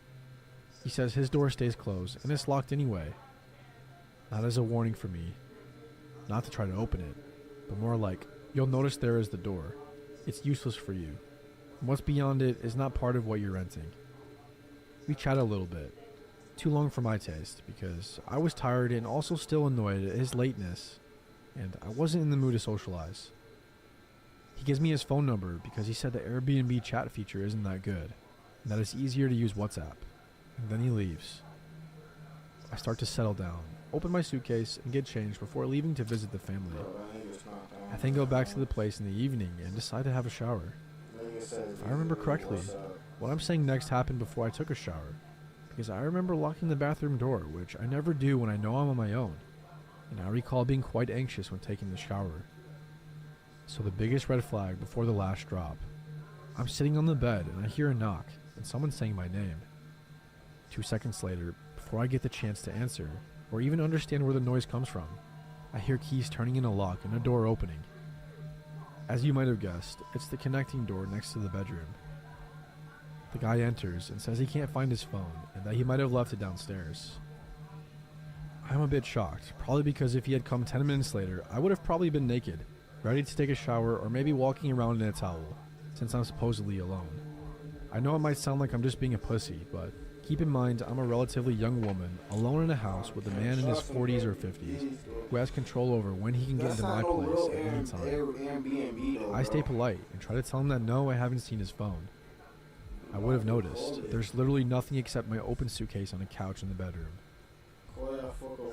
He says his door stays closed and it's locked anyway. Not as a warning for me, not to try to open it, but more like, you'll notice there is the door. It's useless for you. And what's beyond it is not part of what you're renting. We chat a little bit. Too long for my taste, because I was tired and also still annoyed at his lateness, and I wasn't in the mood to socialize. He gives me his phone number because he said the Airbnb chat feature isn't that good, and that it's easier to use WhatsApp. And then he leaves. I start to settle down, open my suitcase, and get changed before leaving to visit the family. I then go back to the place in the evening and decide to have a shower. If I remember correctly, what I'm saying next happened before I took a shower, because I remember locking the bathroom door, which I never do when I know I'm on my own, and I recall being quite anxious when taking the shower. So the biggest red flag before the last drop. I'm sitting on the bed and I hear a knock and someone saying my name. 2 seconds later, before I get the chance to answer, or even understand where the noise comes from, I hear keys turning in a lock and a door opening. As you might have guessed, it's the connecting door next to the bedroom. The guy enters and says he can't find his phone and that he might have left it downstairs. I'm a bit shocked, probably because if he had come 10 minutes later, I would have probably been naked, ready to take a shower or maybe walking around in a towel, since I'm supposedly alone. I know it might sound like I'm just being a pussy, but keep in mind I'm a relatively young woman, alone in a house with a man in his 40s or 50s, who has control over when he can get into my place at any time. I stay polite and try to tell him that no, I haven't seen his phone. I would have noticed. There's literally nothing except my open suitcase on a couch in the bedroom.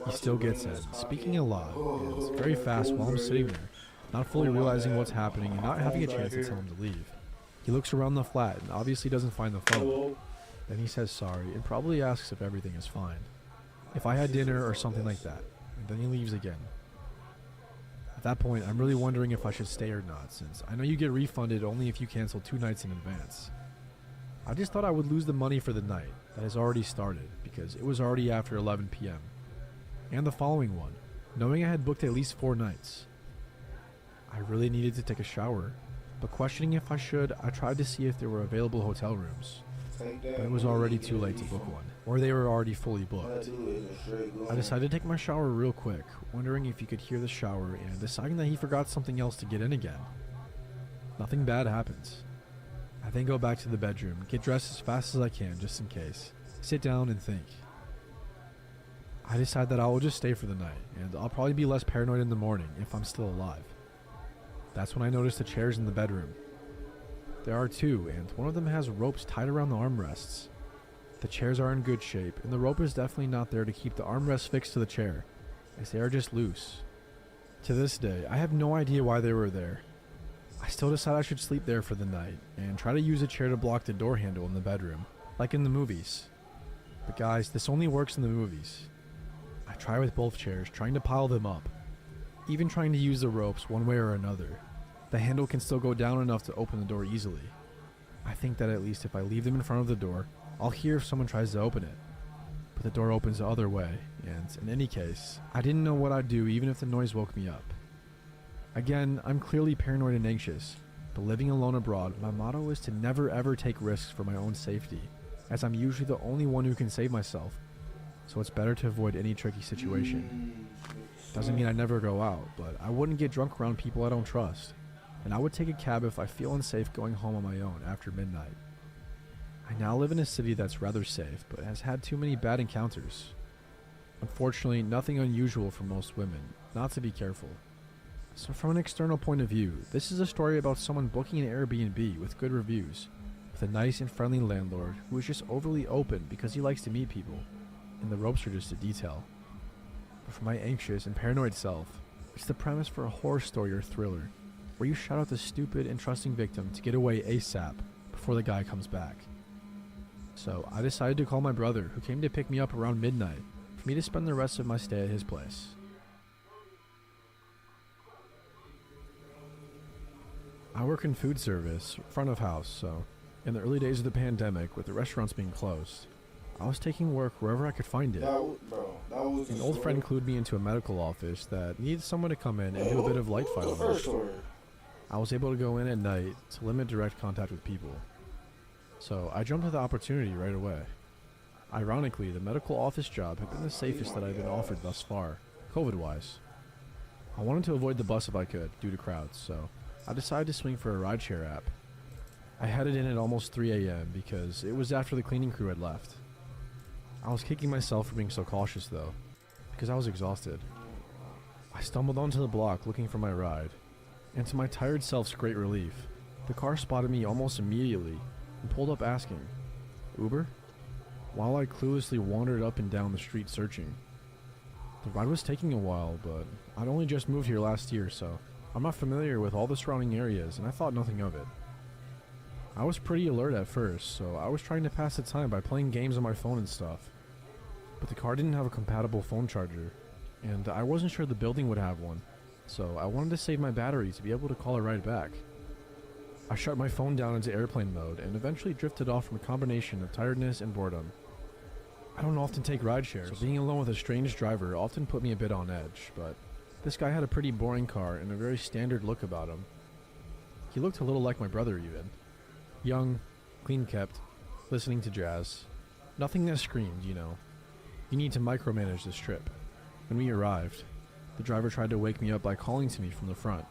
He still gets it, speaking a lot, and it's very fast while I'm sitting there, not fully realizing what's happening and not having a chance to tell him to leave. He looks around the flat and obviously doesn't find the phone. Then he says sorry and probably asks if everything is fine, if I had dinner or something like that, and then he leaves again. At that point, I'm really wondering if I should stay or not, since I know you get refunded only if you cancel 2 nights in advance. I just thought I would lose the money for the night that has already started, because it was already after 11 p.m. And the following one, knowing I had booked at least 4 nights. I really needed to take a shower, but questioning if I should, I tried to see if there were available hotel rooms. But it was already too late to book one, or they were already fully booked. I decided to take my shower real quick, wondering if he could hear the shower and deciding that he forgot something else to get in again. Nothing bad happens. I then go back to the bedroom, get dressed as fast as I can just in case, sit down and think. I decide that I will just stay for the night, and I'll probably be less paranoid in the morning if I'm still alive. That's when I notice the chairs in the bedroom. There are 2, and one of them has ropes tied around the armrests. The chairs are in good shape, and the rope is definitely not there to keep the armrests fixed to the chair, as they are just loose. To this day, I have no idea why they were there. I still decide I should sleep there for the night, and try to use a chair to block the door handle in the bedroom, like in the movies. But guys, this only works in the movies. I try with both chairs, trying to pile them up, even trying to use the ropes one way or another. The handle can still go down enough to open the door easily. I think that at least if I leave them in front of the door, I'll hear if someone tries to open it. But the door opens the other way, and in any case, I didn't know what I'd do even if the noise woke me up. Again, I'm clearly paranoid and anxious, but living alone abroad, my motto is to never ever take risks for my own safety, as I'm usually the only one who can save myself, so it's better to avoid any tricky situation. Doesn't mean I never go out, but I wouldn't get drunk around people I don't trust, and I would take a cab if I feel unsafe going home on my own after midnight. I now live in a city that's rather safe, but has had too many bad encounters. Unfortunately, nothing unusual for most women, not to be careful. So from an external point of view, this is a story about someone booking an Airbnb with good reviews, with a nice and friendly landlord who is just overly open because he likes to meet people, and the ropes are just a detail. But for my anxious and paranoid self, it's the premise for a horror story or thriller, where you shout out the stupid and trusting victim to get away ASAP before the guy comes back. So I decided to call my brother, who came to pick me up around midnight, for me to spend the rest of my stay at his place. I work in food service, front of house, so in the early days of the pandemic, with the restaurants being closed, I was taking work wherever I could find it. An old friend clued me into a medical office that needed someone to come in and do a bit of light filing. I was able to go in at night to limit direct contact with people. So I jumped at the opportunity right away. Ironically, the medical office job had been the safest that I'd been offered thus far, COVID-wise. I wanted to avoid the bus if I could, due to crowds, so I decided to swing for a rideshare app. I headed in at almost 3 a.m. because it was after the cleaning crew had left. I was kicking myself for being so cautious though, because I was exhausted. I stumbled onto the block looking for my ride, and to my tired self's great relief, the car spotted me almost immediately and pulled up asking, "Uber?" While I cluelessly wandered up and down the street searching. The ride was taking a while, but I'd only just moved here last year, so I'm not familiar with all the surrounding areas, and I thought nothing of it. I was pretty alert at first, so I was trying to pass the time by playing games on my phone and stuff. But the car didn't have a compatible phone charger, and I wasn't sure the building would have one, so I wanted to save my battery to be able to call a ride back. I shut my phone down into airplane mode and eventually drifted off from a combination of tiredness and boredom. I don't often take rideshares, so being alone with a strange driver often put me a bit on edge, but this guy had a pretty boring car and a very standard look about him. He looked a little like my brother even. Young, clean kept, listening to jazz. Nothing that screamed, you know. You need to micromanage this trip. When we arrived, the driver tried to wake me up by calling to me from the front,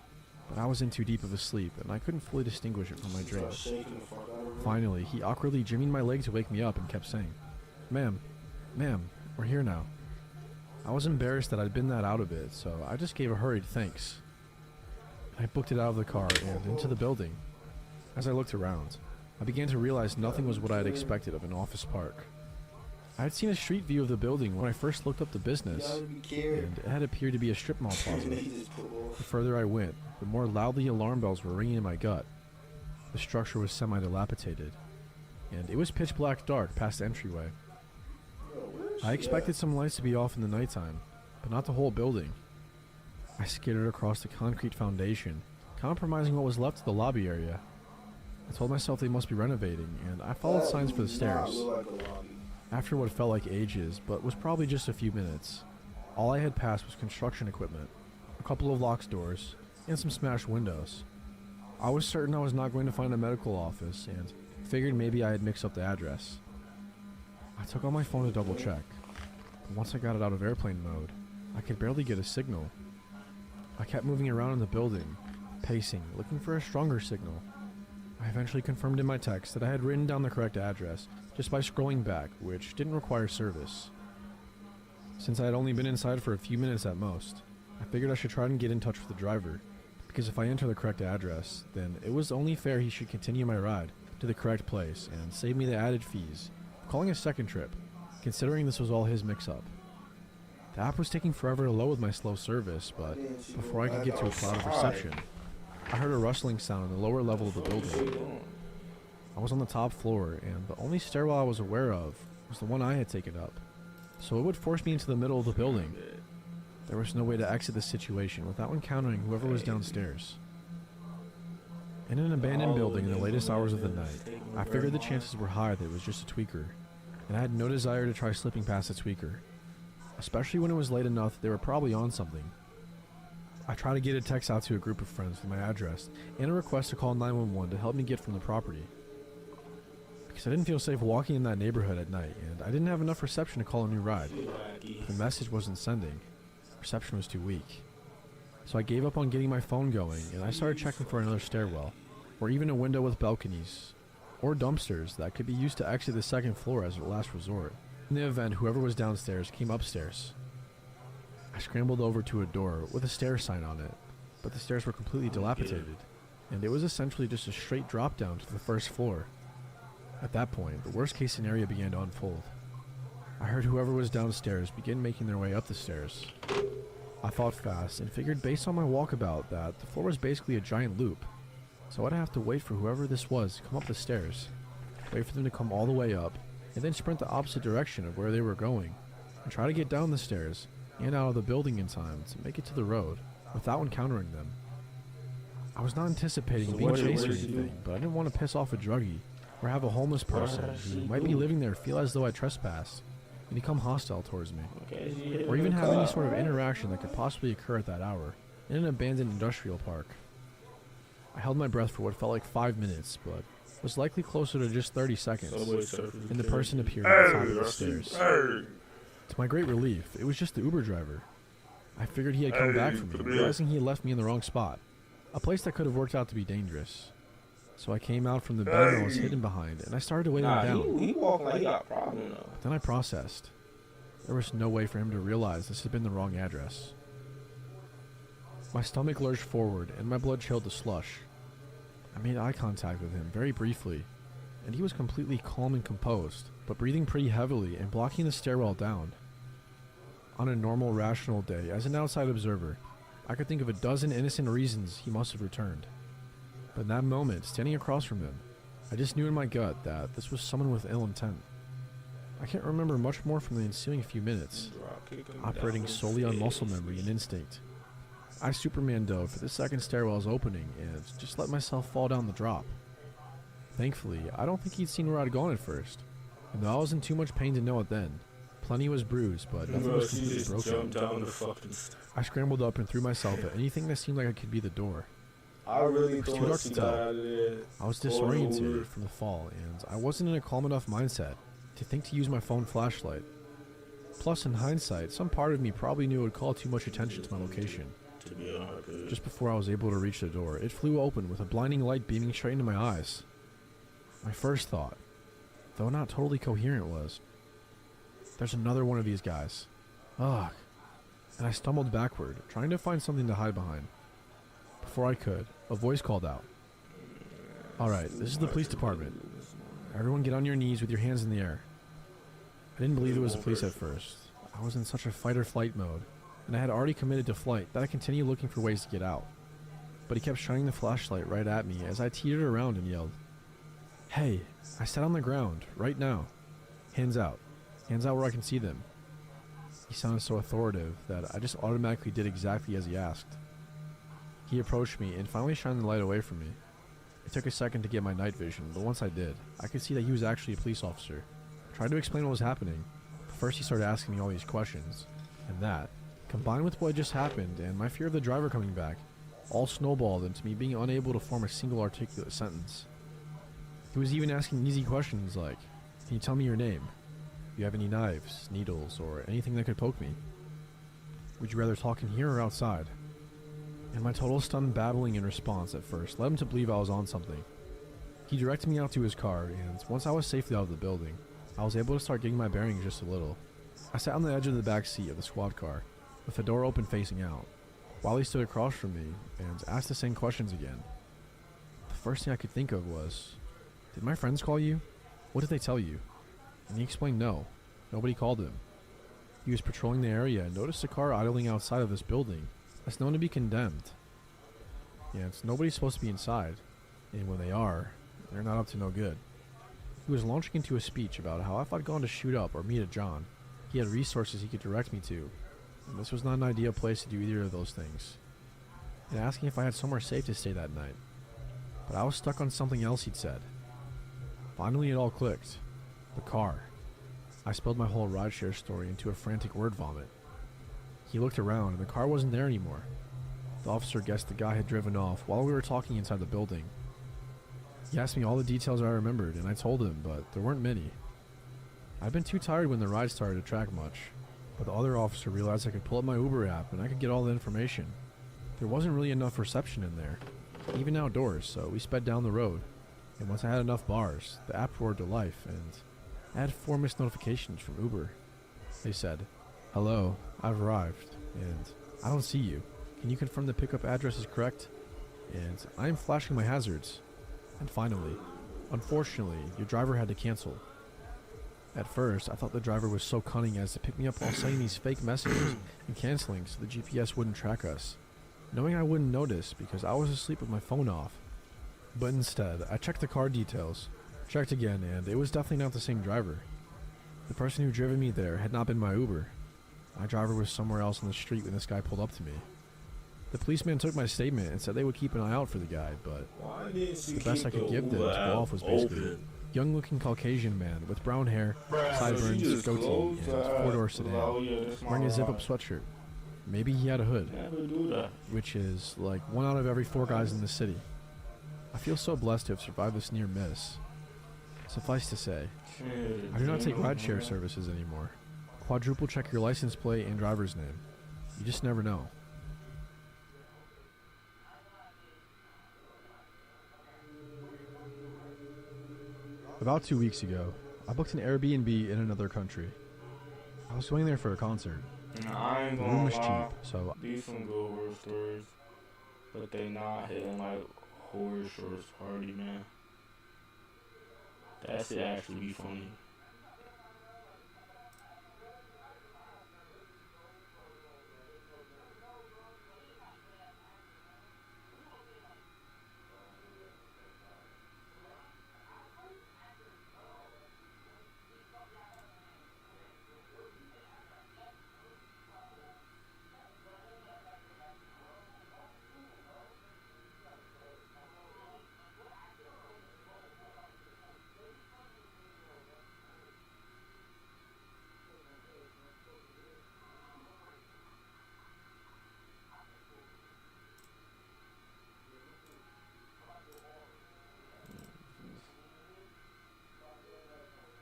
but I was in too deep of a sleep and I couldn't fully distinguish it from my dreams. Finally, he awkwardly jimmied my leg to wake me up and kept saying, Ma'am, we're here now." I was embarrassed that I'd been that out of it, so I just gave a hurried thanks. I booked it out of the car and into the building. As I looked around, I began to realize nothing was what I had expected of an office park. I had seen a street view of the building when I first looked up the business, and it had appeared to be a strip mall plaza. The further I went, the more loudly alarm bells were ringing in my gut. The structure was semi-dilapidated, and it was pitch black dark past the entryway. I expected some lights to be off in the nighttime, but not the whole building. I skittered across the concrete foundation, compromising what was left of the lobby area. I told myself they must be renovating, and I followed signs for the stairs. After what felt like ages, but was probably just a few minutes, all I had passed was construction equipment, a couple of locked doors, and some smashed windows. I was certain I was not going to find a medical office, and figured maybe I had mixed up the address. I took out my phone to double check, but once I got it out of airplane mode, I could barely get a signal. I kept moving around in the building, pacing, looking for a stronger signal. I eventually confirmed in my text that I had written down the correct address just by scrolling back, which didn't require service. Since I had only been inside for a few minutes at most, I figured I should try and get in touch with the driver, because if I enter the correct address, then it was only fair he should continue my ride to the correct place and save me the added fees of calling a second trip, considering this was all his mix-up. The app was taking forever to load with my slow service, but before I could get to a cloud of reception, I heard a rustling sound in the lower level of the building. I was on the top floor, and the only stairwell I was aware of was the one I had taken up, so it would force me into the middle of the building. There was no way to exit the situation without encountering whoever was downstairs. In an abandoned building in the latest hours of the night, I figured the chances were high that it was just a tweaker, and I had no desire to try slipping past a tweaker, especially when it was late enough they were probably on something. I tried to get a text out to a group of friends with my address and a request to call 911 to help me get from the property, because I didn't feel safe walking in that neighborhood at night, and I didn't have enough reception to call a new ride. The message wasn't sending. Reception was too weak. So I gave up on getting my phone going, and I started checking for another stairwell, or even a window with balconies, or dumpsters that could be used to exit the second floor as a last resort, in the event whoever was downstairs came upstairs. I scrambled over to a door with a stair sign on it, but the stairs were completely dilapidated, and it was essentially just a straight drop down to the first floor. At that point, the worst case scenario began to unfold. I heard whoever was downstairs begin making their way up the stairs. I thought fast and figured based on my walkabout that the floor was basically a giant loop, so I'd have to wait for whoever this was to come up the stairs, wait for them to come all the way up, and then sprint the opposite direction of where they were going, and try to get down the stairs and out of the building in time to make it to the road without encountering them. I was not anticipating being chased or anything, but I didn't want to piss off a druggie or have a homeless person who might be living there feel as though I trespassed and become hostile towards me, or even have any sort of interaction that could possibly occur at that hour in an abandoned industrial park. I held my breath for what felt like 5 minutes, but was likely closer to just 30 seconds, and the person appeared at the top of the stairs. To my great relief, it was just the Uber driver. I figured he had come back for me, realizing he had left me in the wrong spot, a place that could have worked out to be dangerous. So I came out from the beam I was hidden behind, and I started to weigh him down. He walking like he got a problem, though. But then I processed. There was no way for him to realize this had been the wrong address. My stomach lurched forward, and my blood chilled to slush. I made eye contact with him very briefly, and he was completely calm and composed, but breathing pretty heavily and blocking the stairwell down. On a normal, rational day, as an outside observer, I could think of a dozen innocent reasons he must have returned. But in that moment, standing across from him, I just knew in my gut that this was someone with ill intent. I can't remember much more from the ensuing few minutes, operating solely on muscle memory and instinct. I Superman dove for the second stairwell's opening and just let myself fall down the drop. Thankfully, I don't think he'd seen where I'd gone at first, and though I was in too much pain to know it then, plenty was bruised, but nothing was completely broken. I scrambled up and threw myself at anything that seemed like it could be the door. It was too dark to tell. I was disoriented from the fall, and I wasn't in a calm enough mindset to think to use my phone flashlight. Plus, in hindsight, some part of me probably knew it would call too much attention to my location. Just before I was able to reach the door, it flew open with a blinding light beaming straight into my eyes. My first thought, though not totally coherent, was, there's another one of these guys. Ugh. And I stumbled backward, trying to find something to hide behind. Before I could, a voice called out. Alright, this is the police department. Everyone get on your knees with your hands in the air. I didn't believe it was the police at first. I was in such a fight or flight mode, and I had already committed to flight that I continued looking for ways to get out. But he kept shining the flashlight right at me as I teetered around and yelled, "Hey, I sat on the ground, right now. Hands out. Hands out where I can see them." He sounded so authoritative that I just automatically did exactly as he asked. He approached me and finally shined the light away from me. It took a second to get my night vision, but once I did, I could see that he was actually a police officer. I tried to explain what was happening, but first he started asking me all these questions, and that, combined with what had just happened and my fear of the driver coming back, all snowballed into me being unable to form a single articulate sentence. He was even asking easy questions like, "Can you tell me your name? Do you have any knives, needles, or anything that could poke me? Would you rather talk in here or outside?" And my total stunned babbling in response at first led him to believe I was on something. He directed me out to his car, and once I was safely out of the building, I was able to start getting my bearings just a little. I sat on the edge of the back seat of the squad car, with the door open facing out, while he stood across from me and asked the same questions again. The first thing I could think of was, "Did my friends call you? What did they tell you?" And he explained no, nobody called him. He was patrolling the area and noticed a car idling outside of this building that's known to be condemned. Yeah, nobody's supposed to be inside, and when they are, they're not up to no good. He was launching into a speech about how if I'd gone to shoot up or meet a John, he had resources he could direct me to, and this was not an ideal place to do either of those things, and asking if I had somewhere safe to stay that night. But I was stuck on something else he'd said. Finally it all clicked. The car. I spilled my whole rideshare story into a frantic word vomit. He looked around and the car wasn't there anymore. The officer guessed the guy had driven off while we were talking inside the building. He asked me all the details I remembered, and I told him, but there weren't many. I'd been too tired when the ride started to track much, but the other officer realized I could pull up my Uber app and I could get all the information. There wasn't really enough reception in there, even outdoors, so we sped down the road, and once I had enough bars, the app roared to life, and I had 4 missed notifications from Uber. They said, "Hello, I've arrived, and I don't see you. Can you confirm the pickup address is correct? And I am flashing my hazards. And finally, unfortunately, your driver had to cancel. At first, I thought the driver was so cunning as to pick me up while sending these fake messages and canceling so the GPS wouldn't track us, knowing I wouldn't notice because I was asleep with my phone off. But instead, I checked the car details, checked again, and it was definitely not the same driver. The person who driven me there had not been my Uber. My driver was somewhere else on the street when this guy pulled up to me. The policeman took my statement and said they would keep an eye out for the guy, but the best I could give them to go off was basically young-looking Caucasian man with brown hair, sideburns, goatee, and four-door sedan, wearing a zip-up sweatshirt. Maybe he had a hood, which is like 1 out of every 4 guys in the city. I feel so blessed to have survived this near miss. Suffice to say, I do not take rideshare services anymore. Quadruple check your license plate and driver's name. You just never know. About 2 weeks ago, I booked an Airbnb in another country. I was going there for a concert. I ain't The gonna room was lie. cheap, so These some good horror stories, but they not hitting like horror shorts party, man. That should actually be funny.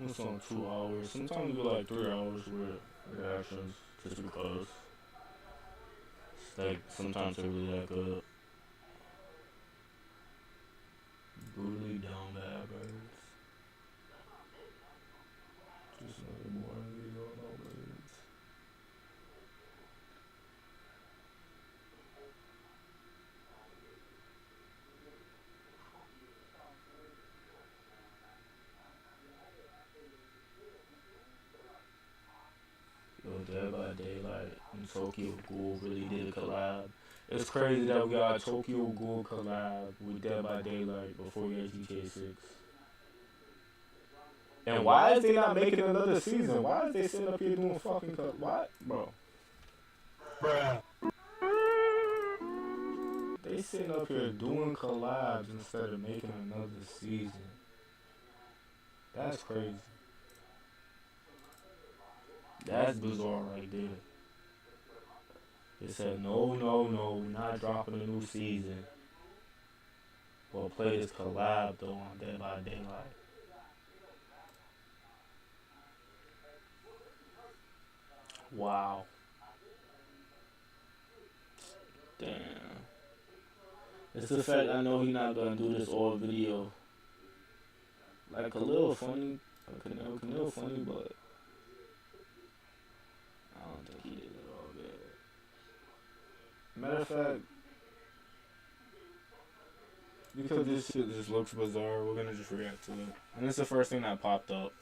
It's on 2 hours. Sometimes we go like 3 hours with reactions just because. It's like sometimes they're really that good. Brutally down bad birds. Just another boring video about birds. Yo, Dead by Daylight and Tokyo Ghoul really did a collab. It's crazy that we got a Tokyo Ghoul collab with Dead by Daylight before we get GTA 6. And why is they not making another season? Why is they sitting up here doing fucking what? Bro. Bruh. They sitting up here doing collabs instead of making another season. That's crazy. That's bizarre right there. They said, no, we're not dropping a new season. We'll play this collab though on Dead by Daylight. Wow. Damn. It's the fact I know he's not gonna do this all video. Like a little funny, funny, but I don't think he did it all good. Matter of fact, because this shit just looks bizarre, we're gonna just react to it. And it's the first thing that popped up.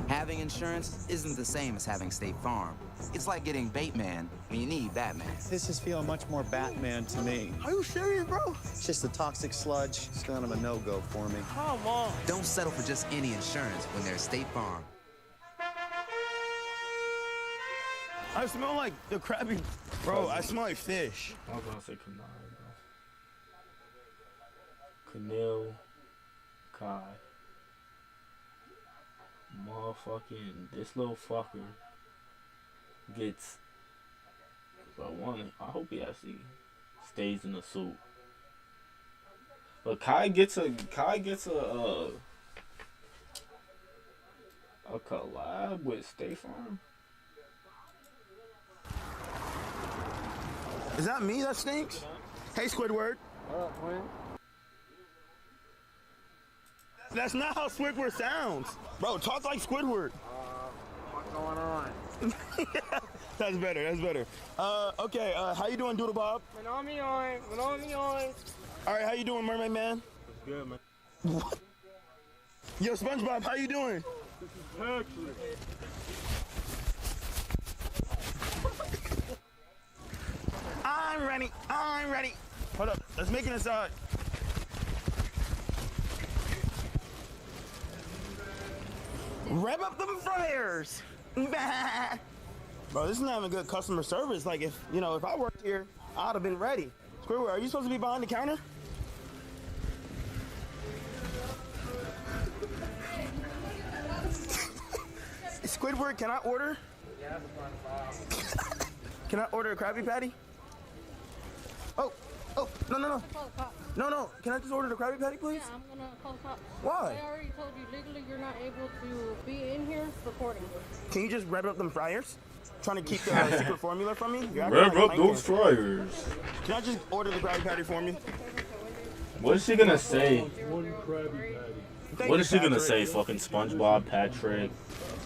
Having insurance isn't the same as having State Farm. It's like getting Bateman when you need Batman. This is feeling much more Batman to me. Are you serious, bro? It's just a toxic sludge. It's kind of a no-go for me. Come on. Don't settle for just any insurance when there's State Farm. I smell like the crabby... Bro, I smell like fish. I was gonna say Kanai, bro. Kanil Kai. Motherfucking, this little fucker gets, I hope he actually stays in the suit. But Kai gets a collab with State Farm. Is that me that stinks? Hey, Squidward. What up, Quinn? That's not how Squidward sounds. Bro, talk like Squidward. What's going on? That's better. That's better. Okay. How you doing, Doodle Bob? All right. How you doing, Mermaid Man? Good, man. What? Yo, SpongeBob, how you doing? This is Patrick. I'm ready. I'm ready. Hold up. Let's make it inside. Rev up them fryers. Bro, this is not even good customer service. Like, if I worked here, I'd have been ready. Squidward, are you supposed to be behind the counter? Squidward, can I order? Yeah, can I order a Krabby Patty? Oh, no. No, can I just order the Krabby Patty, please? Yeah, I'm gonna call the cops. Why? I already told you legally you're not able to be in here recording. Can you just rev up them fryers? Trying to keep the secret formula from me? Rev up those fryers. Can I just order the Krabby Patty for me? What is she gonna say? One Krabby Patty. What is she gonna say? Fucking SpongeBob, Patrick.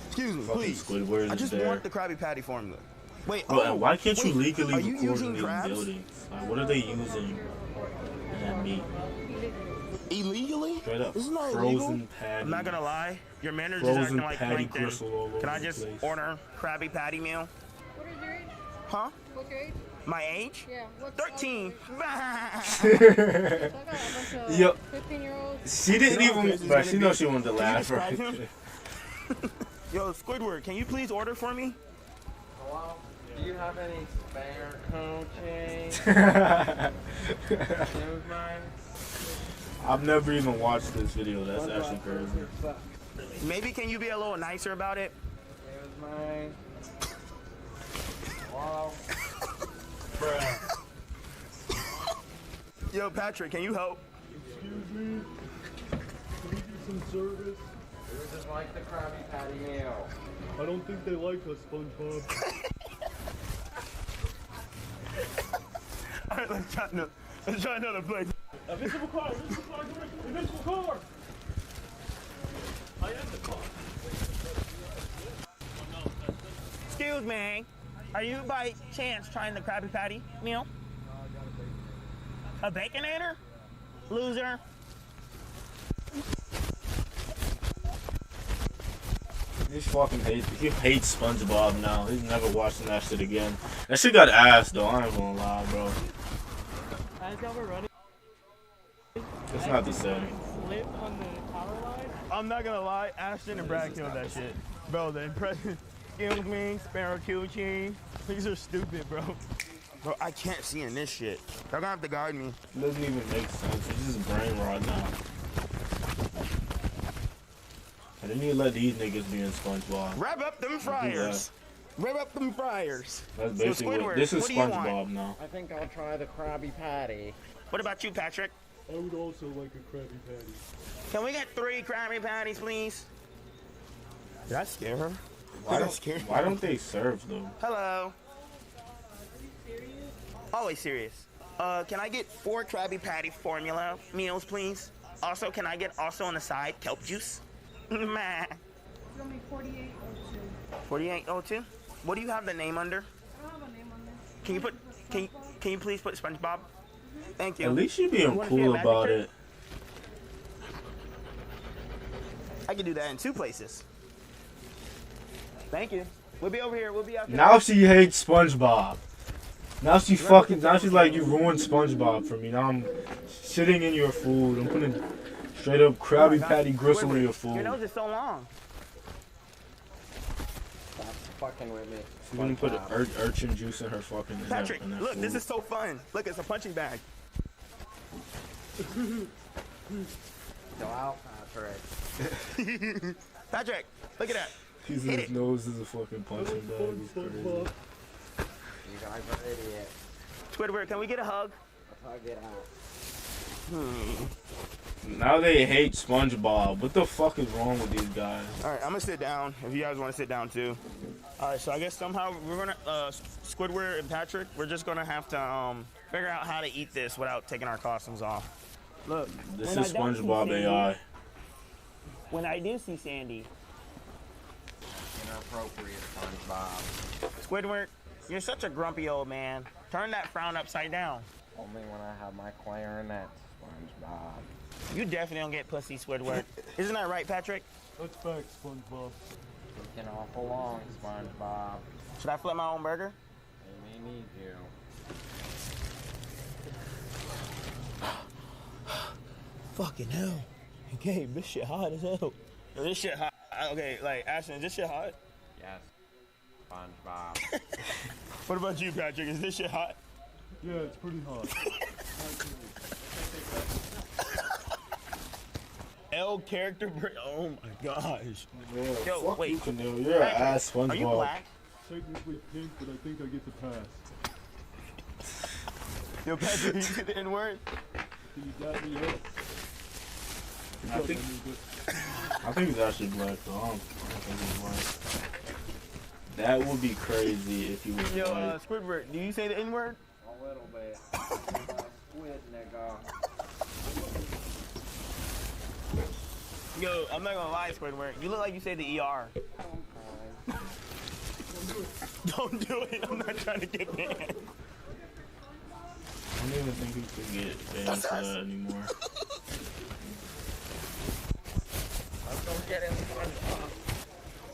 Excuse me, fucking please. Squidward I is just there. want the Krabby Patty formula. Wait, Bro, why can't you legally are you record using in these crabs? buildings? Like, what are they using? And meat. Illegally? Straight up This is not frozen illegal. patty. I'm not gonna lie. Your manager's Frozen acting like patty plankton. gristle all over Can I the just place. order Krabby Patty meal? What is your age? Huh? What's your age? My age? Yeah. What's 13. Yo, 15-year-olds. she didn't even, but she knows she wanted to laugh, describe right? him? Yo, Squidward, can you please order for me? Hello? Do you have any spare coaching? I've never even watched this video. That's actually crazy. Maybe can you be a little nicer about it? Wow. Yo, Patrick, can you help? Excuse me? Can we get some service? They would just like the Krabby Patty meal. I don't think they like us, SpongeBob. Alright, let's try another place. Invincible car! Invincible car! I am the car. Excuse me. Are you by chance trying the Krabby Patty meal? A Baconator? Loser. He fucking hates SpongeBob now. He's never watching that shit again. That shit got ass though. I ain't gonna lie, bro. It's not the same. I'm not gonna lie, Ashton and Brad killed that shit. Bro, the impression. Excuse me, Sparrow Cucci. These are stupid, bro. Bro, I can't see in this shit. Y'all gonna have to guide me. It doesn't even make sense. It's just brain rot now. I didn't even let these niggas be in SpongeBob. Rev up them fryers. Rev up them fryers. That's basically what, this is SpongeBob now. I think I'll try the Krabby Patty. What about you, Patrick? I would also like a Krabby Patty. Can we get 3 Krabby Patties, please? Did I scare her? Why don't they serve them? Hello. Always serious. Can I get 4 Krabby Patty formula meals, please? Also, can I get on the side kelp juice? Man. 4802. 4802. What do you have the name under? I don't have a name on there. Can you please put SpongeBob? Thank you. At least you being cool about it. I can do that in 2 places. Thank you. We'll be over here. We'll be out there. Now she hates SpongeBob. Now she's like, you ruined SpongeBob for me. Now I'm shitting in your food. I'm putting straight up Krabby Patty gristle in your food. Your nose is so long. Stop fucking with me. She's gonna put urchin juice in her fucking Patrick, in her look, food. this is so fun. Look, it's a punching bag. Go out, Patrick. Patrick, look at that. His nose is a fucking punching bag. He's crazy. You guys are idiots. Squidward, can we get a hug? I'll hug it out. Now they hate SpongeBob. What the fuck is wrong with these guys? Alright, I'm gonna sit down if you guys want to sit down too. Alright, so I guess somehow we're gonna, Squidward and Patrick, we're just gonna have to figure out how to eat this without taking our costumes off. Look, This is SpongeBob AI. When I do see Sandy, inappropriate, SpongeBob. Squidward, you're such a grumpy old man. Turn that frown upside down. Only when I have my clarinet, SpongeBob. You definitely don't get pussy, Squidward. Isn't that right, Patrick? That's facts, SpongeBob. Taking awful long, SpongeBob. Should I flip my own burger? They may need you. Fucking hell. Okay, this shit hot as hell. Yo, this shit hot. Okay, like, Ashton, is this shit hot? Yes, SpongeBob. What about you, Patrick? Is this shit hot? Yeah, it's pretty hot. L character. Oh my gosh. Yeah, yo, fuck wait. you, Camille. You're an ass SpongeBob. Are you black? Technically pink, but I think I get the pass. Yo, Patrick, you said the N-word? You got me up. I think he's actually black, though. I don't think he's white. That would be crazy if he was Yo, white. Squidward, do you say the N-word? A little bit. Squid, nigga. Yo, I'm not gonna lie, Squidward. You look like you say the ER. Don't do it. I'm not trying to get banned. I don't even think he could get banned for that anymore. Don't get him.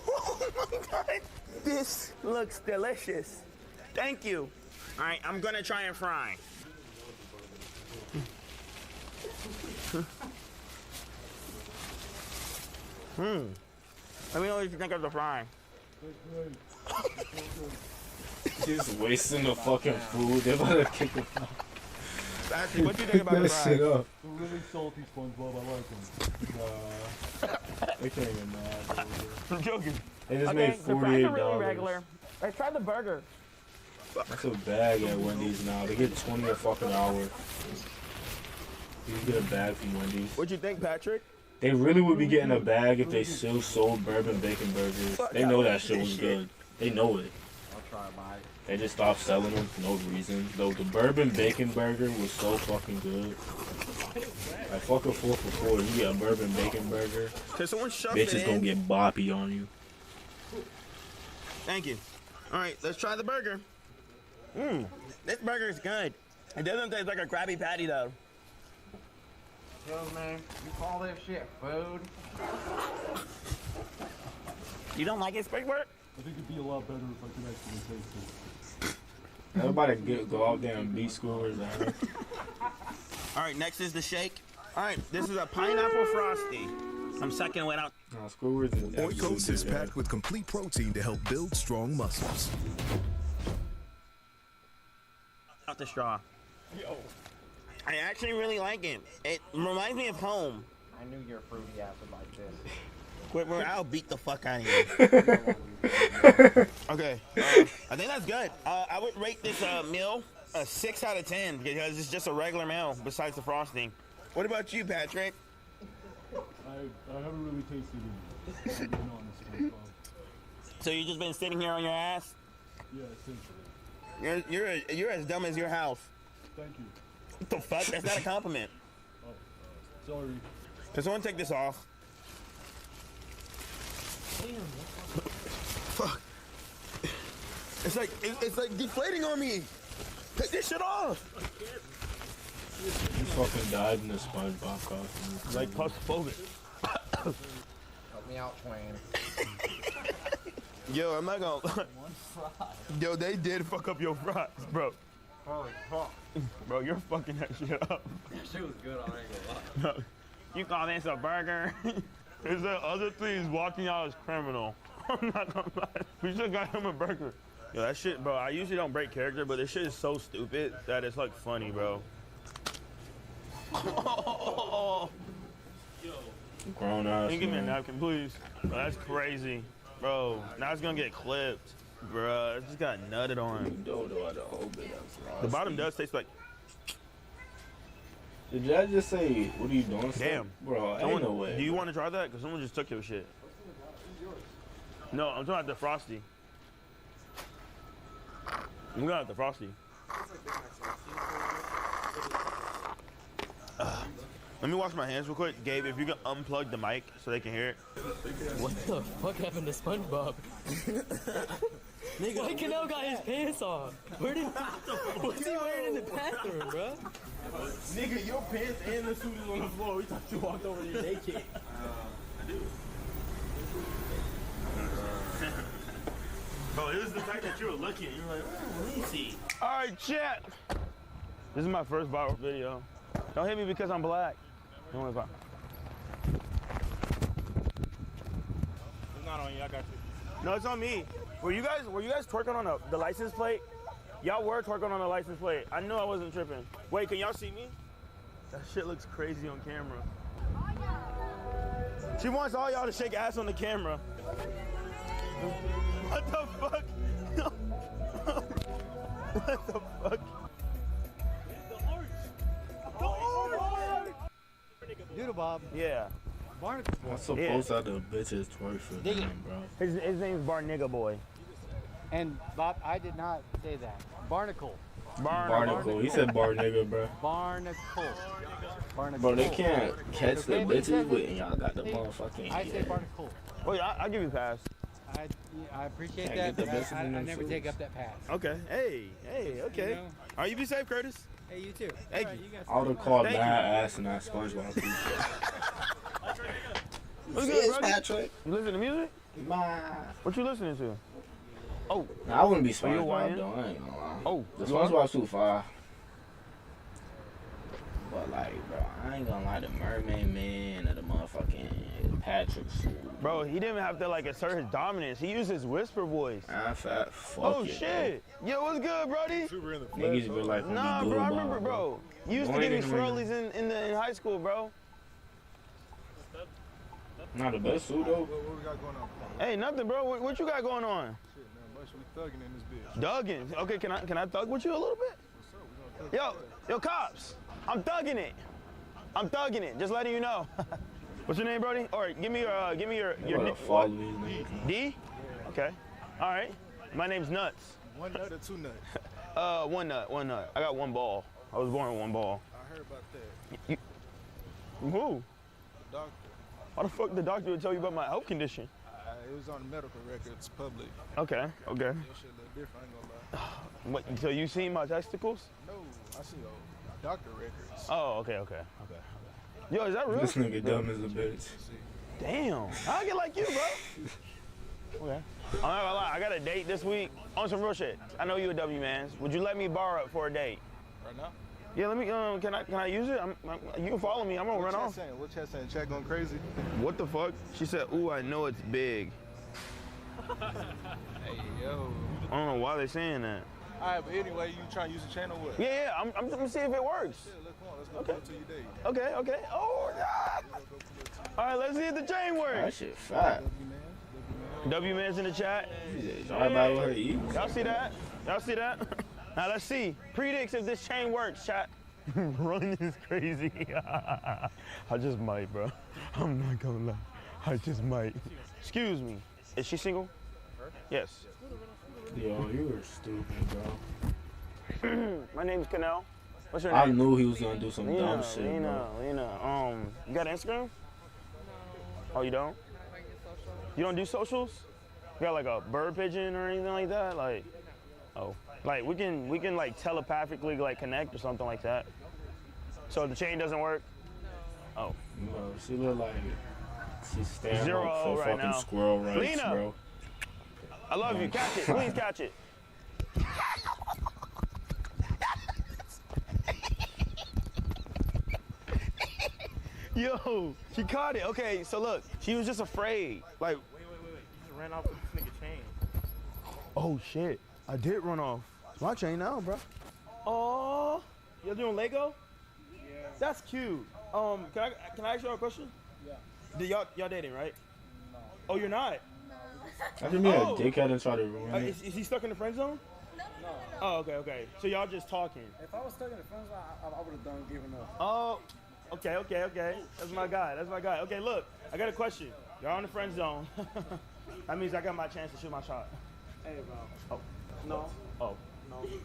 Oh my god. This looks delicious. Thank you. All right, I'm gonna try and fry. Let me know what you think of the fry. He's wasting the fucking food. They're about to kick him out. Actually, what do you think about the fries? Shit up. They're really salty, SpongeBob. I like them. They can't even mad. I'm joking. They just Okay, made the fries are really $48. regular. Let's try the burger. That's a bag at Wendy's now. They get $20 a fucking hour. You get a bag from Wendy's. What'd you think, Patrick? They really would be getting a bag if they still sold bourbon bacon burgers. They know that shit was good. They know it. I'll try by. They just stopped selling them for no reason. Though the bourbon bacon burger was so fucking good. Like fucking 4 for $4, you get a bourbon bacon burger. Cause someone shoved Bitch it is gonna in. get boppy on you. Thank you. All right, let's try the burger. This burger is good. It doesn't taste like a Krabby Patty though. Yo, man, you call this shit food? You don't like it, Squidward? I think it'd be a lot better if I could actually taste it. Everybody go out there and beat Squidward. All right, next is the shake. All right, this is a pineapple frosty. I'm sucking it out. Oikos is packed with complete protein to help build strong muscles. Out the straw. Yo. I actually really like it. It reminds me of home. I knew your fruity ass would like this. Squidward, I'll beat the fuck out of you. Okay, I think that's good. I would rate this meal a 6 out of 10 because it's just a regular meal besides the frosting. What about you, Patrick? I haven't really tasted it. I'm being honest, SpongeBob. So you just been sitting here on your ass? Yeah, essentially. You're as dumb as your house. Thank you. What the fuck? That's not a compliment. Oh, sorry. Can someone take this off? Fuck. It's like deflating on me. Take this shit off. You fucking died in the SpongeBob costume. Like claustrophobic. Help me out, Twain. Yo, I'm not gonna. Yo, they did fuck up your fries, bro. Holy fuck. Bro, you're fucking that shit up. That shit was good, I ain't gonna lie. No, you call this a burger? There's the other things walking out as criminal. I'm not gonna lie. We should got him a burger. Yo, that shit, bro, I usually don't break character, but this shit is so stupid that it's like funny, bro. Grown ass. Can you give me a man. napkin, please? Bro, that's crazy. Bro, now it's gonna get clipped. Bro, it just got nutted on. The bottom does taste like. Did I just say, what are you doing? Damn. Bro, Someone, ain't no way. do you want to try that? Because someone just took your shit. No, I'm talking about the Frosty. I'm going about the Frosty. Let me wash my hands real quick. Gabe, if you can unplug the mic so they can hear it. What the fuck happened to SpongeBob? Why Canal got his pants on? What's he wearing in the bathroom, bro? Nigga, your pants and the suit is on the floor. We thought you walked over to the daycare. I do. Bro, it was the fact that you were looking. You were like, oh, let me see. All right, chat. This is my first viral video. Don't hit me because I'm black. Don't worry about it. It's not on you. I got you. No, it's on me. Were you guys twerking on the license plate? Y'all were twerking on the license plate. I knew I wasn't tripping. Wait, can y'all see me? That shit looks crazy on camera. She wants all y'all to shake ass on the camera. What the fuck? What the fuck? Doodle Bob. Yeah. Barnacle Boy. I'm supposed to have the bitches twerk for them, bro. His name's Bar Nigga Boy. And Bob, I did not say that. Barnacle. Barnacle. He said bar nigga, bro. Barnacle. Bro, they can't catch the bitches with, and y'all got the motherfucking. I say Barnacle. Wait, I'll give you a pass. I appreciate that, but I never take up that pass. Okay. Hey, okay. You know? All right, you be safe, Curtis. Hey, you too. Thank you. I would have called that ass and that SpongeBob. What's good, bro? Patrick. You listen to music? Nah. What you listening to? Oh. Nah, I wouldn't be Are you SpongeBob Hawaiian? though. I ain't gonna lie. Oh. The SpongeBob's too far. But like, bro, I ain't gonna lie. The Mermaid Man or the motherfucking Patrick suit. Bro, he didn't have to like assert his dominance. He used his whisper voice. Fuck oh it, shit! Bro. Yo, what's good, Brody? Niggas be like, nah, bro, I remember, bro. You used to give me swirlies in high school, bro. Not the best suit though. What we got going on? Hey, nothing, bro. What you got going on? Shit, man, much we thugging in this bitch. Thugging? Okay, can I thug with you a little bit? What's up? Yo, cops! I'm thugging it. I'm thugging it. Just letting you know. What's your name, Brody? All right, give me your what? D? Okay. All right. My name's Nuts. One nut or two nuts? One nut. I got one ball. I was born with one ball. I heard about that. Who? The doctor. Why the fuck the doctor would tell you about my health condition? It was on the medical records, public. Okay. Your shit a little different, I ain't gonna lie. What, so you seen my testicles? No, I see the doctor records. Oh, okay. Yo, is that real? This nigga dumb as a bitch. Damn. I get like you, bro. Okay. I'm not gonna lie, I got a date this week on some real shit. I know you a W man. Would you let me borrow it for a date? Right now? Yeah, let me. Can I use it? You can follow me. I'm gonna run off. What chat saying? Chat going crazy? What the fuck? She said, "Ooh, I know it's big." Hey yo. I don't know why they saying that. All right, but anyway, you trying to use the channel? What? Yeah. I'm gonna see if it works. Yeah, let's go to your date. Okay. Oh, God. All right, let's see if the chain works. That shit fat. W man's in the chat. Y'all see that? Now let's see. Predicts if this chain works, chat. Run is crazy. I just might, bro. I'm not gonna lie. I just might. Excuse me. Is she single? Her? Yes. Yo, you were stupid, bro. My name's Canal. What's your name? I knew he was gonna do some dumb shit, bro. Lena. You got Instagram? Oh, you don't? You don't do socials? You got like a bird pigeon or anything like that? Like, oh. Like we can like telepathically like connect or something like that. So the chain doesn't work? Oh. Bro, she look like she's standing Zero up for right fucking now. squirrel rights, Lena, bro. I love you. Catch it. Please catch it. Yo, she caught it. Okay, so look, she was just afraid. Like, wait. She just ran off with this nigga chain. Oh shit, I did run off. It's my chain now, bro. Oh, y'all doing Lego? Yeah. That's cute. Can I ask y'all a question? Yeah. Y'all dating, right? No. Oh, you're not? No. I can be a dickhead and try to ruin it. Is he stuck in the friend zone? No. Oh, okay. So y'all just talking. If I was stuck in the friend zone, I would have done giving up. Oh, okay. That's my guy. Okay, look, I got a question. Y'all in the friend zone. That means I got my chance to shoot my shot. Hey, bro. Oh. No. Oh. No. Okay.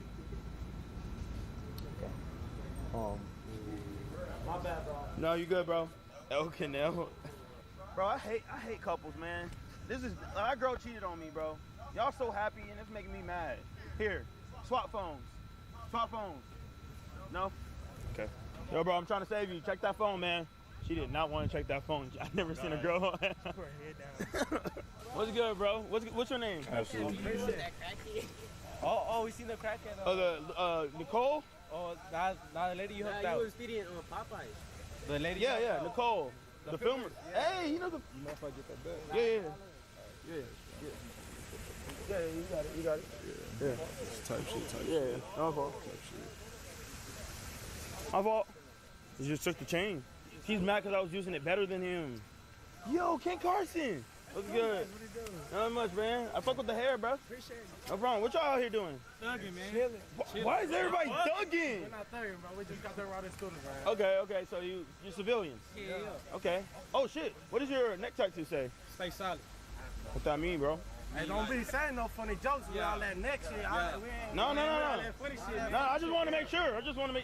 My bad, bro. No, you good, bro. El Canal. Bro, I hate couples, man. This is my girl cheated on me, bro. Y'all so happy and it's making me mad. Here, swap phones. Swap phones. No? Okay. Yo, bro, I'm trying to save you. Check that phone, man. She did not want to check that phone. I never seen a girl. What's good, bro? What's your name? Absolutely. Oh, we seen the crackhead. Oh, Nicole? Oh, the lady you hooked out. You was feeding Popeyes. The lady. Yeah, Nicole. The filmer. Hey, you know the. You mind if I get that back? Yeah. Yeah, you got it. Yeah. It's type shit. Yeah, my fault. My fault. You just took the chain. He's mad because I was using it better than him. Yo, Ken Carson. What's good? Not much, man. I fuck with the hair, bro. Appreciate it. No problem. What y'all out here doing? Thugging, man. Chilling. Why is everybody thugging? We're not thugging, bro. We just got there around the students, right? Okay. So you're civilians. Yeah. Okay. Oh shit. What does your neck tattoo say? Stay solid. What that mean, bro? Hey, don't be saying no funny jokes with all that neck shit. No. All that funny shit. No, I just want to make sure.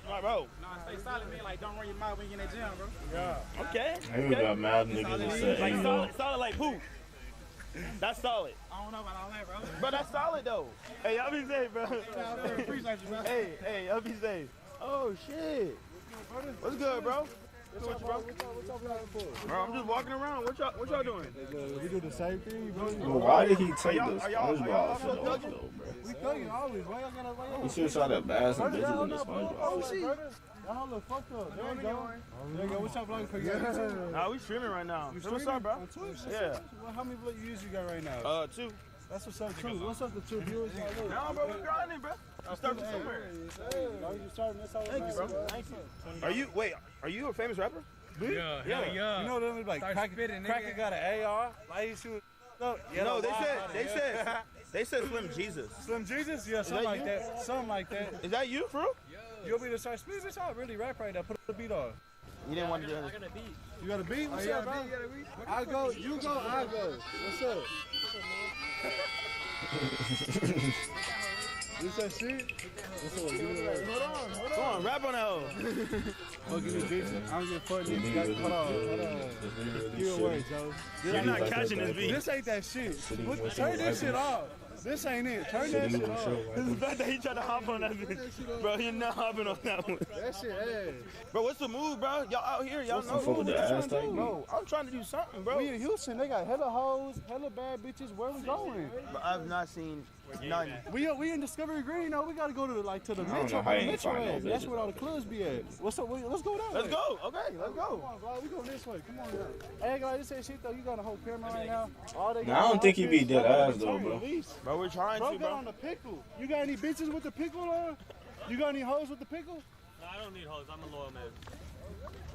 My bro. No, stay solid, man. Like, don't run your mouth when you're in the gym, bro. Yeah. Okay. I ain't got mad niggas that say, like solid like poop. That's solid. I don't know about all that, bro. Bro, that's solid though. Hey, y'all be safe, bro. Appreciate you, bro. Hey, y'all be safe. Oh shit. What's good, bro? What's up, bro? Bro, I'm just walking around. What y'all doing? We do the same thing, bro. Well, why did he take this y'all SpongeBob also shit off, thugging? though, bro? We thugging always. Why y'all gotta why You should have shot that bass and bitches in the Oh, SpongeBob shit. shit. Y'all look fucked up. There you go. There you go. What's up, vlogging for you? Nah, we streaming right now. You So what's up, bro? On Twitch? Yeah. Well, how many views you got right now? 2. That's what's up, too. What's up, the 2 viewers? No, bro, we grinding, bro. I'm starting somewhere. Thank you, bro. Thank you. Are you a famous rapper? Yeah. You know them like Cracker got an AR. Like he shoot. No, they said Slim Jesus. Slim Jesus? Yeah, something like that. Something like that. Is that you, bro? You'll be the start speed. Bitch, I really rap right now. Put the beat on. You didn't want to do it. I got a beat. You got a beat? What's up, bro? I go, you go, I go. What's up? This that shit? What's up? Give me the Hold on, rap on that hoe. Oh, give me beats. I'm getting fucking. Hold on. Give it away, Joe. You're not catching this beat. This ain't that shit. Turn this shit off. This ain't it. Turn that shit off. This is bad that he tried to hop on that bitch. Bro, you're not hopping on that one. That shit ass. Bro, what's the move, bro? Y'all out here, y'all know. Fuck with the ass thing. Bro, I'm trying to do something, bro. We in Houston. They got hella hoes, hella bad bitches. Where we going? But I've not seen none. We in Discovery Green. No, we gotta go to the I don't metro. know how you ain't find no That's bitches. where all the clubs be at. What's up? Let's go down. Let's go. Okay, let's go. Come on, bro. We go this way. Come on, down. Hey, guys, this ain't shit though. You got a whole camera right now. All they Nah, I don't think he be dead ass though, bro. Bro, we're trying Bro, to, got bro. on the pickle. You got any bitches with the pickle on? You got any hoes with the pickle? No, I don't need hoes. I'm a loyal man.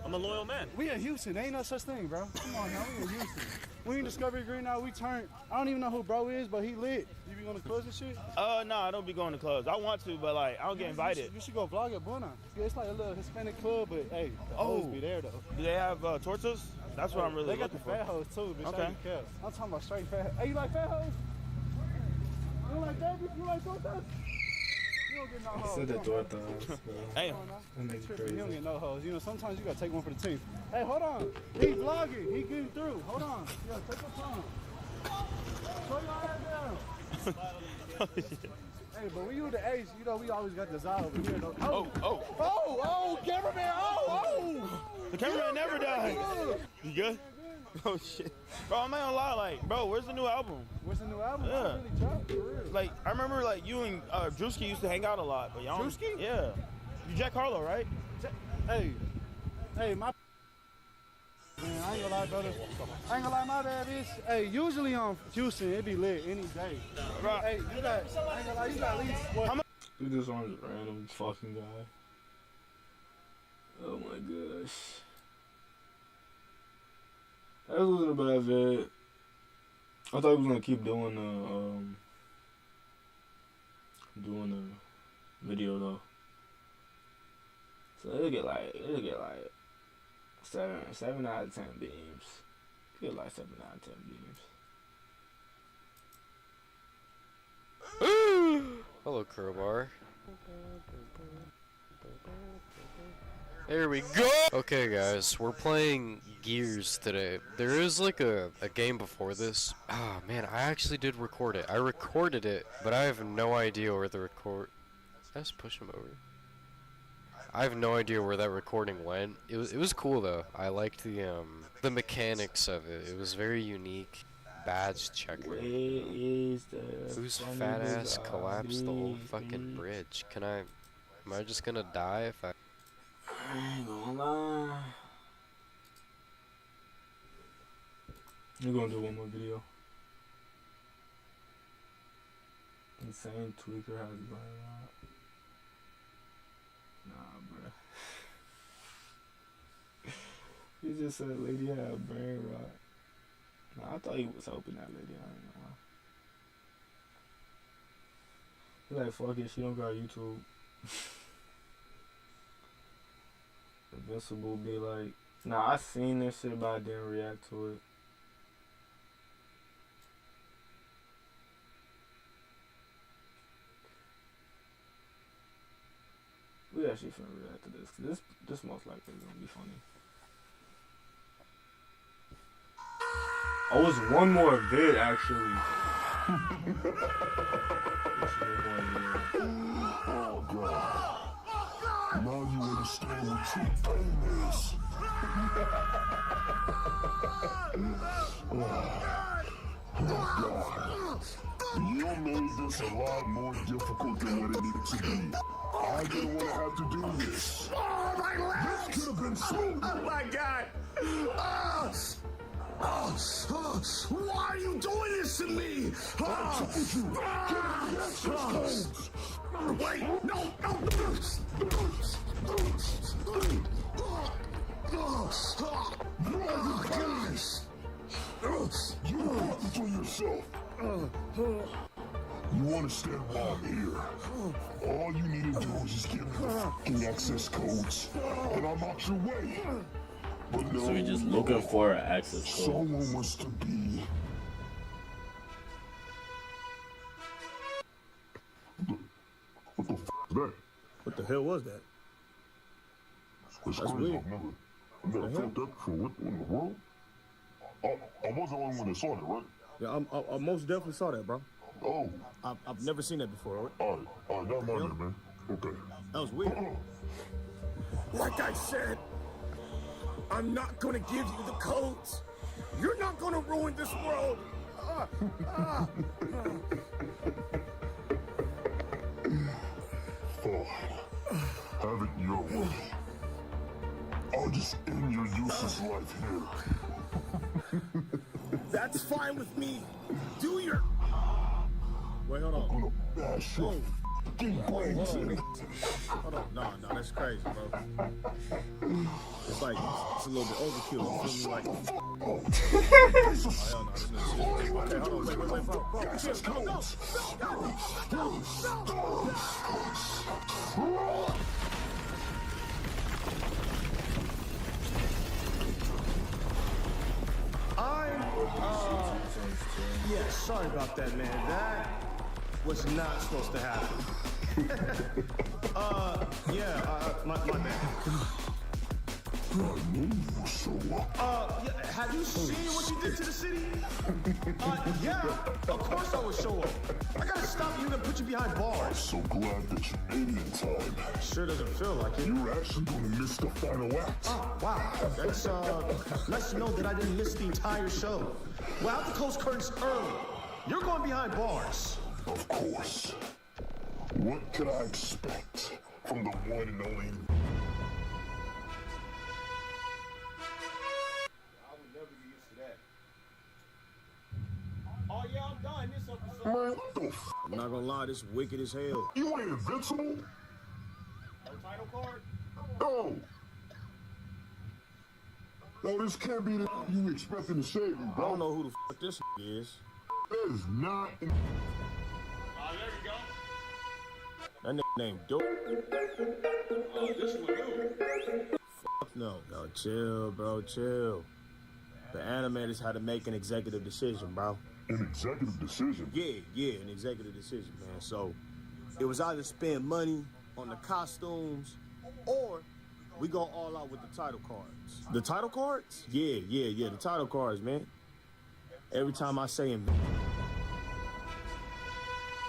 I'm a loyal man. We in Houston. There ain't no such thing, bro. Come on now. We in Houston. We in Discovery Green now. We turned. I don't even know who bro is, but he lit. You be going to clubs and shit? No, I don't be going to clubs. I want to, but like, I don't get invited. You should go vlog at Buna. Yeah, it's like a little Hispanic club, but hey, the hoes be there though. Do they have tortas? That's what I'm really They got the looking for. fat hoes too, bitch. Okay. I'm talking about straight fat. Hey, you like fat hoes? You like that? You like tortas? You don't get no I hoes. said the Come on, door man. thumbs. Hey. That nigga You crazy. don't get no hoes. You know, sometimes you gotta take one for the team. Hey, hold on. He vlogging. He getting through. Hold on. Yeah, take your time. Slow your ass down. Hey, but when you the ace, you know we always got the Zao over here though. Oh, cameraman. Oh. The cameraman never died. You good? Oh shit. Bro, I'm not gonna lie, like, bro, where's the new album? What's the new album? Yeah. Really dropped, for real. Like, I remember like you and Drewski used to hang out a lot, but y'all don't- Drewski? Yeah. You Jack Harlow, right? Hey, my man, I ain't gonna lie, brother. I ain't gonna lie, my bad is. Hey, usually on Houston, it be lit any day. Bro. Hey, you got, I ain't gonna lie, you got at least what? How much? Dude, this one's random fucking guy. Oh my gosh. That wasn't a bad vid. I thought he was gonna keep doing the video though. So it'll get like 7 out of 10 beams. Get like 7 out of 10 beams. Hello, Crowbar. There we go! Okay guys, we're playing Gears today. There is like a game before this. Ah man, I actually did record it. I recorded it, but I have no idea where the record... Let's push him over. I have no idea where that recording went. It was cool though. I liked the mechanics of it. It was very unique. Badge checker. Whose fat ass collapsed the whole fucking bridge? Am I just gonna die if I... I ain't gonna lie. We're gonna do one more video. Insane tweaker has a brain rot. Nah, bruh. He just said lady had a brain rot. Nah, I thought he was helping that lady. I ain't gonna lie. He like, fuck it, she don't got YouTube. Invincible be like, nah, I seen this shit, but I didn't react to it. We actually finna react to this. This most likely is gonna be funny. Oh, it's one more vid actually. Oh God. Now you understand what true pain is. Oh God. You made this a lot more difficult than what it needed to be. I didn't want to have to do this. Oh, my legs! This could have been smooth. Oh, my God. Why are you doing this to me? Wait, no. You brought this on yourself. You understand why I'm here. All you need to do is just give me the fucking access codes, and I'm out your way. But no, so we're just looking for an access code. Someone wants to be. What the f is that? What the hell was that? That's crazy. weird. I've never felt that before. What in the world? I wasn't the only one that saw that, right? Yeah, I most definitely saw that, bro. Oh. I've never seen that before. Alright, never mind that, man. Okay. That was weird. Like I said, I'm not gonna give you the codes. You're not gonna ruin this world. Fine. Have it your way. I'll just end your useless life here. That's fine with me. Do your... Wait, hold on. I'm gonna bash your fucking brains in. Hold on. No, that's crazy, bro. It's like, it's a little bit overkill. You feel me? Like... Oh, hell no, this is shit. Okay, hold on. Wait, bro. Chill, no. Yeah, sorry about that, man. That was not supposed to happen. My bad. Yeah, have you seen what you did to the city? Yeah, of course I would show up. I gotta stop you and put you behind bars. I'm so glad that you made it in time. Sure doesn't feel like it. You're actually gonna miss the final act. Oh, wow. That's, lets you know that I didn't miss the entire show. We'll have to close curtains early. You're going behind bars. Of course. What could I expect from the one and only... Oh, yeah, I'm done. This episode. Man, what the f***? I'm not gonna lie, this wicked as hell. You ain't invincible? No title card? No! No, this can't be the you expecting to save me, bro. I don't know who the f*** this is. That is not... There you go. That nigga named Dope. This one new. Fuck no. Yo, chill, bro, chill. The animators had to make an executive decision, bro. An executive decision? Yeah, an executive decision, man. So, it was either spend money on the costumes or We go all out with the title cards. The title cards? Yeah, the title cards, man. Every time I say him.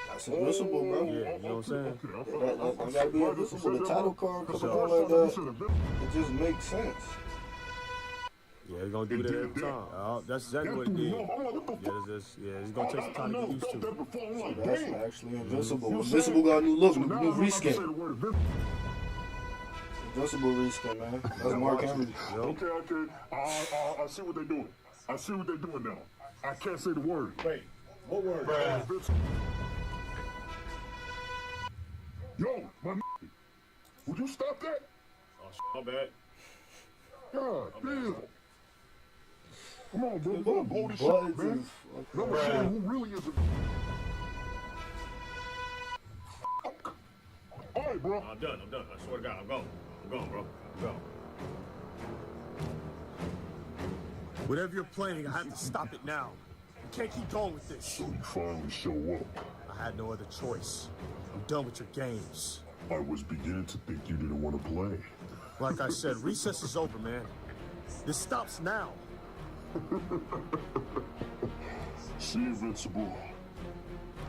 That's invincible, bro. Yeah, you know what I'm saying? That gotta be invincible. The title card coming out like that, it just makes sense. Yeah, he's gonna do that every time. That's exactly what it did. Yeah, it's gonna take some time to get used to. So that's actually invincible. Invincible got a new look, new reskin. Invincible reskin, man. That's Mark Henry. Okay. I see what they're doing. I see what they're doing now. I can't say the word. Wait, what word? Yo, my would you stop that? Oh, my bad. God damn. Come on, bro. Go blow this shit, man. Let me show you who really is a... All right, bro. I'm done. I swear to God, I'm gone, bro. I'm gone. Whatever you're planning, I have to stop it now. You can't keep going with this. So you finally show up. I had no other choice. I'm done with your games. I was beginning to think you didn't want to play. Like I said, recess is over, man. This stops now. See, Invincible,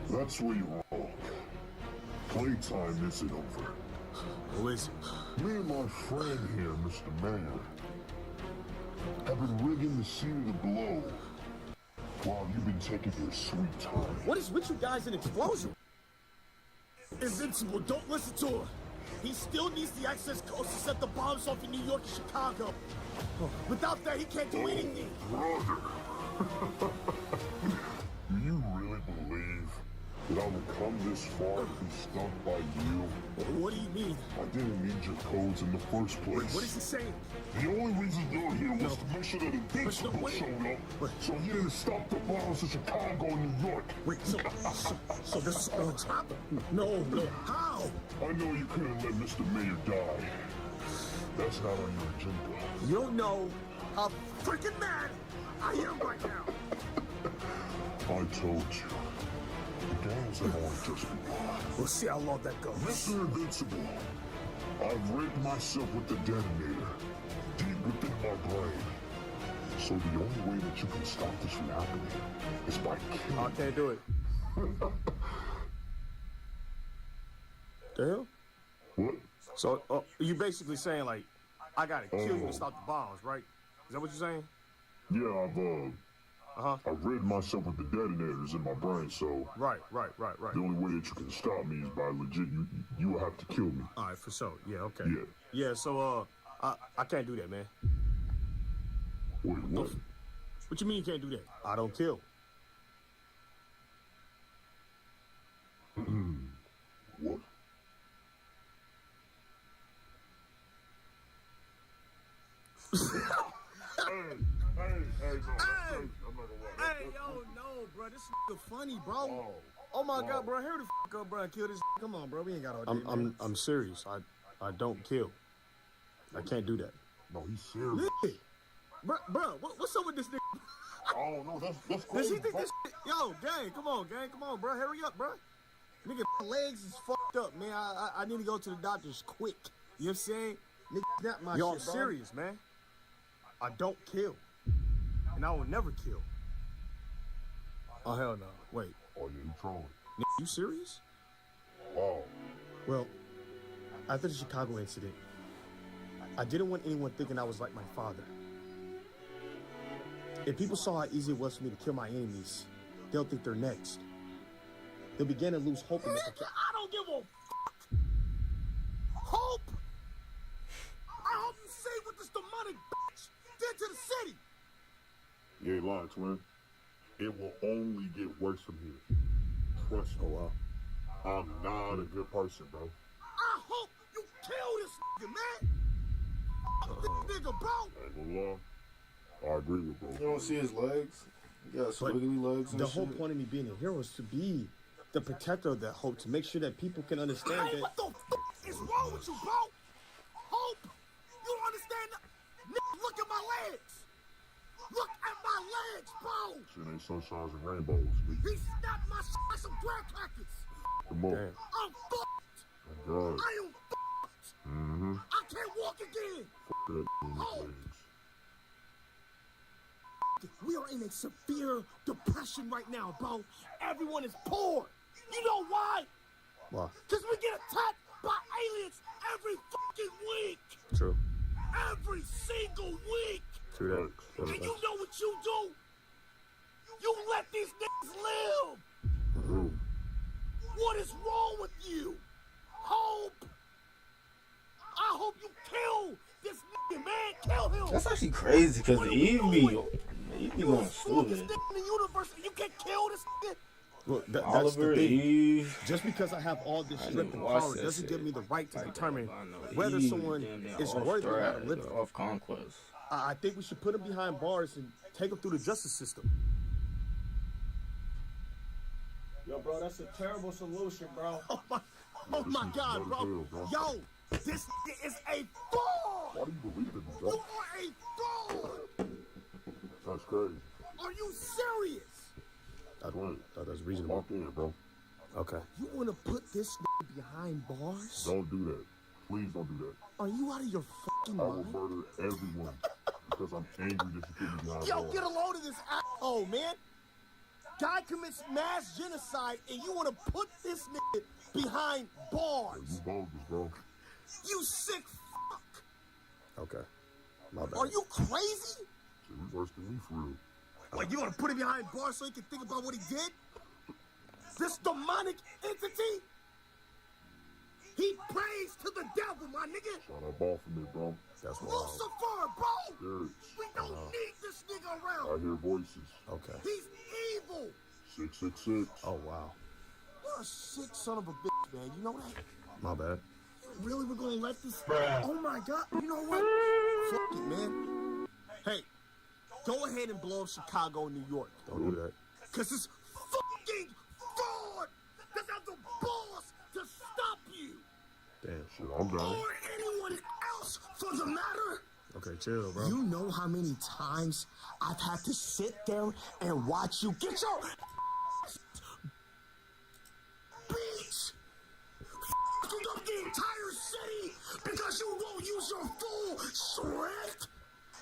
that's where you're wrong. Playtime isn't over. Who is it? Me and my friend here, Mr. Mayor, have been rigging the scene to blow while you've been taking your sweet time. What is with you guys an explosion? Invincible, don't listen to her. He still needs the access codes to set the bombs off in New York and Chicago. Without that, he can't do anything. Brother, do you really believe that I would come this far to be stumped by you? What do you mean? I didn't need your codes in the first place. Wait, what is he saying? The only reason you're here was to make sure that Invincible showed up, so you didn't stop the bombs in Chicago and New York. Wait, so this is on top? No, how? I know you couldn't let Mr. Mayor die. That's not on your agenda. You don't know how freaking mad I am right now. I told you. The games are going to just be on. We'll see how long that goes. Mr. Invincible, I've rigged myself with the detonator deep within my brain. So the only way that you can stop this from happening is by killing. I can't do it. The hell? What? So you basically saying like, I gotta kill you to stop the bombs, right? Is that what you're saying? Yeah, I've rigged myself with the detonators in my brain, so... Right. The only way that you can stop me is by legit, you will have to kill me. All right, for sure. Yeah, okay. Yeah. Yeah, so, I can't do that, man. Wait, what? What you mean you can't do that? I don't kill. What? Hey, yo, no, bro, this is funny, bro. Oh my God, bro, hurry the fuck up, bro, and kill this. Come on, bro, we ain't got all day. I'm serious. I don't kill. I can't do that. No, he's serious. Yeah. Bro, what's up with this nigga? Oh no, that's Does he think this shit? Yo, gang, come on, bro, hurry up, bro. Nigga, my legs is fucked up, man. I need to go to the doctors quick. You know what I'm saying? Nigga, snap my shit, I'm serious, man. I don't kill. And I will never kill. Oh, hell no. Wait. Oh, yeah, you trolling. Nigga, you serious? Wow. Well, after the Chicago incident, I didn't want anyone thinking I was like my father. If people saw how easy it was for me to kill my enemies, they'll think they're next. They'll begin to lose hope in this. I don't give a fuck. Hope? I hope you see what this demonic bitch did to the city. You ain't lying, twin. It will only get worse from here. Trust me. Oh, wow. I'm not a good person, bro. I hope you kill this nigga, man. Fuck this nigga, bro. I ain't gonna lie. I agree with bro. You don't see his legs? He got squiggly legs and the shit. whole point of me being a hero is to be the protector of that hope, to make sure that people can understand that. What the fuck is wrong with you, bro? Hope? You don't understand that? Nigga, look at my legs. Look at my legs, bro. Shit ain't sunshines and rainbows, B. He snapped my shit like some grab packets. Come on. I'm fucked. God. I am fucked. Mm-hmm. I can't walk again. Oh. We are in a severe depression right now, bro. Everyone is poor. You know why? Why? Because we get attacked by aliens every fucking week. True. Every single week. True. And you know what you do? You let these niggas live. Mm-hmm. What is wrong with you? Hope. I hope you kill this nigga, man. Kill him. That's actually crazy because Eve be going stupid. stupid. In the universe, you can kill this nigga. Look, that's Oliver, the thing. Eve. Just because I have all this strength and watch power that doesn't shit. give me the right to determine Eve, whether someone damn, is off worthy threat, of living. off conquest. I think we should put him behind bars and take him through the justice system. Yo, bro, that's a terrible solution, bro. Oh my God, bro. Yo, this nigga is a fraud. Why do you believe in me, You bro? are a fraud. That's crazy. Are you serious? That's right. That's reasonable. Walk in, bro. Okay. You want to put this nigga behind bars? Don't do that. Please don't do that. Are you out of your fucking I will mind? murder everyone because I'm angry that you put me behind Yo, bars. get a load of this asshole, man. Guy commits mass genocide, and you want to put this nigga behind bars. You bogus, bro. You sick fuck. Okay. My bad. Are you crazy? Shit, you worse than me for real. Like, you want to put him behind bars so he can think about what he did? This demonic entity? He prays to the devil, my nigga. Trying to ball from me, bro. That's wild. Lucifer, bro. Scared. We don't need this nigga I around. hear voices. Okay. He's evil. 666. Oh, wow. You're a sick son of a bitch, man. You know that? My bad. Really, we're gonna let this? Oh my God! You know what? Fuck it, man. Hey, go ahead and blow up Chicago and New York. Don't do that. Cause it's fucking fraud. Doesn't have the balls to stop you. Damn. Shit, I'm down. Or anyone else, for the matter. Okay, chill, bro. You know how many times I've had to sit there and watch you get your beat. Fucking up the entire city because you won't use your full strength.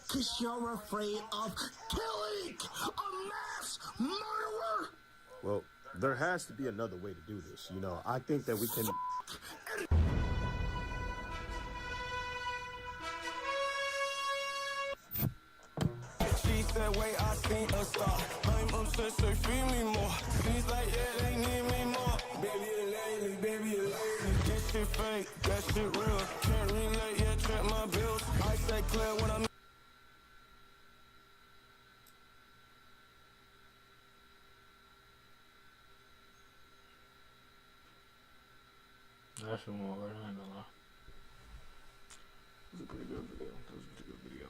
Cause you're afraid of killing a mass murderer. Well, there has to be another way to do this. You know, I think that we can. She said, wait, I seen a star. I'm obsessed, so feed me more. She's like, yeah, they need me more. Baby, you lazy, baby, you lazy. This shit fake, that shit real. Can't relate, yeah, check my bills. I say clear when I'm. That's one word, I ain't gonna lie. It was a pretty good video. That was a pretty good video.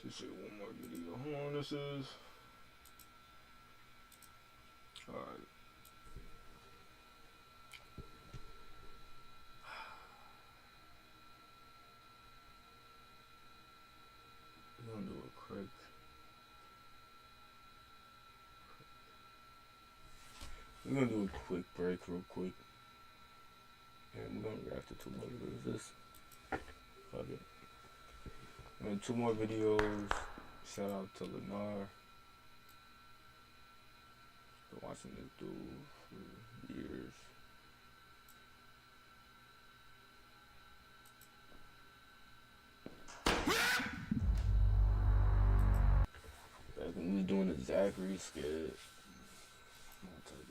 Just shoot one more video. How long this is? Alright. We're gonna do it quick. We're gonna do a quick break real quick. And we're gonna react to 2 more videos. This. Fuck it. And 2 more videos. Shout out to Lennar. Been watching this dude for years. Back when we was doing the Zachary skit.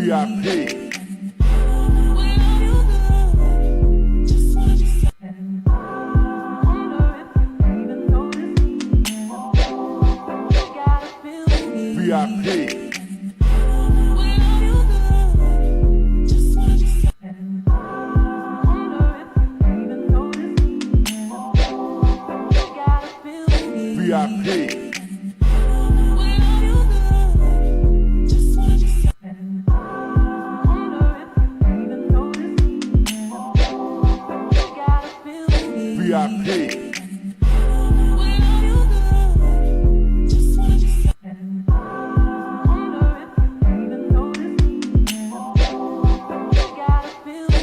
VIP. VIP. VIP. VIP. VIP.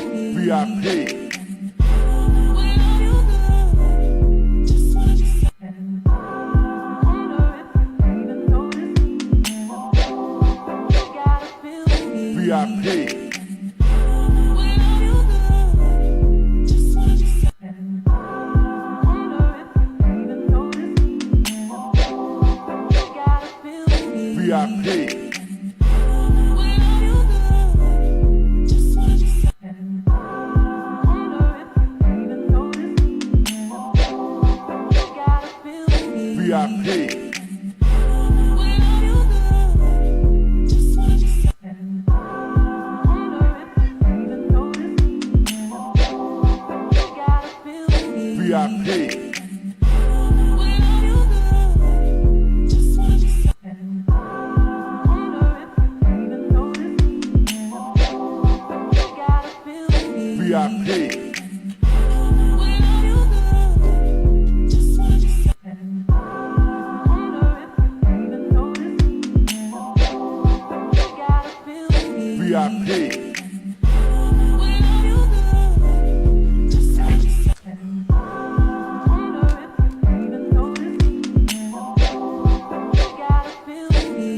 VIP. VIP. VIP. VIP. VIP.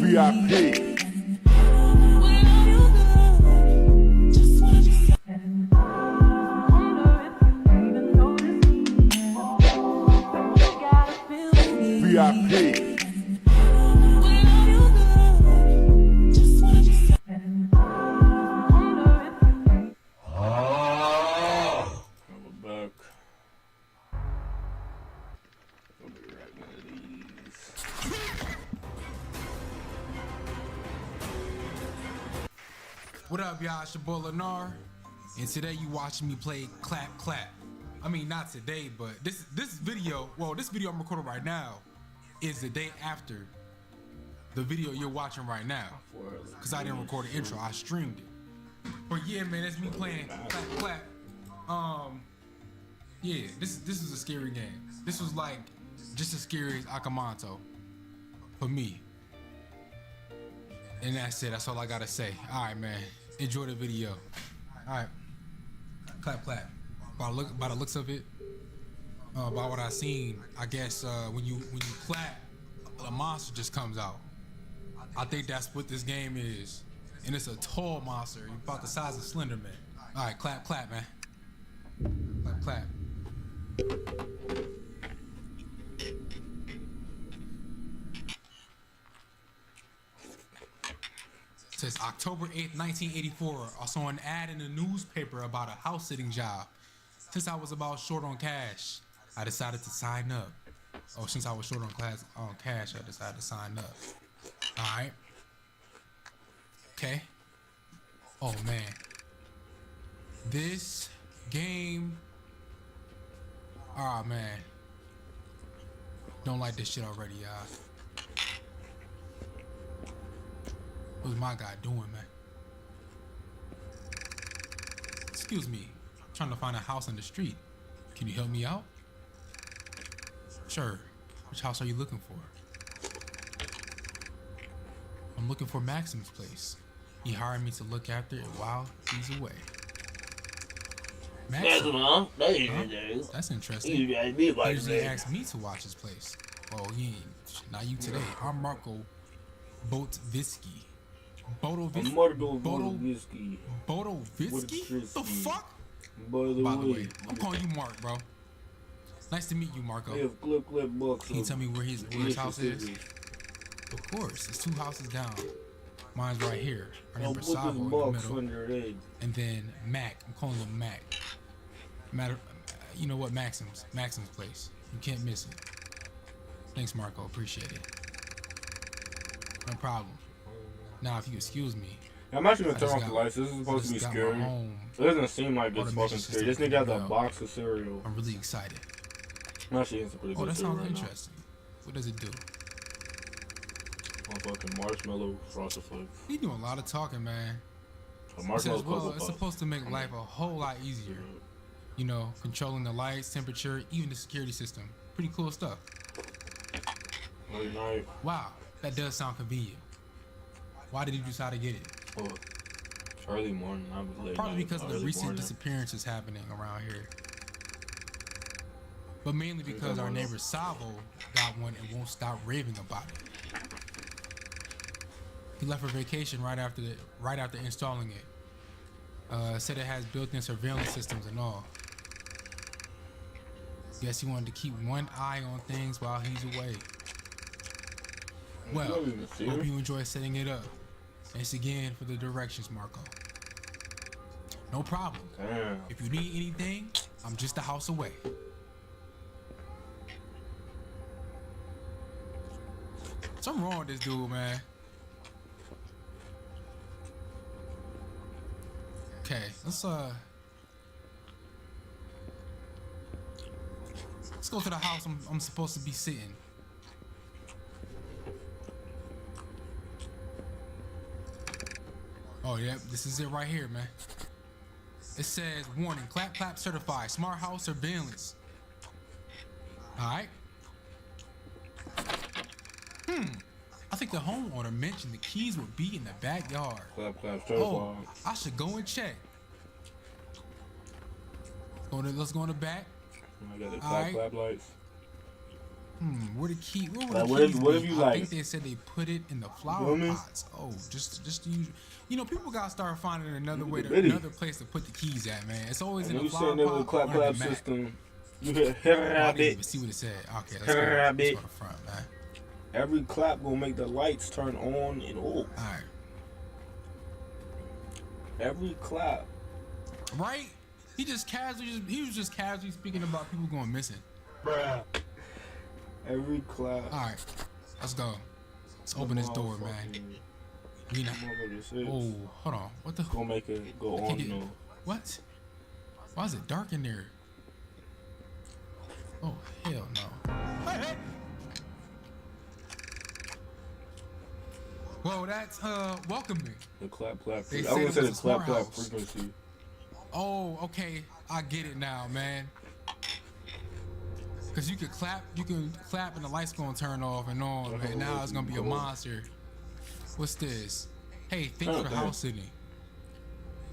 VIP. VIP. VIP. What up, y'all? It's your boy Lenar, and today you watching me play Clap Clap. I mean, not today, but this video I'm recording right now is the day after the video you're watching right now, because I didn't record the intro, I streamed it. But yeah, man, it's me playing Clap Clap. Yeah, this was a scary game. This was like just as scary as Akamanto for me. And that's it. That's all I gotta say. All right, man. Enjoy the video. All right. Clap, clap. By the looks of it, by what I seen, I guess when you clap, a monster just comes out. I think that's what this game is, and it's a tall monster, about the size of Slender Man. All right, clap, clap, man. Clap, clap. It says October 8th, 1984. I saw an ad in the newspaper about a house sitting job. Since I was about short on cash, I decided to sign up. Oh, since I was short on cash, I decided to sign up. All right. Okay. Oh man. This game. Oh man. Don't like this shit already, y'all. What's my guy doing, man? Excuse me. I'm trying to find a house on the street. Can you help me out? Sure. Which house are you looking for? I'm looking for Maxim's place. He hired me to look after it while he's away. Maxim? That's interesting. He usually asks me to watch his place. Well, he ain't. Not you today. I'm Marco Botovisky. Botovisky? The fuck? By the way, I'm calling you Mark, bro. Nice to meet you, Marco. Can you tell me where his house is? Of course, it's 2 houses down. Mine's right here. Our Yo, neighbor put this Savo in the box middle. under it. And then Mac. I'm calling him Mac. You know what? Maxim's place. You can't miss it. Thanks, Marco. Appreciate it. No problem. Now, if you excuse me. I'm actually gonna turn off the lights. This is supposed to be scary. It doesn't seem like it's fucking scary. This nigga has a box of cereal. I'm really excited. I'm actually into pretty good. Oh, that sounds right interesting. What does it do? Fucking marshmallow frosted flakes. You doing a lot of talking, man. It says, well, it's supposed to make life a whole lot easier. You know, controlling the lights, temperature, even the security system. Pretty cool stuff. Very nice. Wow, that does sound convenient. Why did you decide to get it? Oh, early morning. I was late. Probably because of the recent morning. disappearances happening around here. But mainly because our neighbor Savo got one and won't stop raving about it. He left for vacation right after installing it. Said it has built-in surveillance systems and all. Guess he wanted to keep one eye on things while he's away. Well, hope you enjoy setting it up. Thanks again for the directions, Marco. No problem. Damn. If you need anything, I'm just a house away. Something wrong with this dude, man. Okay, let's go to the house I'm supposed to be sitting. Oh, yeah, this is it right here, man. It says, warning, clap clap certified, smart house surveillance. All right. I think the homeowner mentioned the keys would be in the backyard. Clap clap certified. Oh, I should go and check. Let's go in the back. I got the clap clap lights. Where the key? Where would Like, the what keys if be? you I like? think they said they put it in the flower pots. Oh, just to use. You know, people gotta start finding another way, another place to put the keys at, man. It's always in the flower pot. With a clap clap system. You hit I didn't even see what it said. Okay, let's go to the front, man. Every clap will make the lights turn on and off. All right. Every clap. Right? He was just casually speaking about people going missing. Bruh. Every clap. All right, let's go. Let's open this door, man. Oh, hold on. What the? Gonna make it go on and on. What? Why is it dark in there? Oh, hell no. Hey. Well, that's welcoming. The clap clap. They I was gonna say the clap clap house. frequency. Oh, okay. I get it now, man. Cause you can clap and the lights gonna turn off and on, and now it's gonna be a monster. What's this? Hey, thanks for house sitting.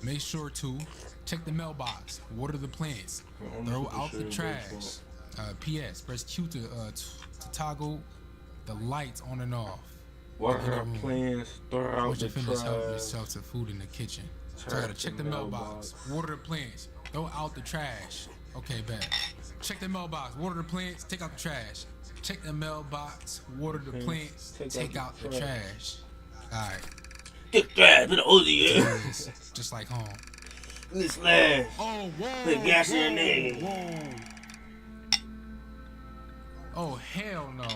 Make sure to check the mailbox, water the plants, throw out the trash. P.S. Press Q to toggle the lights on and off. Water the plants, throw out Once the you finish helping trash. yourself to food in the kitchen. So I gotta check the mailbox, water the plants, throw out the trash. Okay, bad. Check the mailbox, water the plants, take out the trash. Check the mailbox, water the plants, take out the trash. Alright. Get trash with the OZ. Just like home. This last. Oh, whoa. Put gas in there. Whoa. Oh, hell no.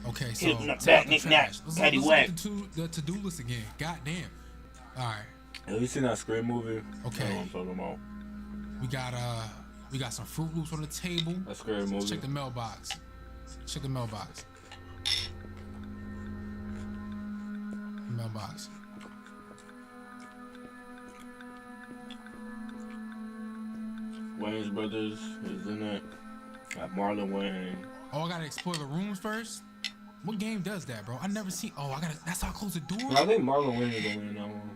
Okay, so Hitting the take back, out the knick trash. knack, patty whack. Let's look at the to-do list again. God damn. Alright. Have you seen that Scream movie? Okay. I know what I'm talking about. We got some Fruit Loops on the table. That's a scary movie. Check the mailbox. Check the mailbox. Mailbox. Wayne's Brothers is in it. Got Marlon Wayne. Oh, I gotta explore the rooms first? What game does that, bro? I never seen. Oh, that's how I close the door? I think Marlon Wayne is the one in that one.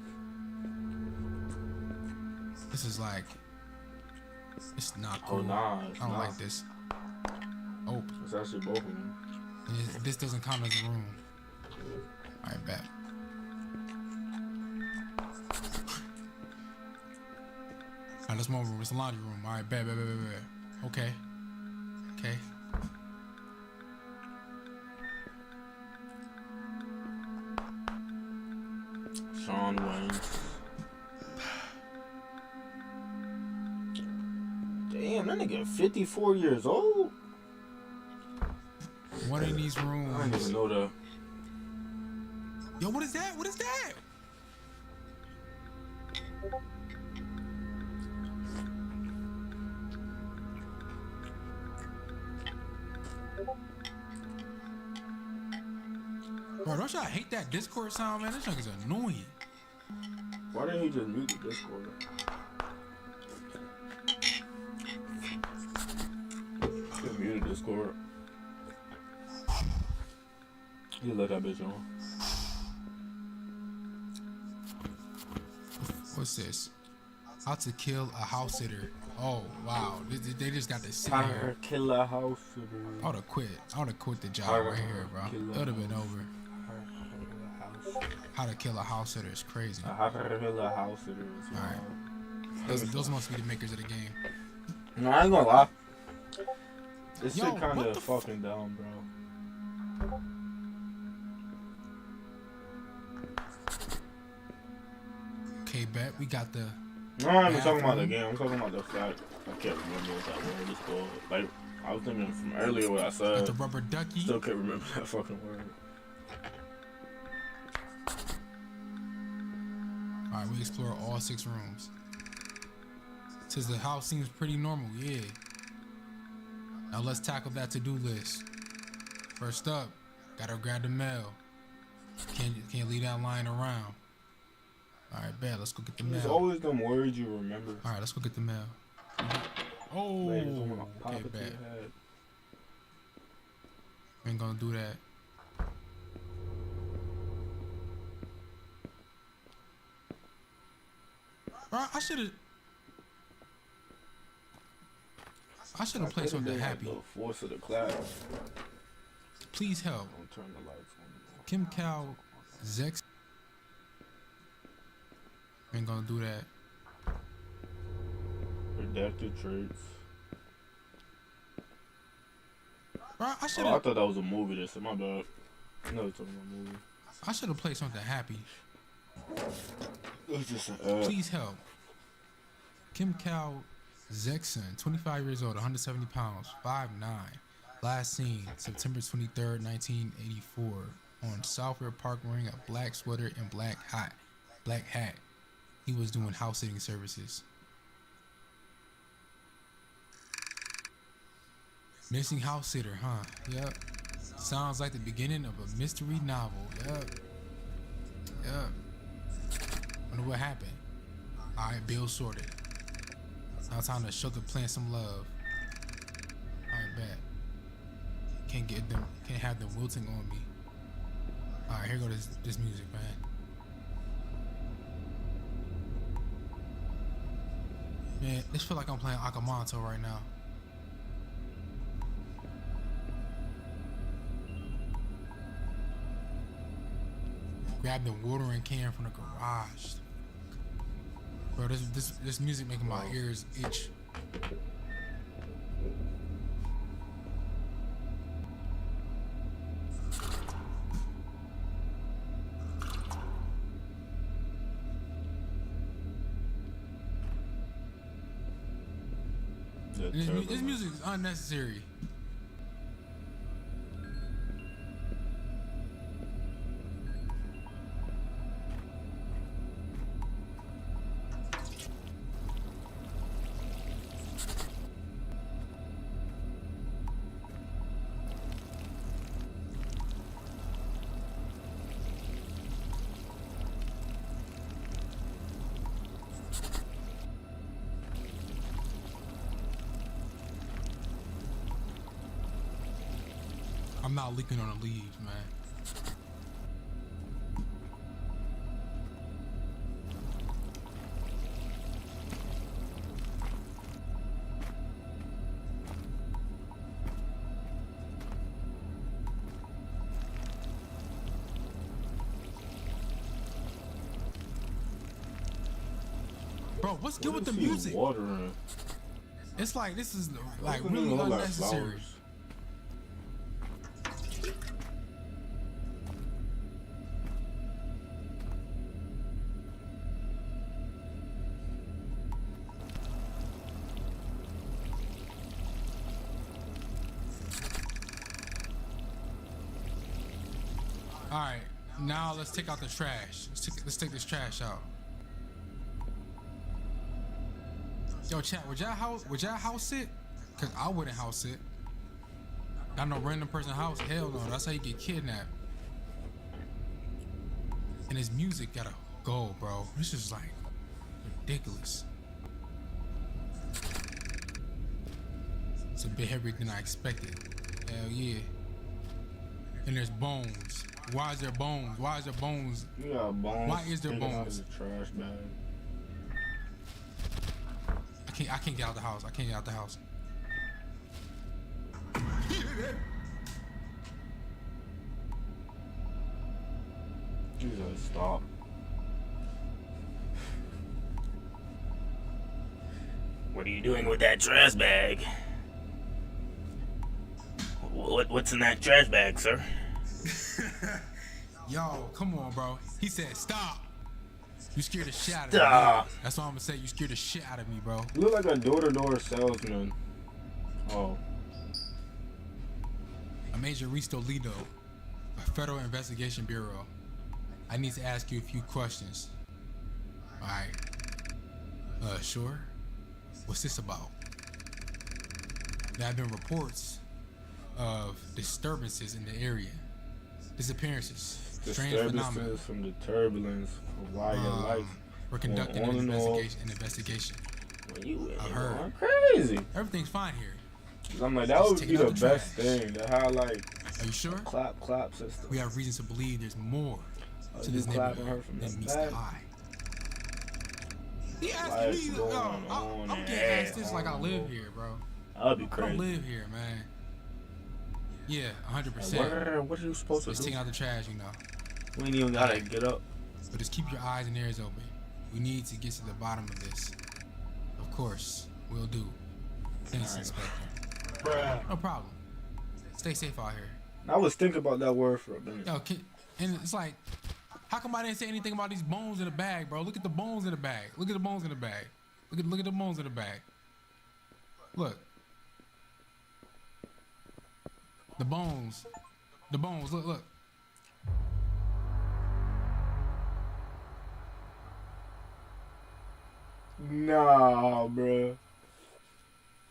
This is like. It's not cool. Oh, nah. I don't like this. Oh. It's actually both of them. This doesn't count as a room. Alright, bet. Alright, that's my room. It's a laundry room. Alright, bet. Okay. Okay. Sean Wayne. Damn, that nigga 54 years old. One of these rooms. I didn't even know that. Yo, what is that? What is that? Bro, don't y'all hate that Discord sound, man? This junk is annoying. Why didn't he just mute the Discord? Just muted Discord. You let that bitch on. What's this? How to kill a house sitter. Oh, wow. They just got this sit How here. to kill a house sitter. I would have quit. I would have quit the job right here, bro. It would have been over. How to kill a house sitter is crazy. How to kill a house sitter. Alright. Those must be the makers of the game. No, I ain't gonna lie. This Yo, shit kind what of the fucking dumb, bro. Okay, bet. We got the... No, I'm not talking about the game. I'm talking about the fact I can't remember what that word is called. Like, I was thinking from earlier what I said. Got the rubber ducky. Still can't remember that fucking word. Alright, we explore all 6 rooms. Says the house seems pretty normal, yeah. Now let's tackle that to-do list. First up, gotta grab the mail. Can't leave that lying around. Alright, bet, let's go get the There's mail. always them words you remember. Alright, let's go get the mail. Oh, okay, bet. Ain't gonna do that. Bro, I should've played something happy. The force of the class. Please help. Don't turn the lights on. Kim Cow Zex. Ain't gonna do that. Redacted traits. Bro, I I thought that was a movie. This, my bad. No, it's talking about a movie. I should have played something happy. It was just an ad. Please help. Kim Cow Zexon, 25 years old, 170 pounds, 5'9". Last seen September 23rd, 1984, on Southward Park wearing a black sweater and black hat. He was doing house sitting services. Missing house sitter, huh? Yep. Sounds like the beginning of a mystery novel. Yep. Wonder what happened. Alright, bill sorted. Now time to show the plant some love. Alright, bet. Can't have them wilting on me. Alright, here go this music, man. Man, this feel like I'm playing Akamanto right now. Grab the watering can from the garage. Bro, this music making my ears itch. This music is unnecessary. I'm not leaking on the leaves, man. Bro, what's good with the music? Watering? It's like this is like really unnecessary. Now let's take out the trash. Let's take this trash out. Yo, chat, would y'all house it? Cause I wouldn't house it. Got no random person house. Hell no. That's how you get kidnapped. And his music gotta go, bro. This is like ridiculous. It's a bit heavier than I expected. Hell yeah. And there's bones. Why is there bones? Why is there bones? You got bones. Why is there bones? Out of the trash bag. I can't get out the house. I can't get out the house. Jesus, stop. What are you doing with that trash bag? What's in that trash bag, sir? Yo, come on, bro. He said stop. You scared the shit out of Stop. me. That's all I'm gonna say. You scared the shit out of me, bro. You look like a door-to-door salesman. Oh. I'm Agent Risto Lido, Federal Investigation Bureau. I need to ask you a few questions. All right. Sure. What's this about? There have been reports of disturbances in the area. Disappearances. Strange phenomena. From the turbulence for why your life. We're conducting an investigation. I've heard. Crazy. Everything's fine here. I'm like, that would be the best thing. To have like. Are you sure? Clap system. We have reasons to believe there's more to this neighborhood than meets the eye. He asking me, I'm getting asked this like I live here, bro. That'd be crazy. I don't live here, man. Yeah, 100%. What are you supposed to do? Just taking out the trash, you know. We ain't even gotta get up. But just keep your eyes and ears open. We need to get to the bottom of this. Of course, we'll do. Thanks, Inspector. Bruh. No problem. Stay safe out here. I was thinking about that word for a minute. Yo, and it's like, how come I didn't say anything about these bones in the bag, bro? Look at the bones in the bag. Look at the bones in the bag. Look at the bones in the bag. Look. The bones. Look. Nah, bro.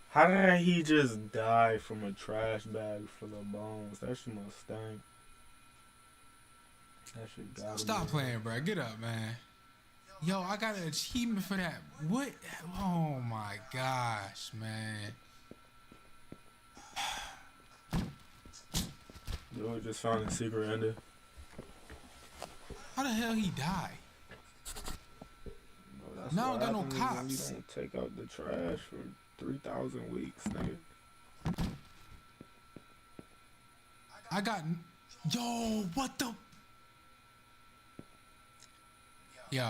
How did he just die from a trash bag full of bones? That shit must stink. That shit gotta Stop playing, bro. Get up, man. Yo, I got an achievement for that. What? Oh my gosh, man. Dude just found a secret ending. How the hell he died? Now I got no cops. You don't take out the trash for 3,000 weeks, nigga. I got. Yo, what the? Yo,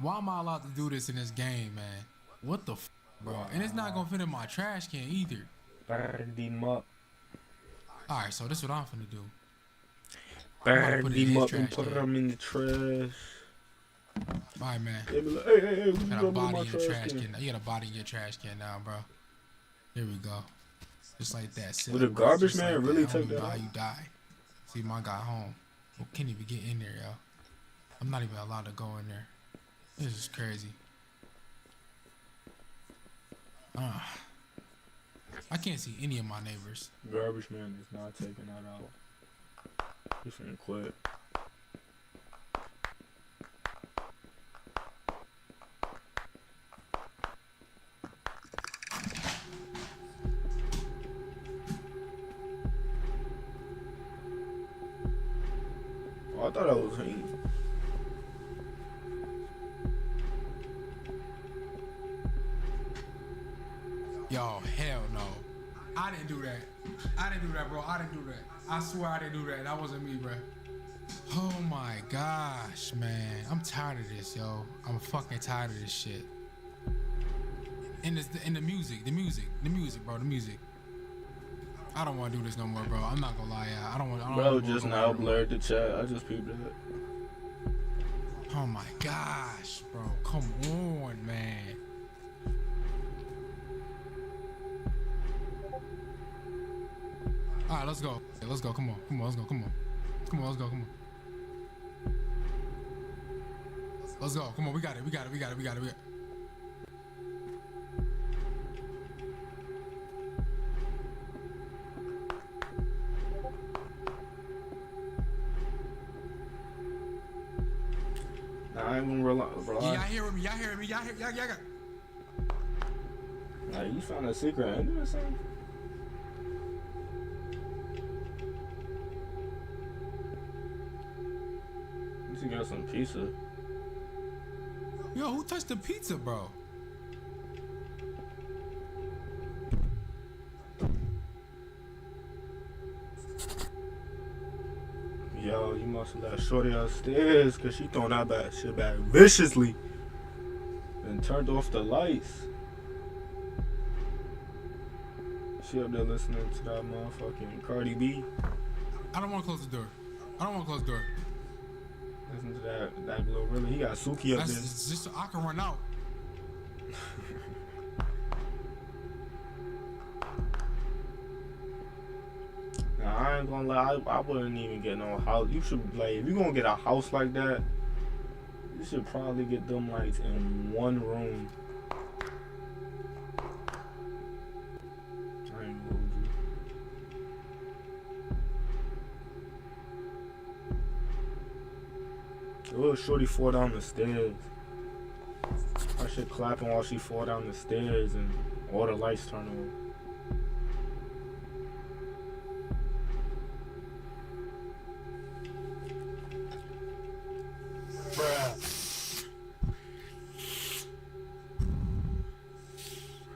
why am I allowed to do this in this game, man? What the f, bro? And it's not gonna fit in my trash can either. Burn them up. Alright, so this is what I'm finna do. Burn them up and put them in the trash. Alright, man. Hey, you got a body in your trash can. You got a body in your trash can now, bro. Here we go. Just like that. Would the garbage man really take that? How you die? See, my guy home. Can't even get in there, yo. I'm not even allowed to go in there. This is crazy. I can't see any of my neighbors. Garbage man is not taking that out. He's finna quit. Oh, I thought that was him. Yo, hell no. I didn't do that. I didn't do that, bro. I didn't do that. I swear I didn't do that. That wasn't me, bro. Oh my gosh, man. I'm tired of this, yo. I'm fucking tired of this shit. And the music, bro, the music. I don't want to do this no more, bro. I'm not gonna lie, I don't want. Bro, just now blurred the chat. I just peeped it. Oh my gosh, bro. Come on, man. All right, let's go. Let's go. Come on. Let's go. Come on. Let's go. Let's go. Come on, we got it. We got it. We got it. We got it. We got it. Nah, I ain't gonna rely. Yeah, y'all hearing me? Y'all hearing me? Y'all hear? Y'all got. Nah, you found a secret ending or something? You got some pizza. Yo, who touched the pizza, bro? Yo, you must have left Shorty upstairs because she throwing that bad shit back viciously and turned off the lights. She up there listening to that motherfucking Cardi B. I don't want to close the door. I don't want to close the door. Listen to that little really. He got Suki up there. That's just so I can run out. Nah, I ain't gonna lie. I wouldn't even get no house. You should, like, if you gonna get a house like that, you should probably get them lights in one room. I ain't gonna hold you. The little shorty fall down the stairs. I should clapping while she fall down the stairs and all the lights turn on.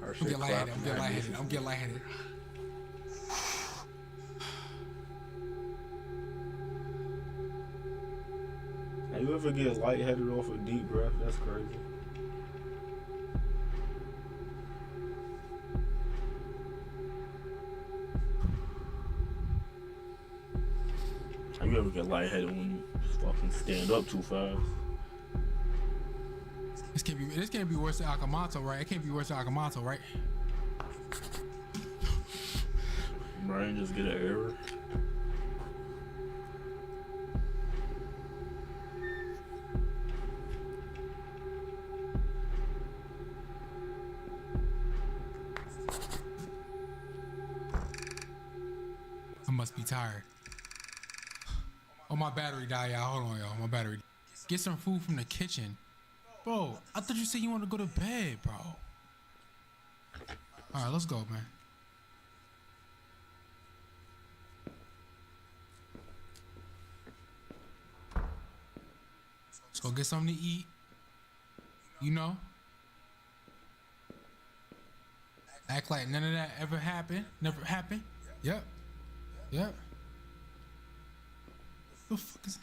I'm getting lightheaded. I'm getting lightheaded. I'm getting lightheaded. Now, you ever get lightheaded off a deep breath? That's crazy. How you ever get lightheaded when you fucking stand up too fast? This can't be worse than Akamoto, right? It can't be worse than Akamoto, right? Brain just get an error. I must be tired. Oh, my battery died, y'all. Hold on, y'all. My battery. Get some food from the kitchen. Bro, I thought you said you wanted to go to bed, bro. All right, let's go, man. Let's go get something to eat. You know? Act like none of that ever happened. Never happened. Yep. Yep. The fuck is...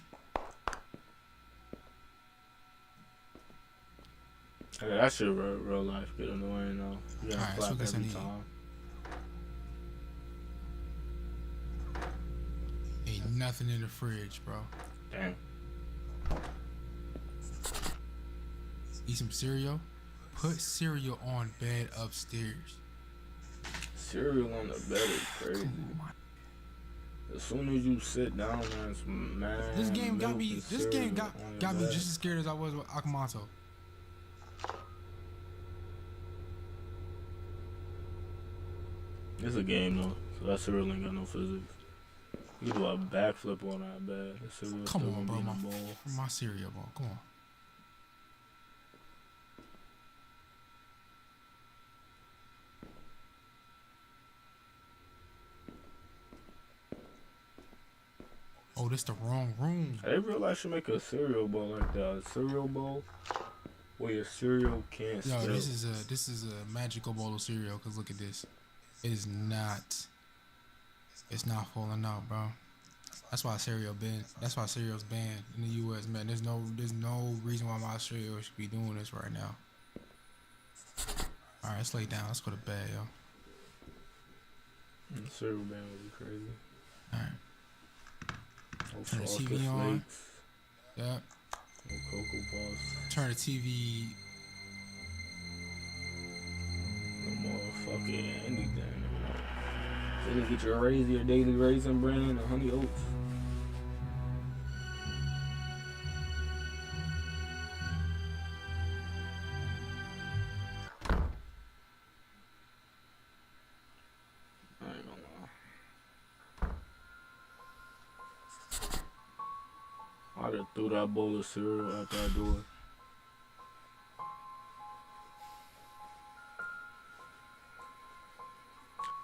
Hey, that shit real life get annoying though. You gotta clap every time. Ain't nothing in the fridge, bro. Damn. Eat some cereal. Put cereal on bed upstairs. Cereal on the bed is crazy. As soon as you sit down, man, This game got me. This game got me just as scared as I was with Akamoto. It's a game though, so that cereal ain't got no physics. You do a backflip on that bed. That cereal Come still on, gonna bro. be in the bowl. My cereal, bro. Come on. Oh, this the wrong room. I didn't realize I should make a cereal bowl like that. A cereal bowl where your cereal can't Yo, spill. this is a magical bowl of cereal. Cause look at this. It is not. It's not falling out, bro. That's why cereal's banned in the U.S. Man, there's no reason why my cereal should be doing this right now. All right, let's lay down. Let's go to bed, yo. Cereal ban would be crazy. All right. No Turn the Frosted TV on. Flakes. Yep. No Cocoa Puffs. Turn the TV. No motherfucking anything. So you get your daily raisin bran and honey oats. I'd have threw that bowl of cereal at that door.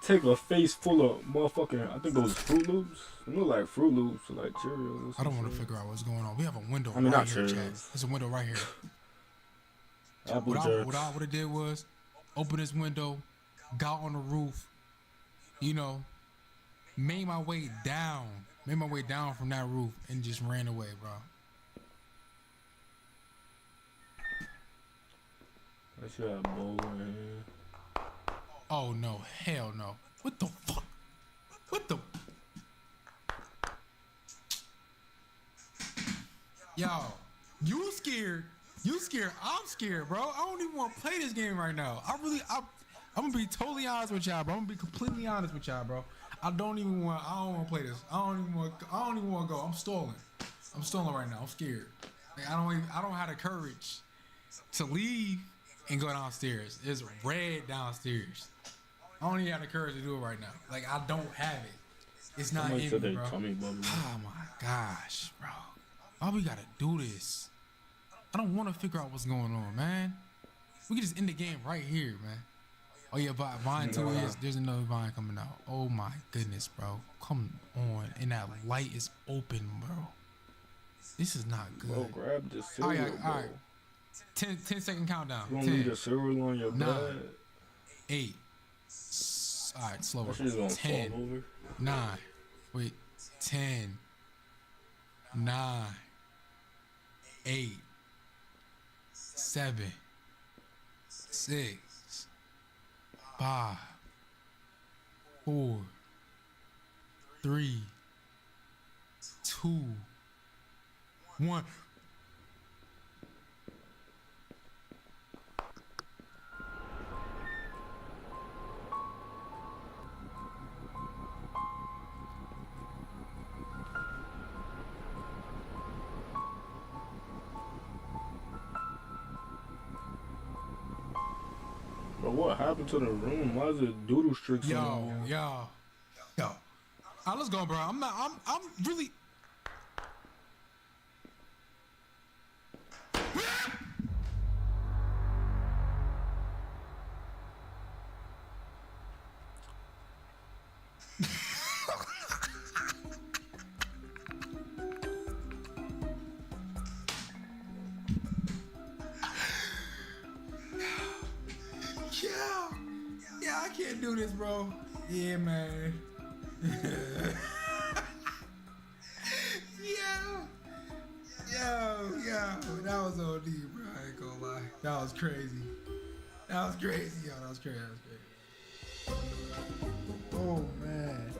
Take a face full of motherfucking, I think those Fruit Loops. They look like Fruit Loops or like Cheerios. I don't want to figure out what's going on. We have a window I mean, right not here, Cheerios. chat. There's a window right here. Apple What I Jacks. would have did was open this window, got on the roof, you know, made my way down from that roof and just ran away, bro. I should have bowl in here. Oh no, hell no. What the fuck? What the? Yo, you scared? You scared? I'm scared, bro. I don't even want to play this game right now. I'm gonna be totally honest with y'all, bro. I'm gonna be completely honest with y'all, bro. I don't want to play this. I don't even want to go. I'm stalling right now. I'm scared. Like, I don't have the courage to leave and go downstairs. It's red downstairs. I don't even have the courage to do it right now. Like, I don't have it. It's not in me, bro. Oh my gosh, bro. Why we gotta do this? I don't want to figure out what's going on, man. We can just end the game right here, man. Oh yeah, Vine 2 is, there's another Vine coming out. Oh my goodness, bro. Come on. And that light is open, bro. This is not good. Bro, grab the cereal, all right. 10-second countdown. You want me to cereal on your 9, bed? 8. All right, slower. That shit's gonna 10, fall over. 9. Wait, 10, 9, 8, 7, 6, 5, 4, 3, 2, 1. Bro, what happened to the room? Why is it doodle streaks on the wall? Yo. All right, let's go, bro. I'm really. Yeah, I can't do this, bro. Yeah, man. Yo, that was OD, bro. I ain't gonna lie. That was crazy. Yo, that was crazy. Oh, man.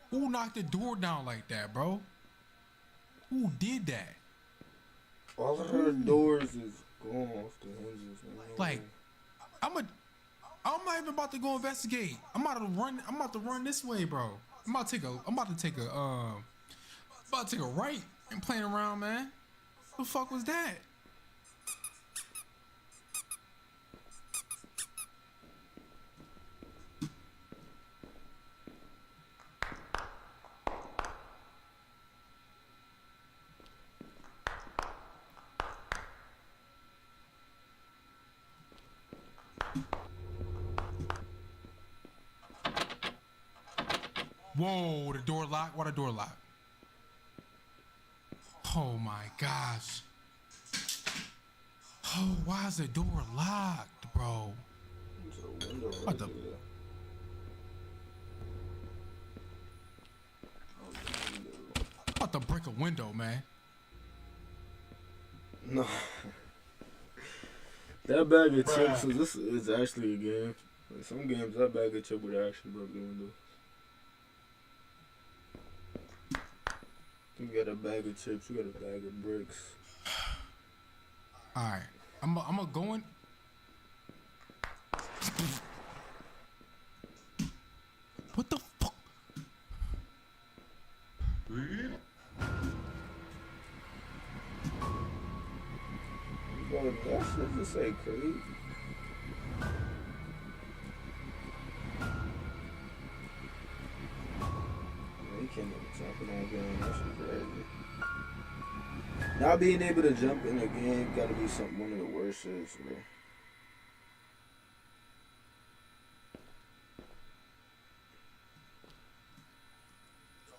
Who knocked the door down like that, bro? Who did that? All of her doors is going off the hinges, man. Like, I'm not even about to go investigate. I'm about to run this way, bro. I'm about to take a right and playing around, man. What the fuck was that? Whoa, the door locked? Why the door locked? Oh my gosh. Oh, why is the door locked, bro? What the? About to break a window, man. No. That bag of chips, so this is actually a game. Like some games, that bag of chips would actually break the window. You got a bag of chips, you got a bag of bricks. Alright, I'm gonna go in. What the fuck? Bro, that shit just say crazy. You can't even jump in that game. That shit crazy. Not being able to jump in a game gotta be one of the worst shits, bro.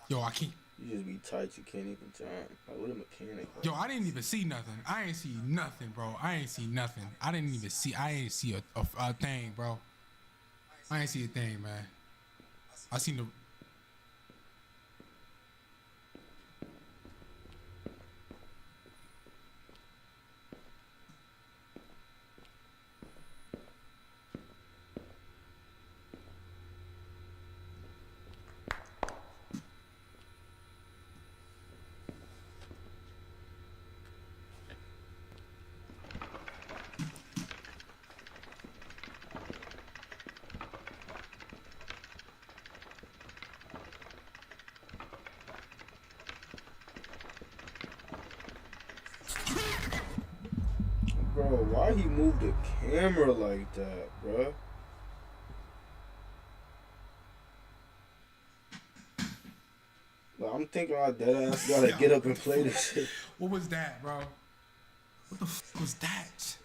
Yo, I can't. You just be tight, you can't even jump. Like, what a mechanic, bro. Yo, I didn't even see nothing. I ain't see nothing, bro. I ain't see nothing. I ain't see a thing, bro. I ain't see a thing, man. I seen the... Bro, why he moved the camera like that, bro? Like, I'm thinking our dead ass gotta get up and play this shit. What was that, bro? What the f was that?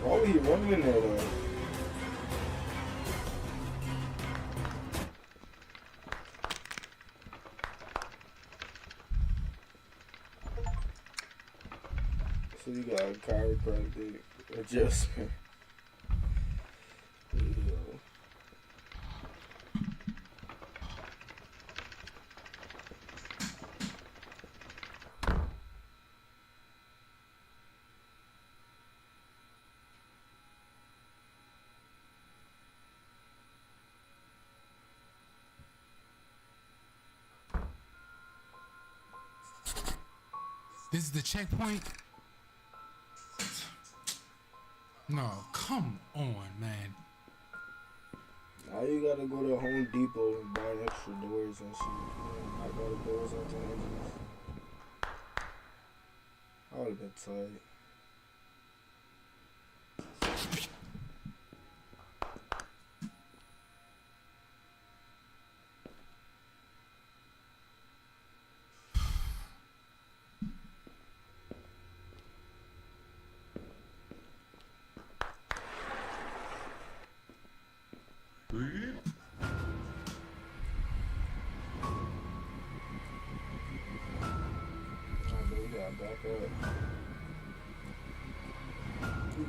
Why were you running in there, though? So you got a chiropractic adjustment. This is the checkpoint? No, come on, man. Now you gotta go to Home Depot and buy extra doors and shit. I got the doors on the engines. I would've been tight. You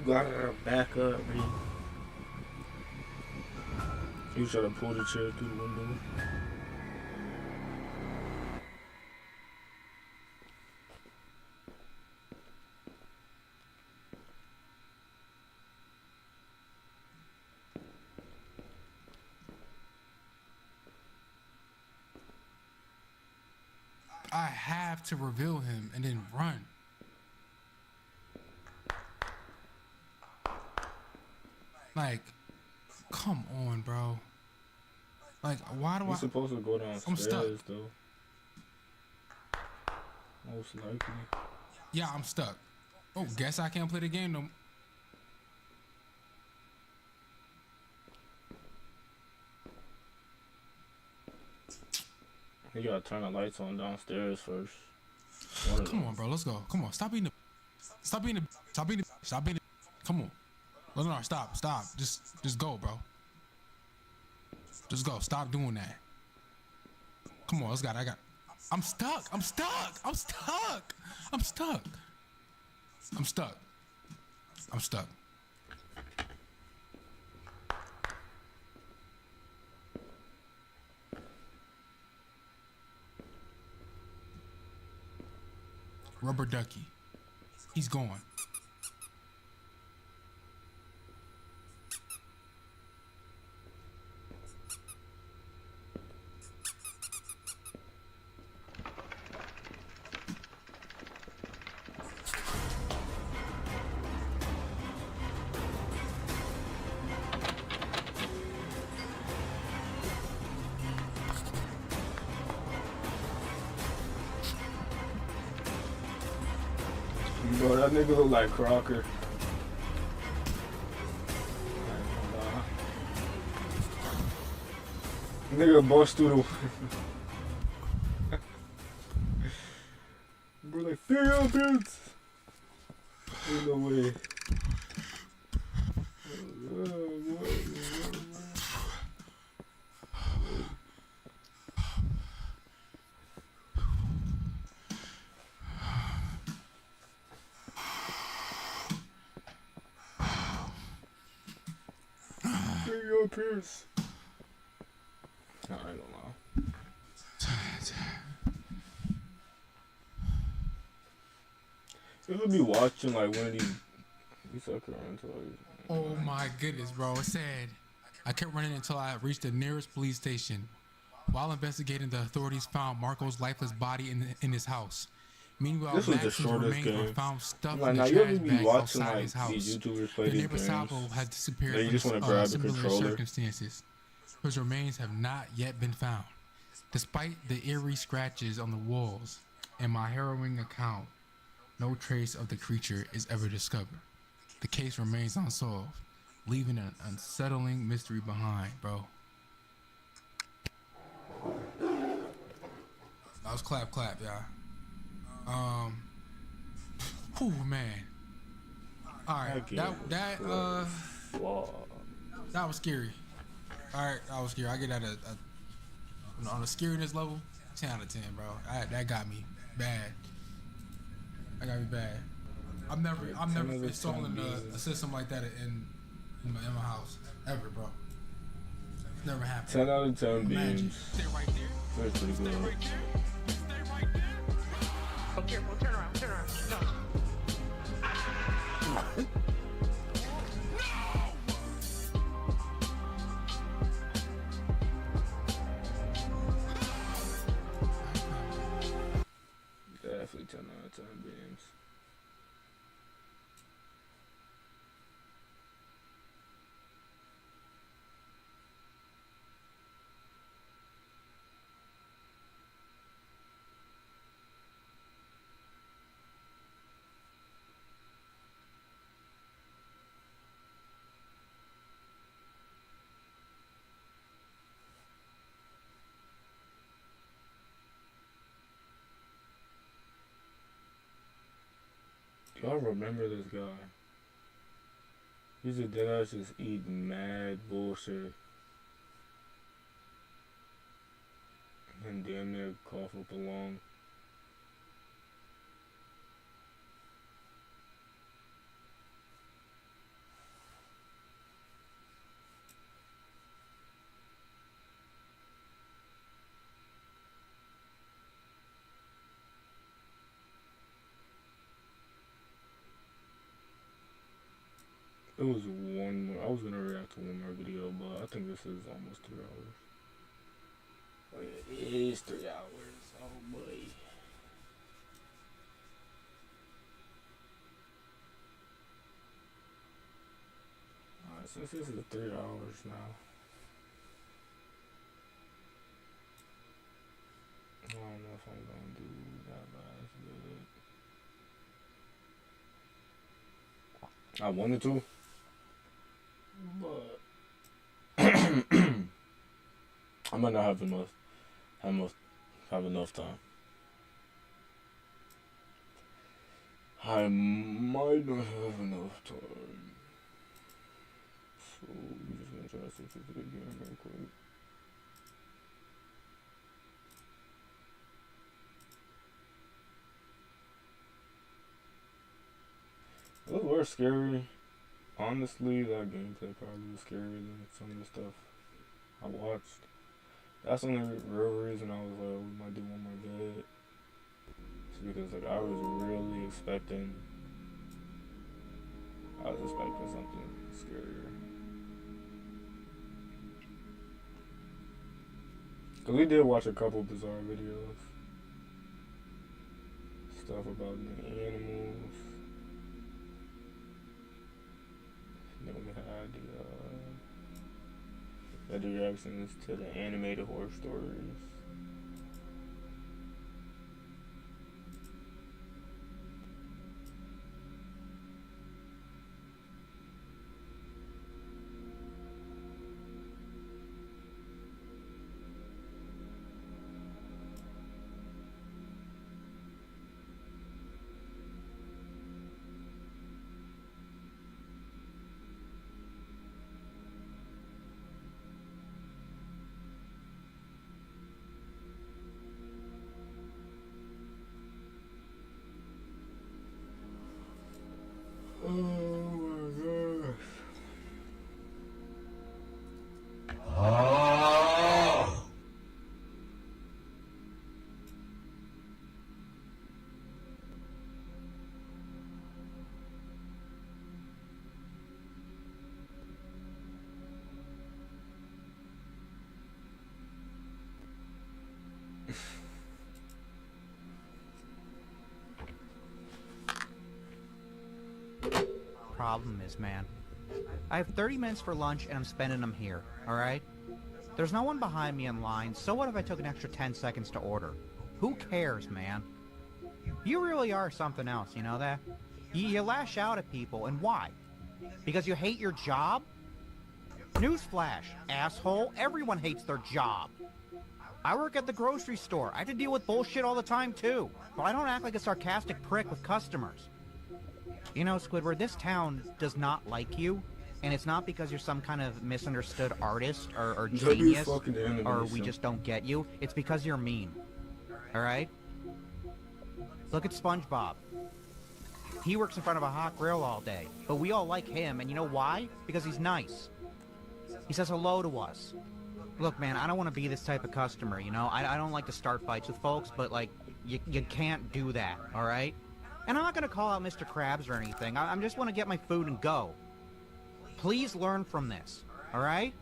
gotta back up, man. You try to pull the chair through the window. I have to reveal him and then run. Like, come on, bro. Like, why do You're supposed to go downstairs, I'm stuck. though. Most likely. Yeah, I'm stuck. Oh, guess I can't play the game no more. You gotta turn the lights on downstairs first. Come on, bro. Let's go. Come on. Stop being the. Stop being the. Stop being the. Stop being the. Come on. Lennar, stop. Stop. Just go, bro. Just go. Stop doing that. Come on. Let's go. I'm stuck. I'm stuck. I'm stuck. I'm stuck. I'm stuck. I'm stuck. Rubber ducky. He's gone. Bro, that nigga look like Crocker. Nigga bust through the bro, like, figure dudes. Ain't no way. Figure Pierce. I don't know. You'll be watching like one of these. You suck around until Oh my goodness, bro. It said I kept running until I reached the nearest police station. While investigating, the authorities found Marco's lifeless body in his house. Meanwhile, this was the Max's shortest remains game. were found stuffed Like, in now the you ever trash be bag watching outside like his house. these YouTubers play The these neighbor games? Sabo has disappeared They just want to grab the similar controller. circumstances. His remains have not yet been found. Despite the eerie scratches on the walls and my harrowing account, no trace of the creature is ever discovered. The case remains unsolved, leaving an unsettling mystery behind, bro. That was clap, y'all. Whew, man. All right, that was scary. All right, that was scary. I get that on a scariness level, 10 out of 10, bro. That got me bad. That got me bad. I'm never installing a system like that in my house ever, bro. Never happened. 10 out of 10 beams. Stay right there. That's pretty good. Stay right there. Oh, careful. Turn around. No. Definitely 10 out of 10 beams. Y'all remember this guy? He's a deadass just eating mad bullshit. And damn near cough up a lung. It was one more. I was gonna react to one more video, but I think this is almost 3 hours. Oh yeah, it is 3 hours. Oh boy. Alright, since this is 3 hours now. I don't know if I'm gonna do that last bit. I wanted to. But I might not have enough time. I might not have enough time. So we're just gonna try to switch it again real quick. Those were scary. Honestly, that gameplay probably was scarier than some of the stuff I watched. That's the only real reason I was like, we might do one more vid. It's because like I was really expecting something scarier. Cause we did watch a couple Bizzare videos. Stuff about the animals. Then we had the reactions to the animated horror stories. problem is, man. I have 30 minutes for lunch and I'm spending them here, alright? There's no one behind me in line, so what if I took an extra 10 seconds to order? Who cares, man? You really are something else, you know that? You lash out at people, and why? Because you hate your job? Newsflash, asshole, everyone hates their job. I work at the grocery store. I have to deal with bullshit all the time, too. But I don't act like a sarcastic prick with customers. You know, Squidward, this town does not like you, and it's not because you're some kind of misunderstood artist or genius, or we just don't get you. It's because you're mean. Alright? Look at SpongeBob. He works in front of a hot grill all day, but we all like him, and you know why? Because he's nice. He says hello to us. Look, man, I don't want to be this type of customer, you know? I don't like to start fights with folks, but, like, you can't do that, alright? And I'm not going to call out Mr. Krabs or anything. I just want to get my food and go. Please learn from this, alright?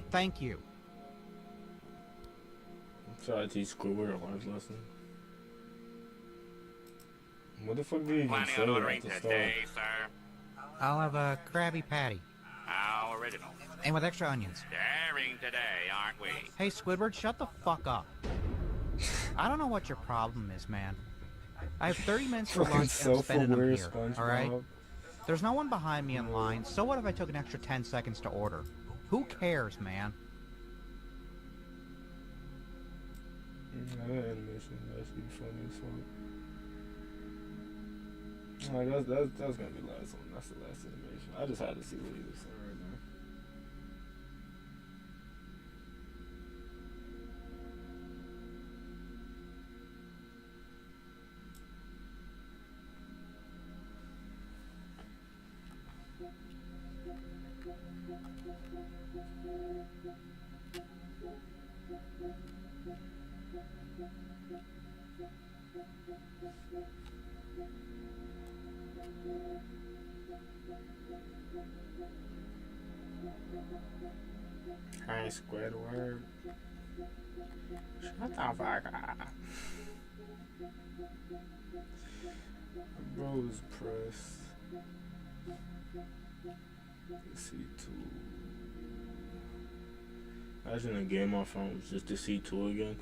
Thank you. Try to teach Squidward a life lesson. What the fuck did he even Planning say on at ordering the today, start? sir? I'll have a Krabby Patty. How original. And with extra onions. Daring today, aren't we? Hey, Squidward, shut the fuck up. I don't know what your problem is, man. I have 30 minutes for lunch and I'm spending them here, alright? There's no one behind me in line, so what if I took an extra 10 seconds to order? Who cares, man? That animation, that's be funny as fuck. Like, that's gonna be the last one. That's the last animation. I just had to see what he was saying right now. Hey, Squidward. Shut the fuck up. Bro's pressed. C2. Imagine a game on phone was just the C2 again.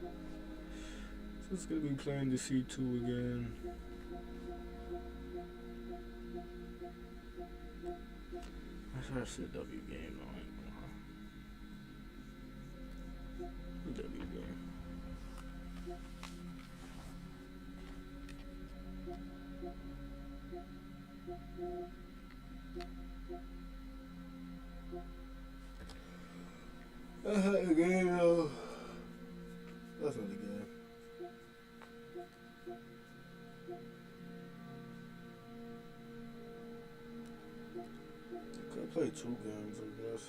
So it's gonna be playing the C2 again. That's our W game though. W game. That's not the game though. That's not the game. Could play 2 games, I guess.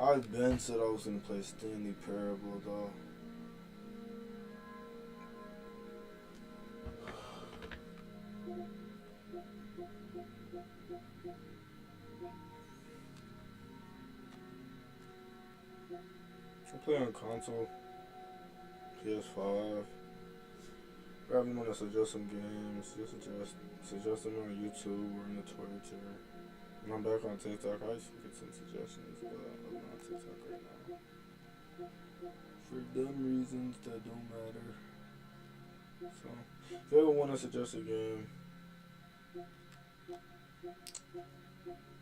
I've been said I was gonna play Stanley Parable though. I play on console, PS5. Grab them when I suggest some games, suggest them on YouTube or on the Twitch or when I'm back on TikTok. I used to get some suggestions, but I'm not on TikTok right now. For dumb reasons that don't matter. So, if you ever want to suggest a game,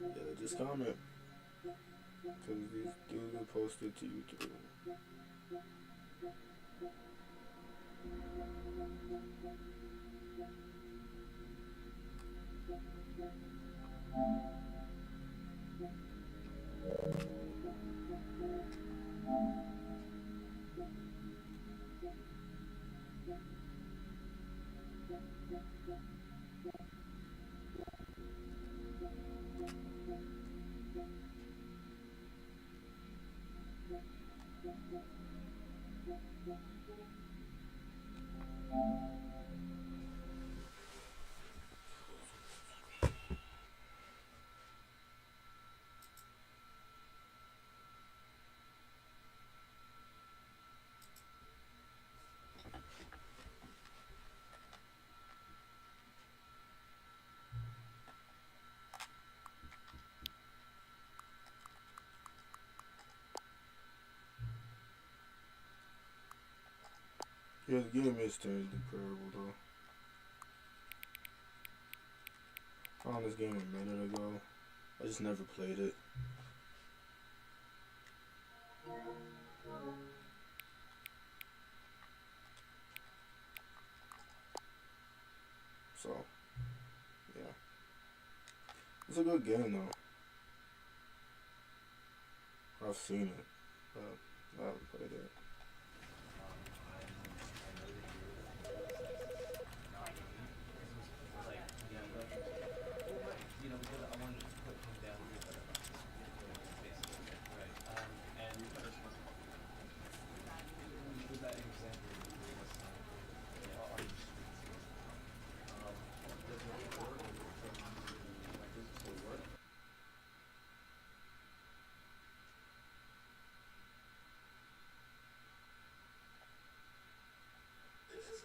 yeah, just comment. Because these dudes will post it to YouTube. Yeah, the game is technically playable though. I found this game a minute ago. I just never played it. So, yeah. It's a good game though. I've seen it, but I haven't played it.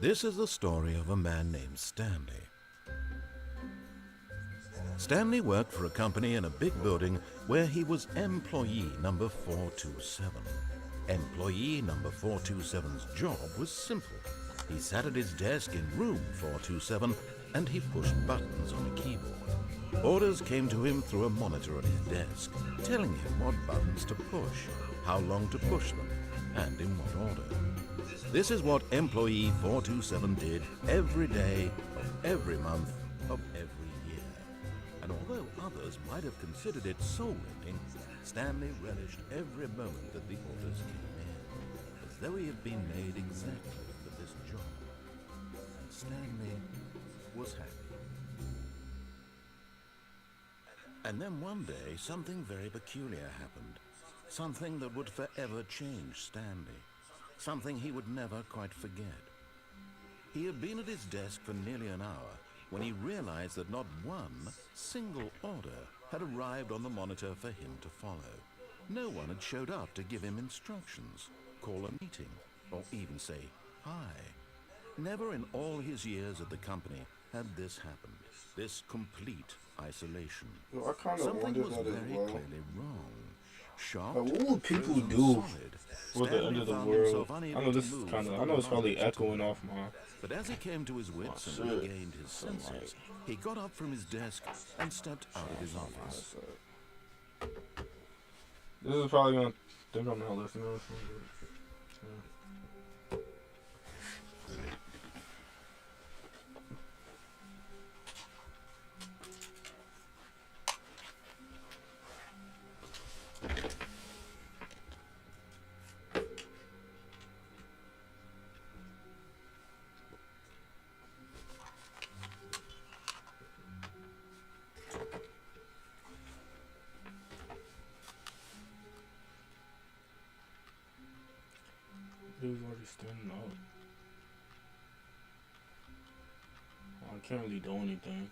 This is the story of a man named Stanley. Stanley worked for a company in a big building where he was employee number 427. Employee number 427's job was simple. He sat at his desk in room 427 and he pushed buttons on a keyboard. Orders came to him through a monitor on his desk, telling him what buttons to push, how long to push them, and in what order. This is what employee 427 did every day of every month of every year. And although others might have considered it soul-rending, Stanley relished every moment that the orders came in, as though he had been made exactly for this job. And Stanley was happy. And then one day, something very peculiar happened. Something that would forever change Stanley. Something he would never quite forget. He had been at his desk for nearly an hour when he realized that not one single order had arrived on the monitor for him to follow. No one had showed up to give him instructions, call a meeting, or even say hi. Never in all his years at the company had this happened. This complete isolation. Well, I kind of Something wondered was that as very well. clearly wrong. Shocked, Like, what would people frozen do solid, with the end Stanley of the found world? himself I unable know to this is move kind of, for I know it's probably months. echoing off my. But as he came to his wits and shit. regained his senses, he got up from his desk and stepped out of his office. This is probably gonna think I'm not listening or something. Dude's already standing up. Well, I can't really do anything.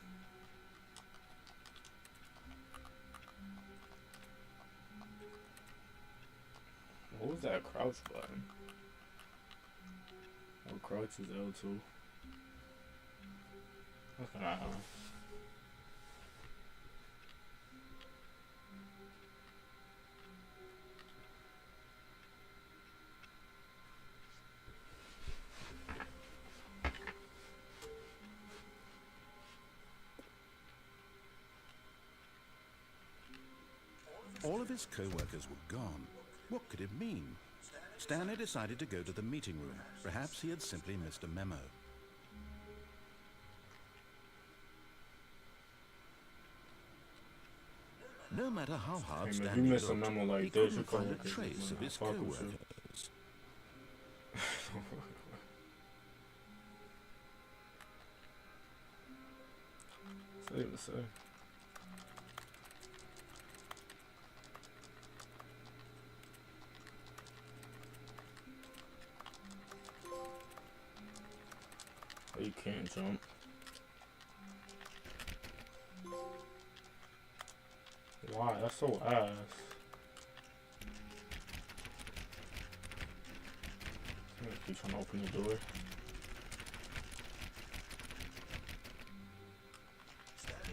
What was that crouch button? Or crouch is L2. What's going on? All of his co-workers were gone. What could it mean? Stanley decided to go to the meeting room. Perhaps he had simply missed a memo. No matter how hard Hey, man, Stanley you miss a looked, memo like he this, couldn't your find a coworkers trace might of his not fuck with you. co-workers. Say to say. Oh, you can't jump. Why? That's so ass. I'm gonna keep trying to open the door.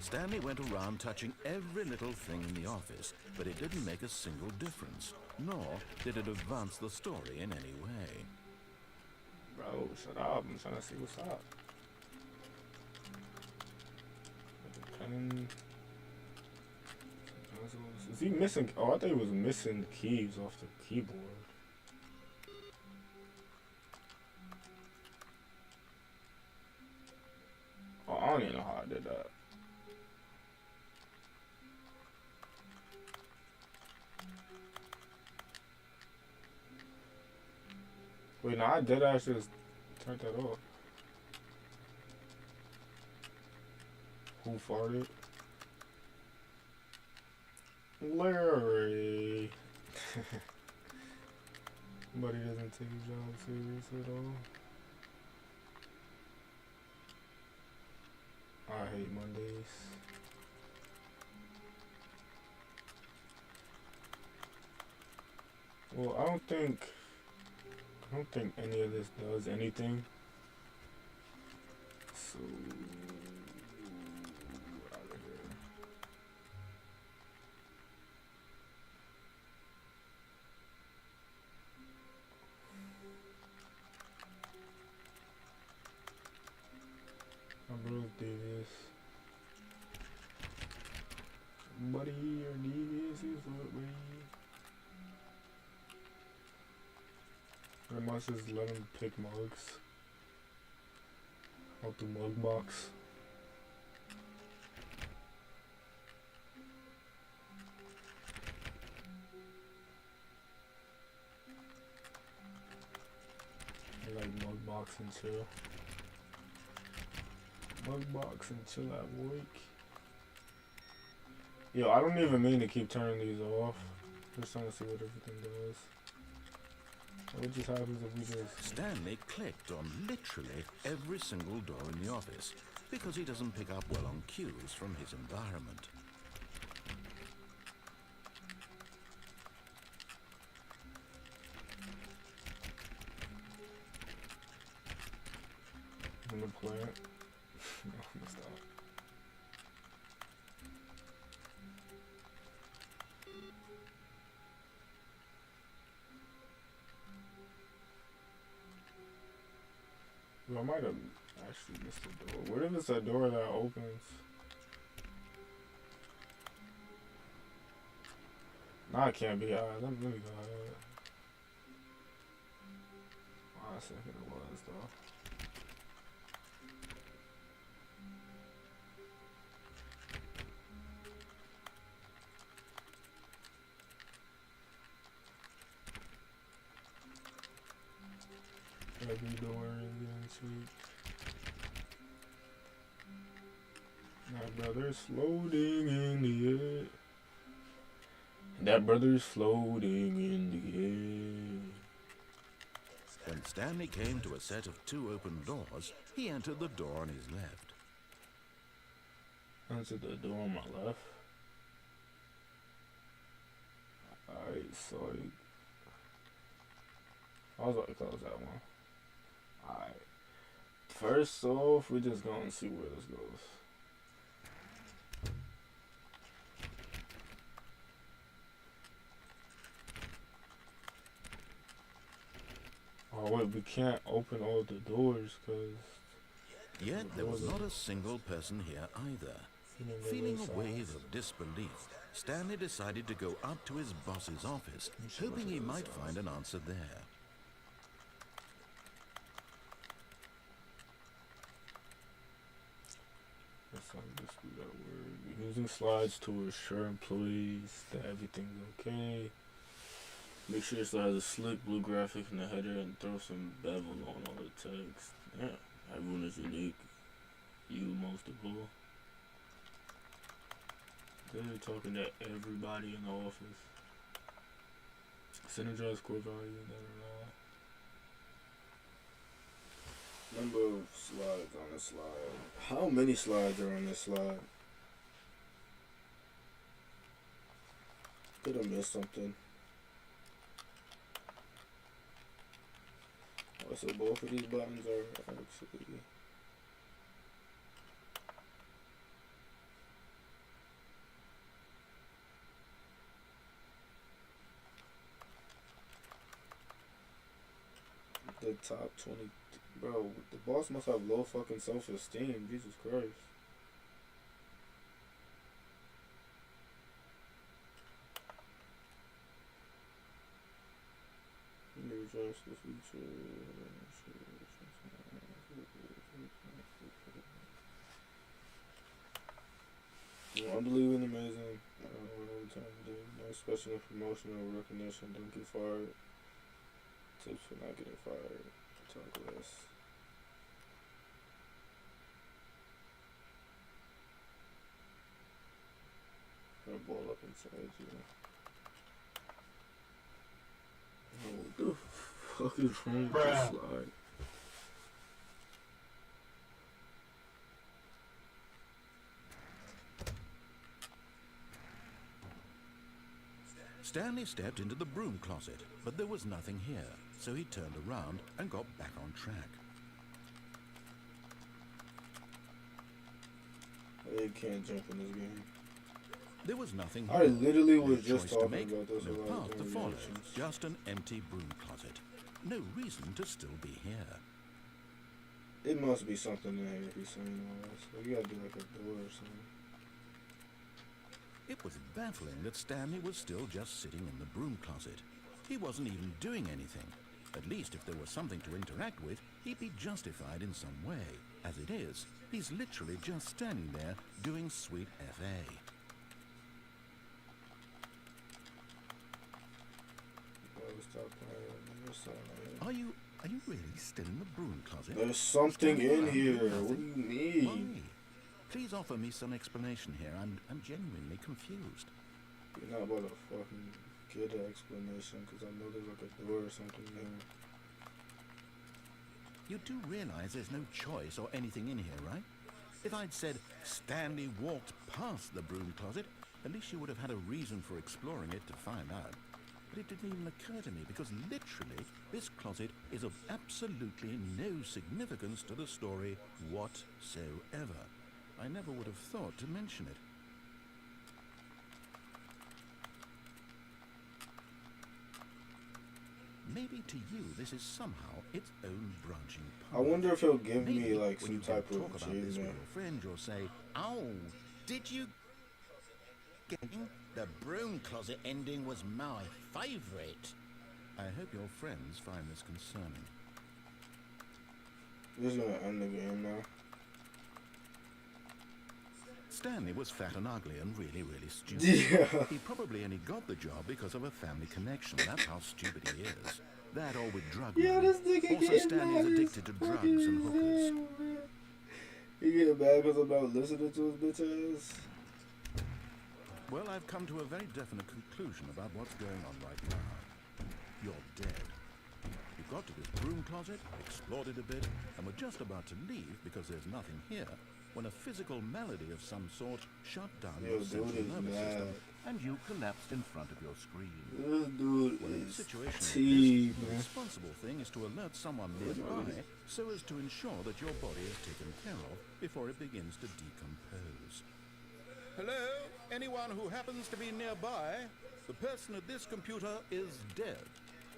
Stanley went around touching every little thing in the office, but it didn't make a single difference, nor did it advance the story in any way. Bro, shut up. I'm trying to see what's up. Pen. Is he missing? Oh, I thought he was missing keys off the keyboard. Oh, I don't even know how I did that. Wait, no, I did actually just turn that off. Who farted? Larry. But he doesn't take his job serious at all. I hate Mondays. Well, I don't think any of this does anything. So out of here. My bro's devious. Buddy, you're devious is what we. I must just let him pick mugs out the mug box. I like mug box and chill. Mug box and chill at work. Yo, I don't even mean to keep turning these off. Just trying to see what everything does. What just happens if we just... Stanley clicked on literally every single door in the office because he doesn't pick up well on cues from his environment. I'm gonna play it. No, I'm gonna stop. Well, I might have actually missed the door. What if it's a door that opens? Nah, it can't be. Let me go ahead. Oh, I think it was, though. Every door is getting sweet. My brother's floating in the air. That brother's floating in the air. When Stanley came to a set of 2 open doors, he entered the door on his left. Entered the door on my left. Alright, so I was about to close that one. Alright. First off, we're just gonna see where this goes. Oh wait, we can't open all the doors because... Yet there was not a single person here either. Feeling a wave of disbelief, Stanley decided to go up to his boss's office, hoping he might find an answer there. Using slides to assure employees that everything's okay. Make sure it still has a slick blue graphic in the header and throw some bevel on all the text. Yeah, everyone is unique. You most of all. They're talking to everybody in the office. Synergize core value, Number of slides on the slide. How many slides are on this slide? Did I miss something? Oh, so both of these buttons are actually... The top 20 Bro, the boss must have low fucking self-esteem. Jesus Christ. New adjust the feature. Unbelievably amazing. All the time to do. No special promotional recognition. Don't get fired. Tips for not getting fired. Talk less. Gonna ball up inside you. What the fuck is wrong with this slide? Stanley stepped into the broom closet, but there was nothing here, so he turned around and got back on track. You can't jump in this game. There was nothing I here. literally No was just choice to talking make, about this no a lot path to of follow, reactions. just an empty broom closet. No reason to still be here. It must be something in here if he's saying all this. Like, you gotta do like a door or something. It was baffling that Stanley was still just sitting in the broom closet. He wasn't even doing anything. At least if there was something to interact with, he'd be justified in some way. As it is, he's literally just standing there doing sweet FA. Are you really still in the broom closet? There's something Standing in around here. doing What do nothing? you mean? Why? Please offer me some explanation here. I'm genuinely confused. You're not about to fucking get an explanation because I know there's like a door or something there. You do realize there's no choice or anything in here, right? If I'd said Stanley walked past the broom closet, at least you would have had a reason for exploring it to find out. But it didn't even occur to me because literally this closet is of absolutely no significance to the story whatsoever. I never would have thought to mention it. Maybe to you this is somehow its own branching I path. wonder if he'll give Maybe me like when some you type talk of about this with achievement. your friend, you'll say, "Oh, did you get the broom closet ending was my favorite." I hope your friends find this concerning. This is gonna end the game now. Stanley was fat and ugly and really, really stupid. Yeah. He probably only got the job because of a family connection. That's how stupid he is. That or with drug Yeah, money. this nigga Also, getting Stanley's mad as addicted to drugs and hookers. He getting mad because I'm not listening to his bitch ass. Well, I've come to a very definite conclusion about what's going on right now. You're dead. You got to this broom closet, explored it a bit, and were just about to leave because there's nothing here, when a physical malady of some sort shut down Yo, your dude central is nervous mad. system, and you collapsed in front of your screen. This dude Well, in a is situation like T, this, the man. responsible thing is to alert someone nearby so as to ensure that your body is taken care of before it begins to decompose. Hello? Anyone who happens to be nearby? The person at this computer is dead.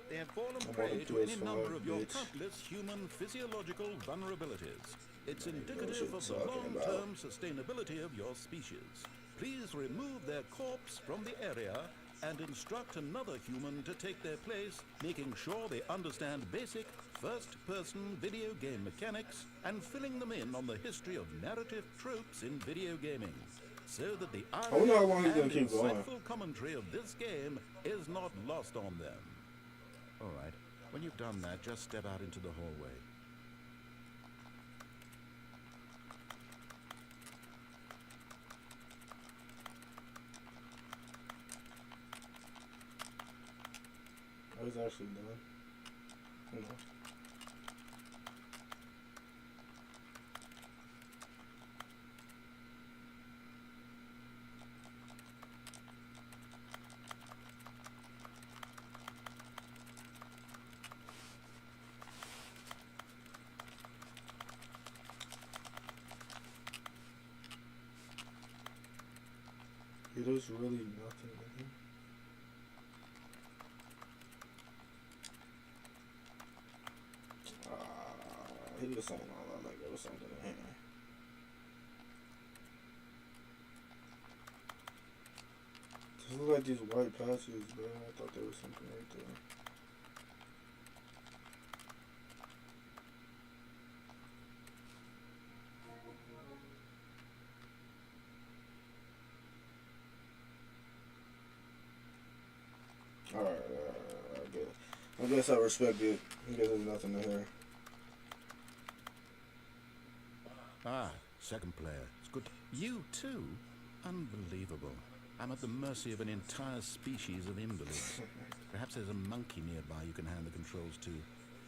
They have fallen I'm on prey the to any PS5, number of your bitch. countless human physiological vulnerabilities. It's I know indicative what of you're the talking long-term sustainability of your species. Please remove their corpse from the area and instruct another human to take their place, making sure they understand basic first-person video game mechanics and filling them in on the history of narrative tropes in video gaming, so that the I wonder how long he's gonna and keep going. insightful commentary of this game is not lost on them. All right, when you've done that, just step out into the hallway. I was actually done. Who knows? Yeah, there's really nothing in here. he was saying all that like there was something in here. These look like these white patches, bro. I thought there was something right there. Alright, I guess I respect it. I guess there's nothing in here. Ah, second player. It's good. You too? Unbelievable. I'm at the mercy of an entire species of invalids. Perhaps there's a monkey nearby you can hand the controls to.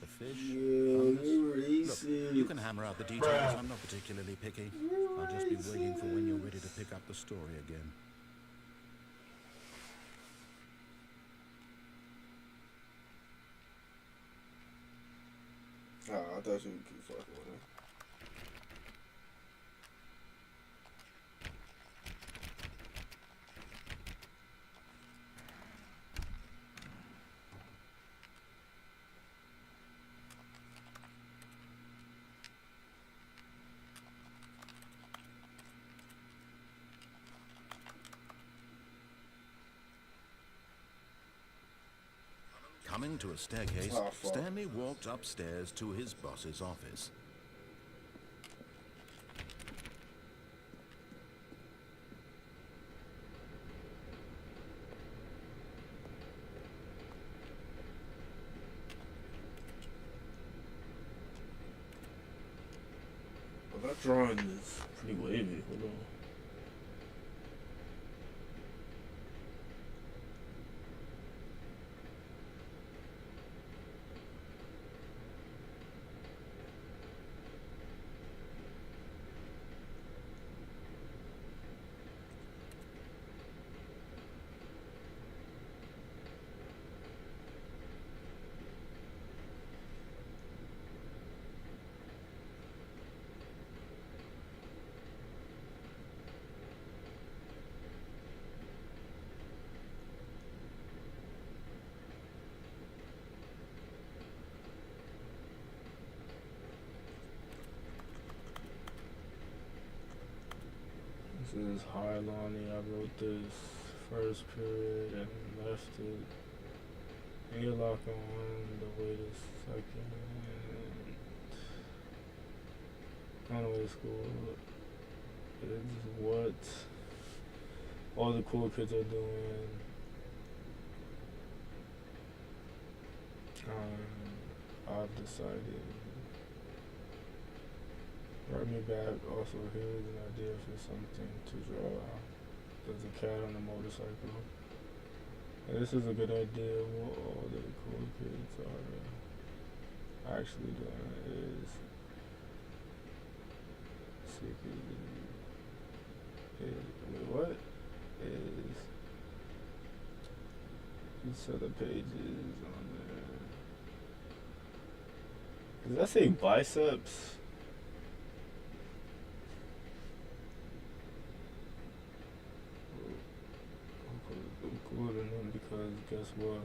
A fish? Fungus? Look, you can hammer out the details. I'm not particularly picky. I'll just be waiting for when you're ready to pick up the story again. Oh, I thought you would keep fucking with her. Coming to a staircase, Oh, fuck. Stanley walked upstairs to his boss's office. Well, that drawing is pretty wavy. Hold on. This is High Lonnie. I wrote this first period and left it. And you lock on the wait a second. I don't know what it's called. It's what all the cool kids are doing. I've decided. Write me back. Also, here's an idea for something to draw. There's a cat on a motorcycle. And this is a good idea. What all the cool kids are actually doing is secretly. Wait, what? Is these other pages on there? Does that say biceps? I'm cooler than them because guess what?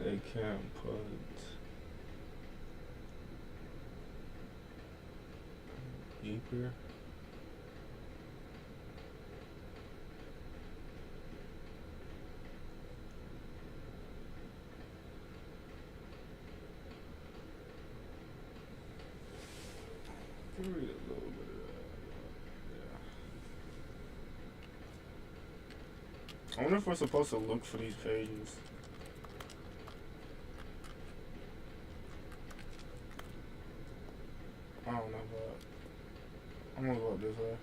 They can't put deeper. Read a little bit of that. Yeah. I wonder if we're supposed to look for these pages. I don't know, but I'm gonna go up this way.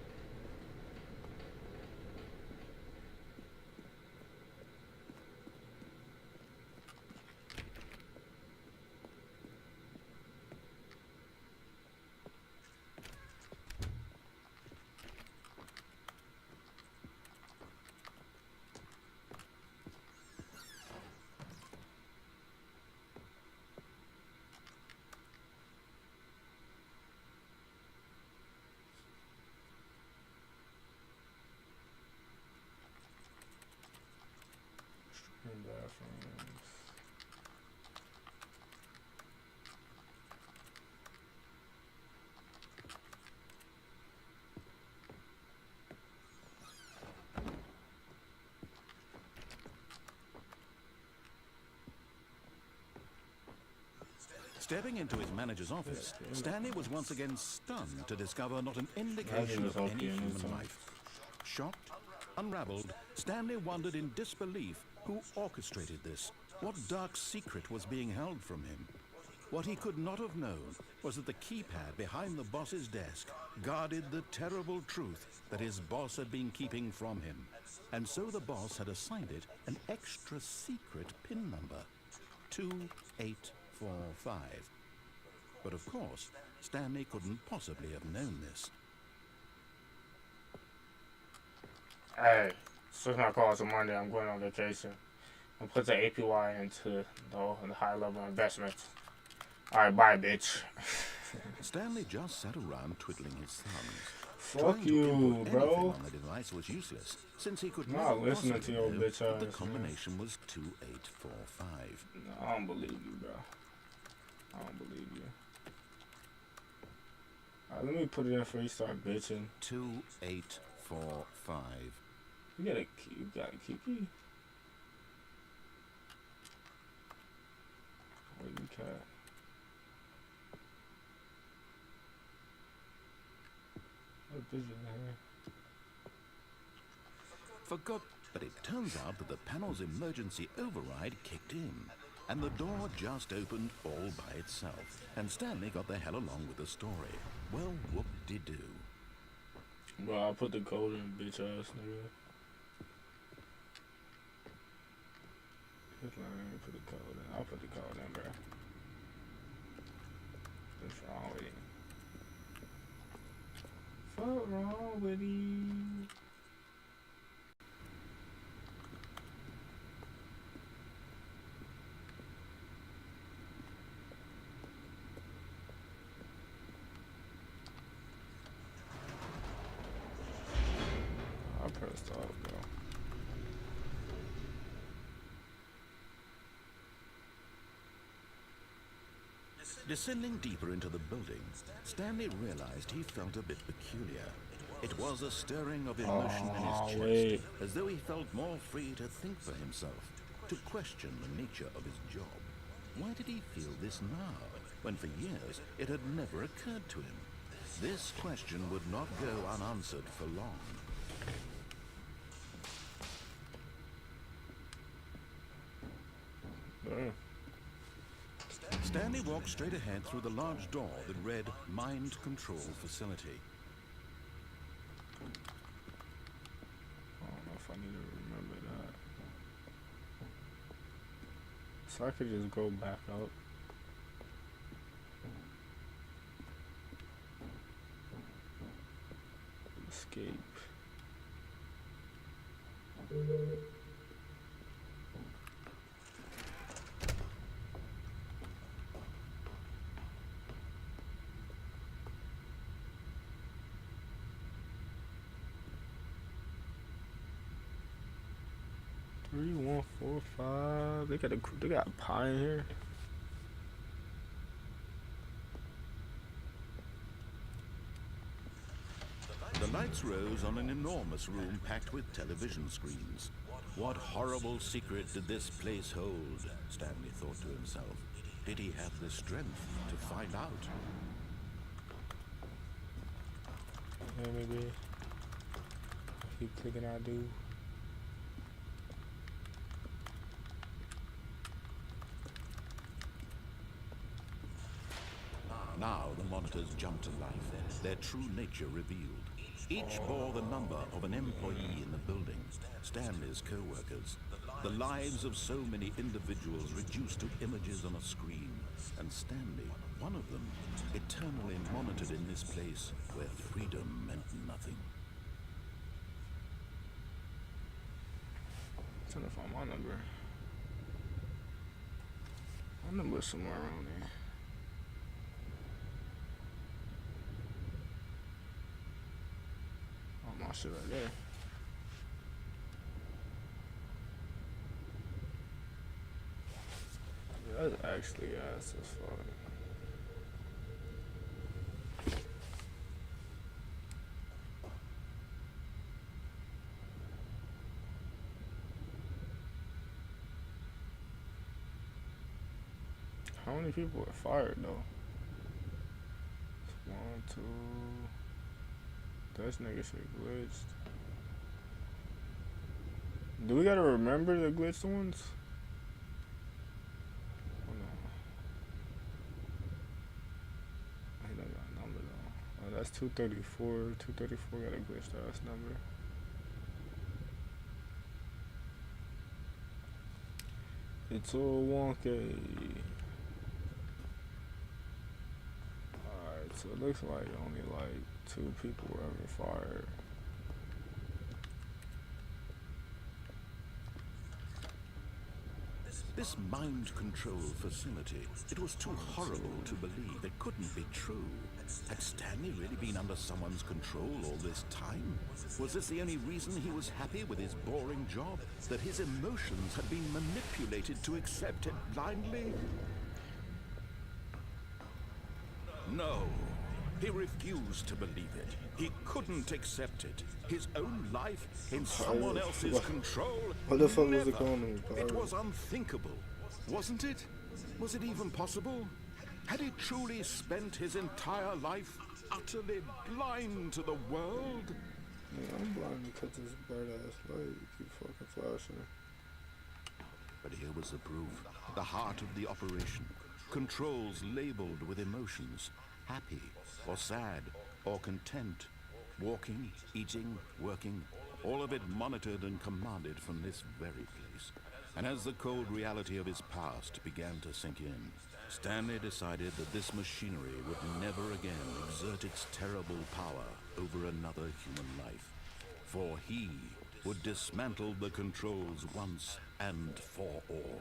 Stepping into his manager's office, Stanley was once again stunned to discover not an indication of any human life. Shocked, unraveled, Stanley wondered in disbelief who orchestrated this. What dark secret was being held from him? What he could not have known was that the keypad behind the boss's desk guarded the terrible truth that his boss had been keeping from him. And so the boss had assigned it an extra secret PIN number, 2845. But of course, Stanley couldn't possibly have known this. Hey, switch my calls on Monday. I'm going on vacation. I'll put the APY into the high level investments. Alright, bye, bitch. Stanley just sat around twiddling his thumbs. Fuck you, bro. On the device was useless, since he could not listening to your bitch ass. The combination was 2845. No, I don't believe you, bro. I don't believe you. Alright, let me put it in before you start bitching. 2845. You got a key? You got a key? Where you cat? Forgot, but it turns out that the panel's emergency override kicked in, and the door just opened all by itself, and Stanley got the hell along with the story. Well, whoop-de-doo. Bro, I'll put the code in, bitch ass nigga. Just let me put the code in. I'll put the code in, bro. What's wrong with you? What's wrong with you? I pressed off, bro. Descending deeper into the building, Stanley realized he felt a bit peculiar. It was a stirring of emotion in his chest, as though he felt more free to think for himself, to question the nature of his job. Why did he feel this now, when for years it had never occurred to him? This question would not go unanswered for long. Stanley walked straight ahead through the large door that read Mind Control Facility. I don't know if I need to remember that. So I could just go back up. Escape. 3145. They got a pie in here. The lights rose on an enormous room packed with television screens. What horrible secret did this place hold? Stanley thought to himself. Did he have the strength to find out? Yeah, maybe. Keep clicking I do. Now the monitors jumped to life, their true nature revealed. Each bore the number of an employee in the building, Stanley's co-workers. The lives of so many individuals reduced to images on a screen, and Stanley, one of them, eternally monitored in this place where freedom meant nothing. I'm trying to find my number. My number's somewhere around there. Oh, my shit right there. actually ass as fuck. How many people are fired though? One, two. This nigga shit glitched. Do we gotta remember the glitched ones? Oh no. He don't got a number though. Oh, that's 234. 234 got a glitched ass number. It's all wonky. Alright, so it looks like only like 2 people were ever fired. This mind control facility, it was too horrible to believe. It couldn't be true. Had Stanley really been under someone's control all this time? Was this the only reason he was happy with his boring job? That his emotions had been manipulated to accept it blindly? No. He refused to believe it. He couldn't accept it. His own life in someone else's control? What the fuck was Never. it going on? It was unthinkable, wasn't it? Was it even possible? Had he truly spent his entire life utterly blind to the world? Yeah, I'm blind because this bright ass light keep fucking flashing. But here was the proof. The heart of the operation. Controls labeled with emotions. Happy, or sad, or content. Walking, eating, working. All of it monitored and commanded from this very place. And as the cold reality of his past began to sink in, Stanley decided that this machinery would never again exert its terrible power over another human life. For he would dismantle the controls once and for all.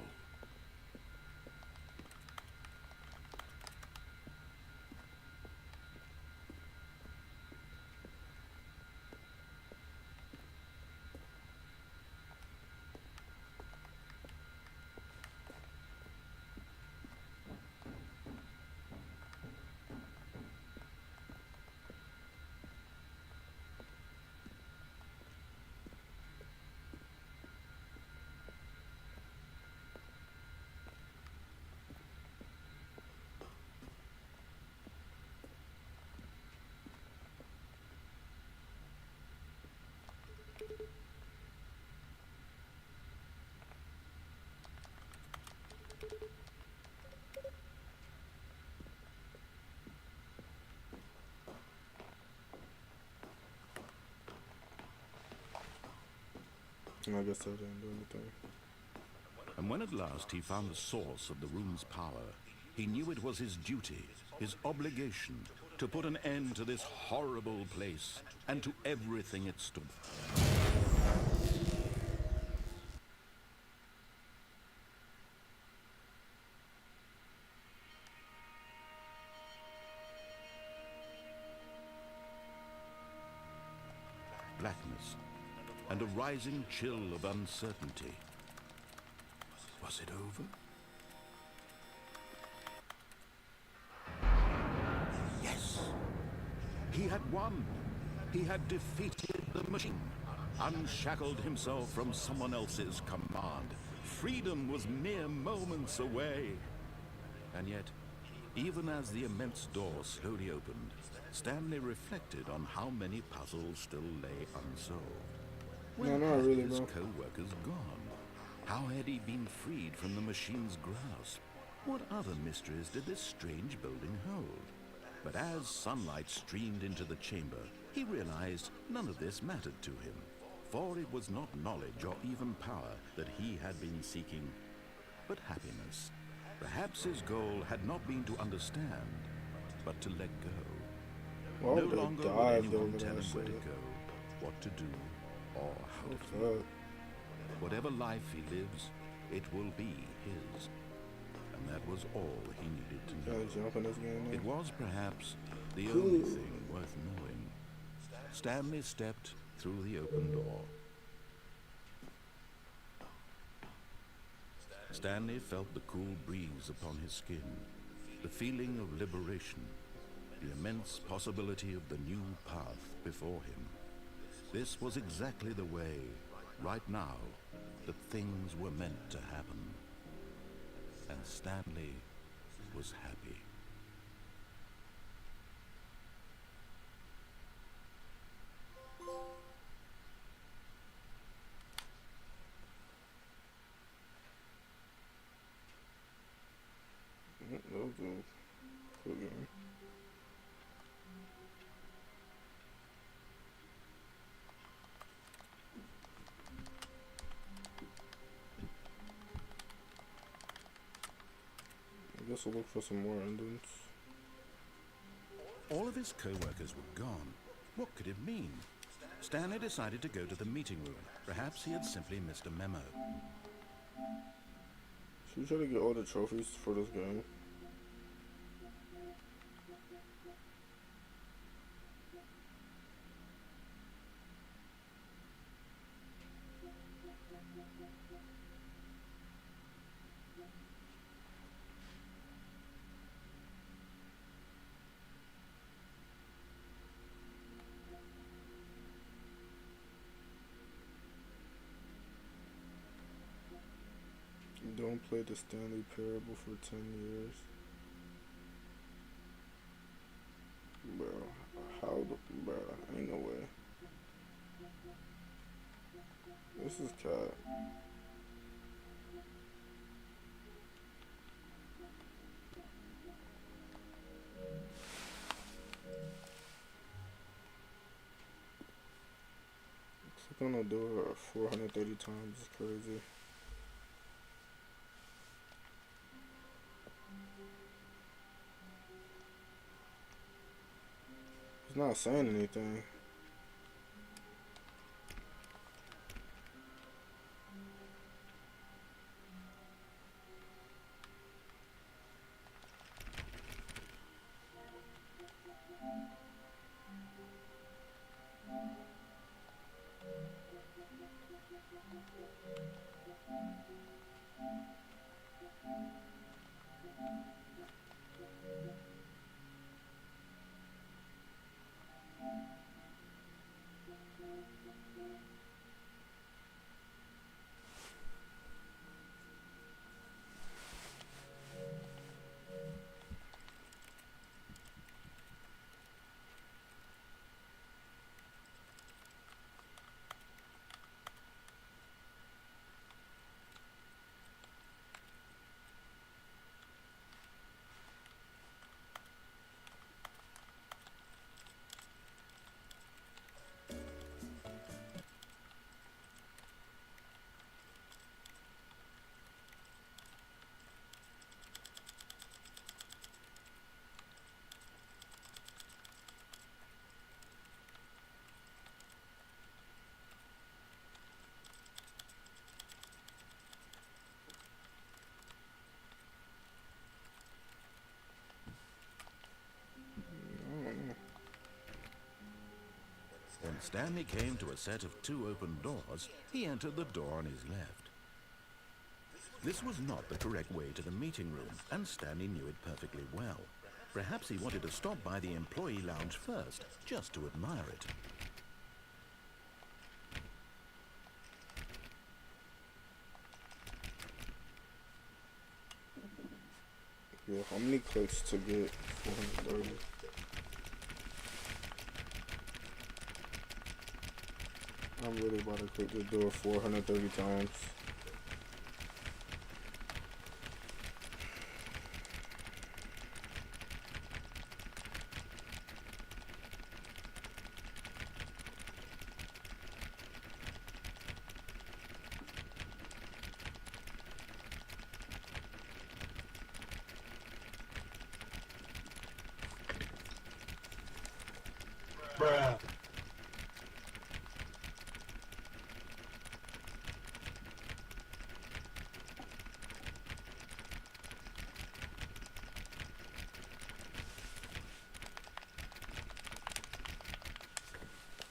I guess that didn't do anything. And when at last he found the source of the room's power, he knew it was his duty, his obligation, to put an end to this horrible place and to everything it stood for. Blackness and a rising chill of uncertainty. Was it over? Yes! He had won! He had defeated the machine, unshackled himself from someone else's command. Freedom was mere moments away. And yet, even as the immense door slowly opened, Stanley reflected on how many puzzles still lay unsolved. Where had his co-workers gone? How had he been freed from the machine's grasp? What other mysteries did this strange building hold? But as sunlight streamed into the chamber, he realized none of this mattered to him. For it was not knowledge or even power that he had been seeking, but happiness. Perhaps his goal had not been to understand, but to let go. No longer would anyone tell him where to go, what to do, or how to live. Whatever life he lives, it will be his. And that was all he needed to know. It was perhaps the only thing worth knowing. Stanley stepped through the open door. Stanley felt the cool breeze upon his skin, the feeling of liberation, the immense possibility of the new path before him. This was exactly the way, right now, that things were meant to happen. And Stanley was happy. I guess we'll look for some more endings. All of his co-workers were gone. What could it mean? Stanley decided to go to the meeting room. Perhaps he had simply missed a memo. Should we try to get all the trophies for this game? Don't play the Stanley Parable for 10 years. Bro, how the, bro, ain't no way. This is cat. Click on the door 430 times is crazy. It's not saying anything. When Stanley came to a set of 2 open doors, he entered the door on his left. This was not the correct way to the meeting room, and Stanley knew it perfectly well. Perhaps he wanted to stop by the employee lounge first, just to admire it. Yeah, how many clicks to get 430? I'm really about to click the door 430 times. Bruh.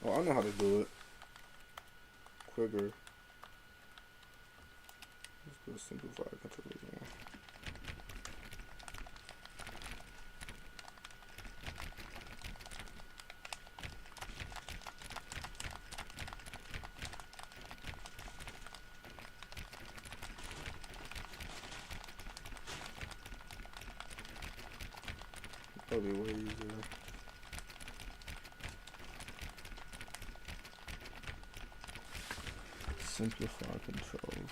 Oh, I know how to do it quicker. Let's We'll simplify controls on. Probably way easier. Simplify controls.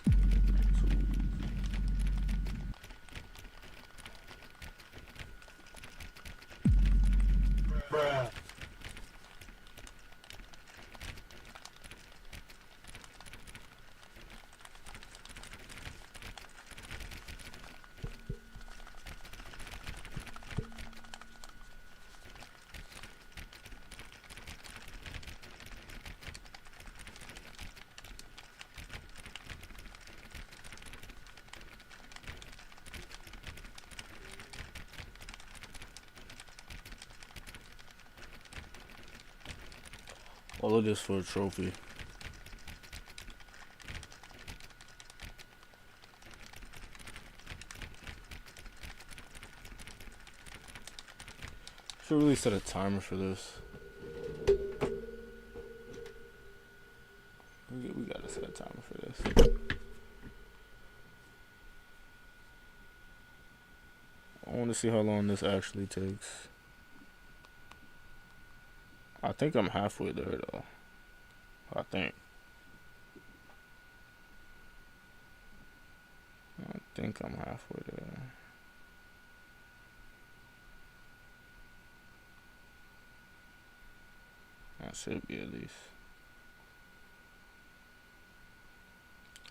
Bruh. All of this for a trophy. Should really set a timer for this. We gotta set a timer for this. I want to see how long this actually takes. I think I'm halfway there though. I think I'm halfway there. I should be at least.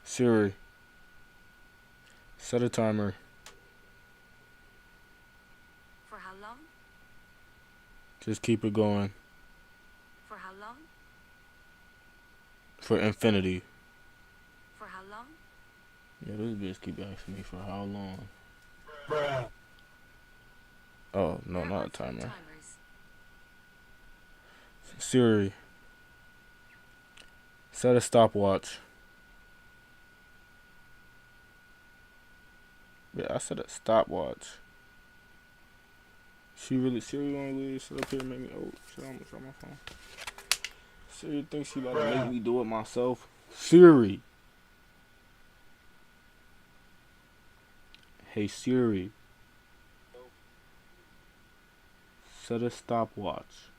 Siri, set a timer. For how long? Just keep it going. For how long? For infinity. For how long? Yeah, this bitch keep asking me for how long. Bruh. Oh, no, not a timer. Siri, set a stopwatch. Yeah, I said a stopwatch. Siri wanna really sit up here and make me, oh, shit, I'm gonna try my phone. Siri thinks she about to make me do it myself. Siri. Hey Siri. Set a stopwatch.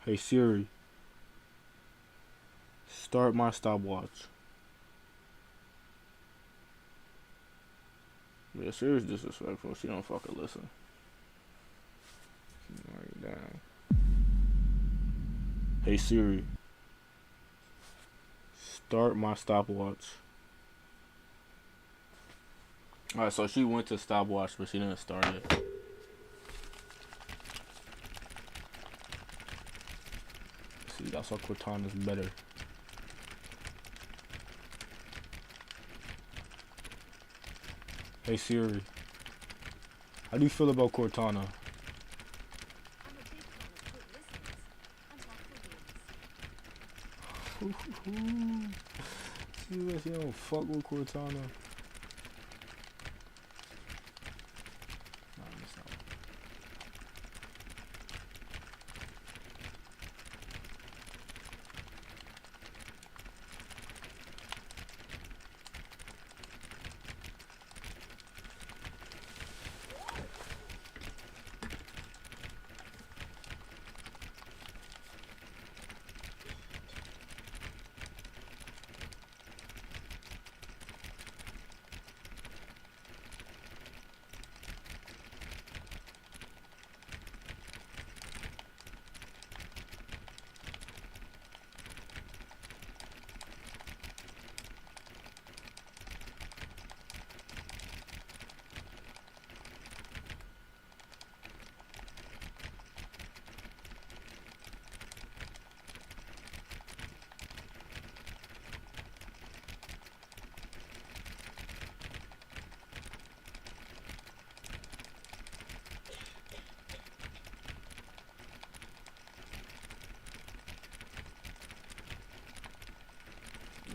Hey Siri. Start my stopwatch. Yeah, Siri's disrespectful. She don't fucking listen. Right down. Hey Siri. Start my stopwatch. Alright, so she went to stopwatch, but she didn't start it. See, that's why Cortana's better. Hey Siri. How do you feel about Cortana? She don't fuck with Cortana.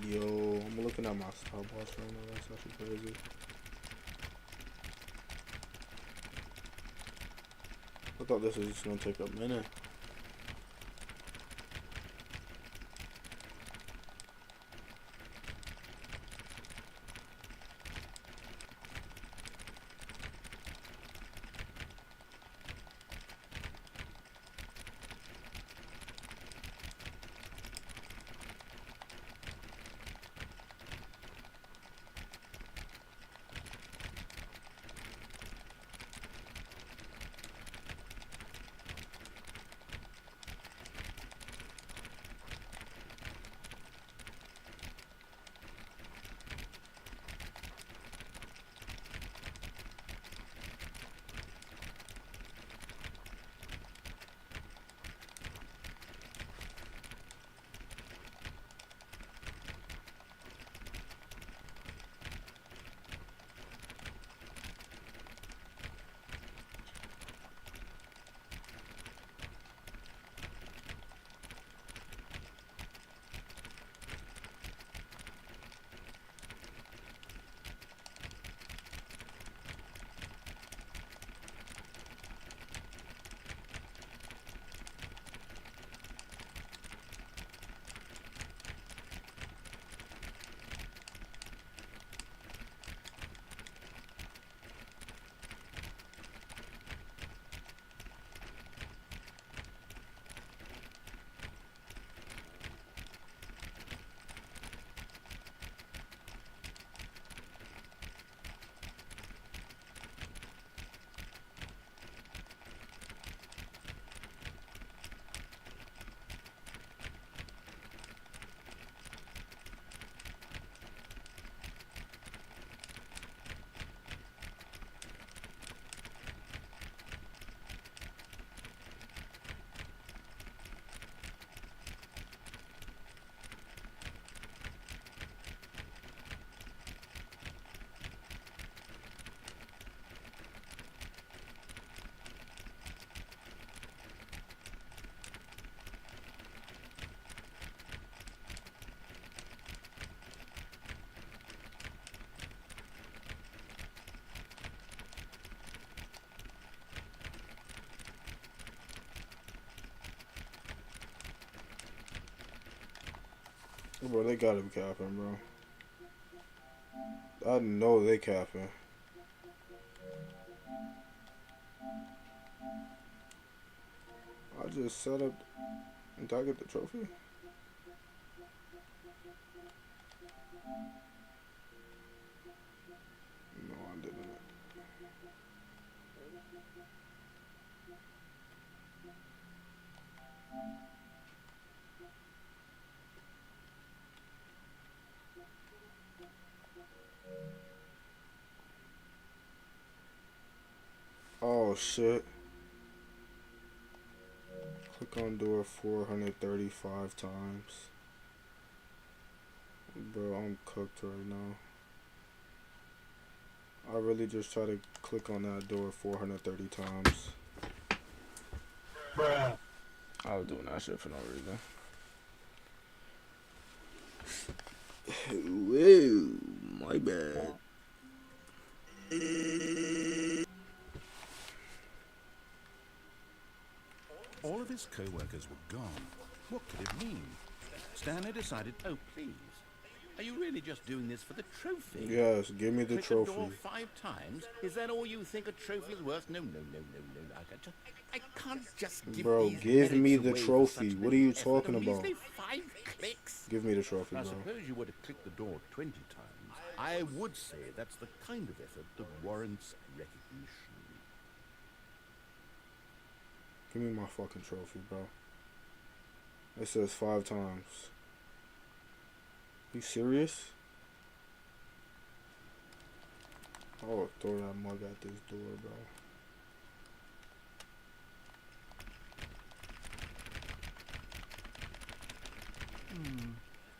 Yo, I'm looking at my stopwatch right now. That's actually crazy. I thought this was just gonna take a minute. Bro, they gotta be capping, bro. I know they capping. I just set up. Did I get the trophy? No, I didn't. Oh shit. Click on door 435 times. Bro, I'm cooked right now. I really just try to click on that door 430 times. Bruh. I was doing that shit for no reason. Whoa, my bad. All of his co-workers were gone. What could it mean? Stanley decided, oh please, are you really just doing this for the trophy? Yes, give me the Click trophy. the door 5 times? Is that all you think a trophy is worth? No. I can't just give Bro, these give me merits the away for trophy. such What are you little effort, talking a about? measly 5 clicks. Give me the trophy, I bro. suppose you were to click the door 20 times. I would say that's the kind of effort that warrants recognition. Give me my fucking trophy, bro. It says 5 times. You serious? Oh, throw that mug at this door, bro.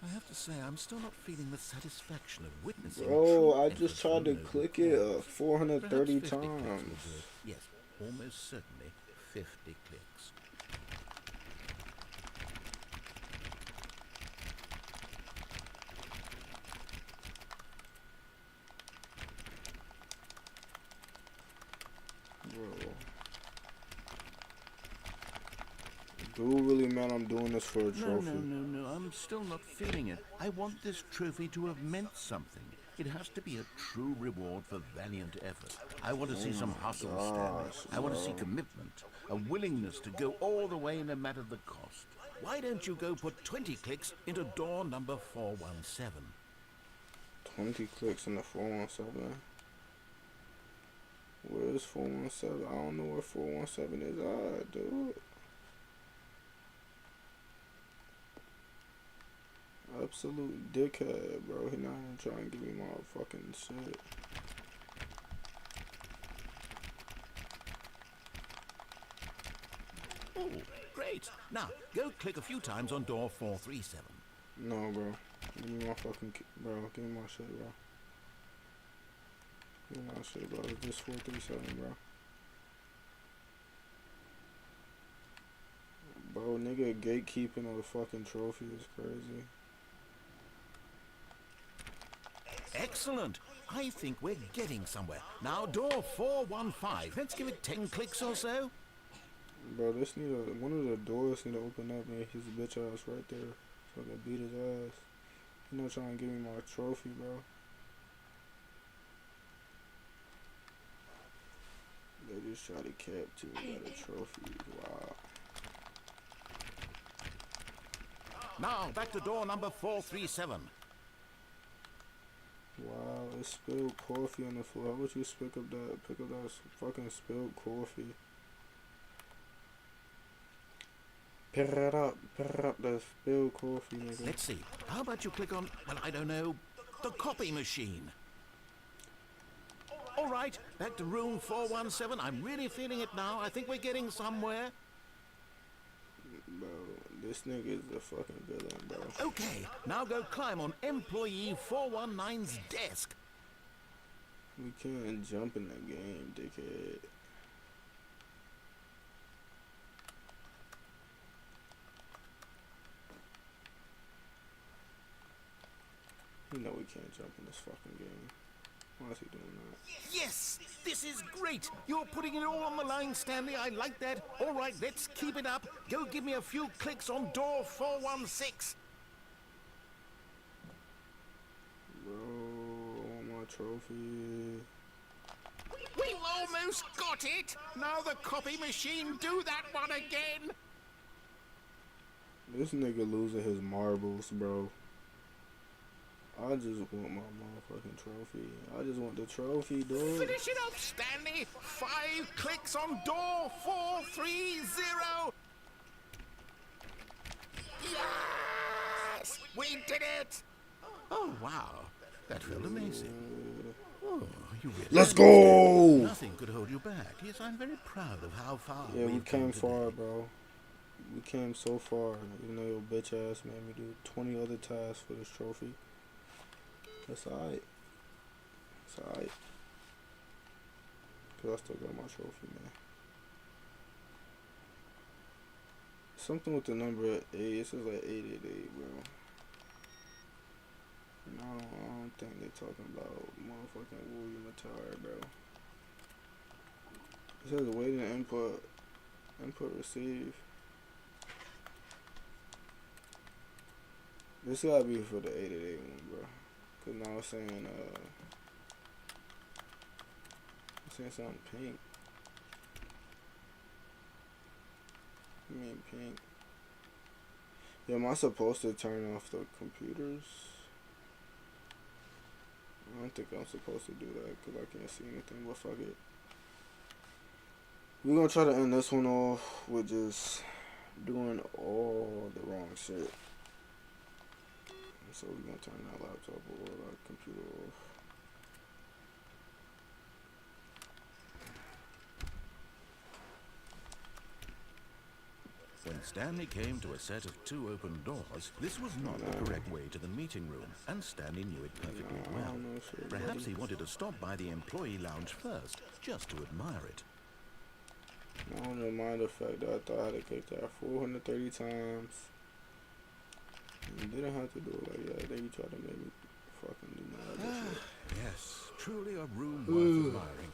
I have to say, I'm still not feeling the satisfaction of witnessing. Bro, I just tried to click it 430 Perhaps 50 times. clicks will do it. Yes, almost certainly 50 clicks. Dude really mad I'm doing this for a trophy. No, I'm still not feeling it. I want this trophy to have meant something. It has to be a true reward for valiant effort. I want to see some hustle, Stanley. I want to see commitment, a willingness to go all the way no matter the cost. Why don't you go put 20 clicks into door number 417? 20 clicks in the 417. Where's 417? I don't know where 417 is. Alright, dude. Absolute dickhead, bro. He not even trying to give me my fucking shit. Oh, great. Now, go click a few times on door 437. No, bro. Give me my fucking... Bro, give me my shit, bro. Give me my shit, bro. It's just 437, bro. Bro, nigga gatekeeping on the fucking trophy is crazy. Excellent. I think we're getting somewhere. Now, door 415. Let's give it 10 clicks or so. Bro, this need a... One of the doors need to open up and his bitch ass right there. So I can beat his ass. You know, trying to give me my trophy, bro. They just try to capture me by the trophy. Wow. Now, back to door number 437. Wow, it spilled coffee on the floor. How would you pick up that fucking spilled coffee? Pick it up the spilled coffee, nigga. Let's see. How about you click on, well, I don't know, the copy machine? All right, back to room 417. I'm really feeling it now. I think we're getting somewhere. Bro, this nigga is a fucking villain, bro. Okay, now go climb on employee 419's desk. We can't jump in the game, dickhead. You know we can't jump in this fucking game. Why is he doing that? Yes, this is great. You're putting it all on the line, Stanley. I like that. All right, let's keep it up. Go give me a few clicks on door 416. Bro, I want my trophy. We've almost got it. Now the copy machine, do that one again. This nigga losing his marbles, bro. I just want my motherfucking trophy. I just want the trophy, dude. Finish it up, Stanley. 5 clicks on door 430. Yes! We did it! Oh, wow. That felt amazing. Oh, you really... Let's go! Nothing could hold you back. Yes, I'm very proud of how far Yeah, we we've came come far, today. bro. We came so far. Even though your bitch ass made me do 20 other tasks for this trophy. That's alright. It's alright. Cause I still got my trophy, man. Something with the number 8. It says like 888, bro. No, I don't think they're talking about motherfucking William Attire, bro. It says waiting input. Input receive. This gotta be for the 888 one, bro. Cause now it's saying something pink. I mean pink. Yeah, am I supposed to turn off the computers? I don't think I'm supposed to do that because I can't see anything, but fuck it. We're gonna try to end this one off with just doing all the wrong shit. So we're gonna turn that laptop or that computer off. When Stanley came to a set of 2 open doors, this was not the correct way to the meeting room, and Stanley knew it perfectly well. Perhaps he wanted to stop by the employee lounge first, just to admire it. I don't mind the fact that I thought I had to click that 430 times. You didn't have to do it like that. They tried to make me fucking do my other shit. Yes, truly a room worth admiring.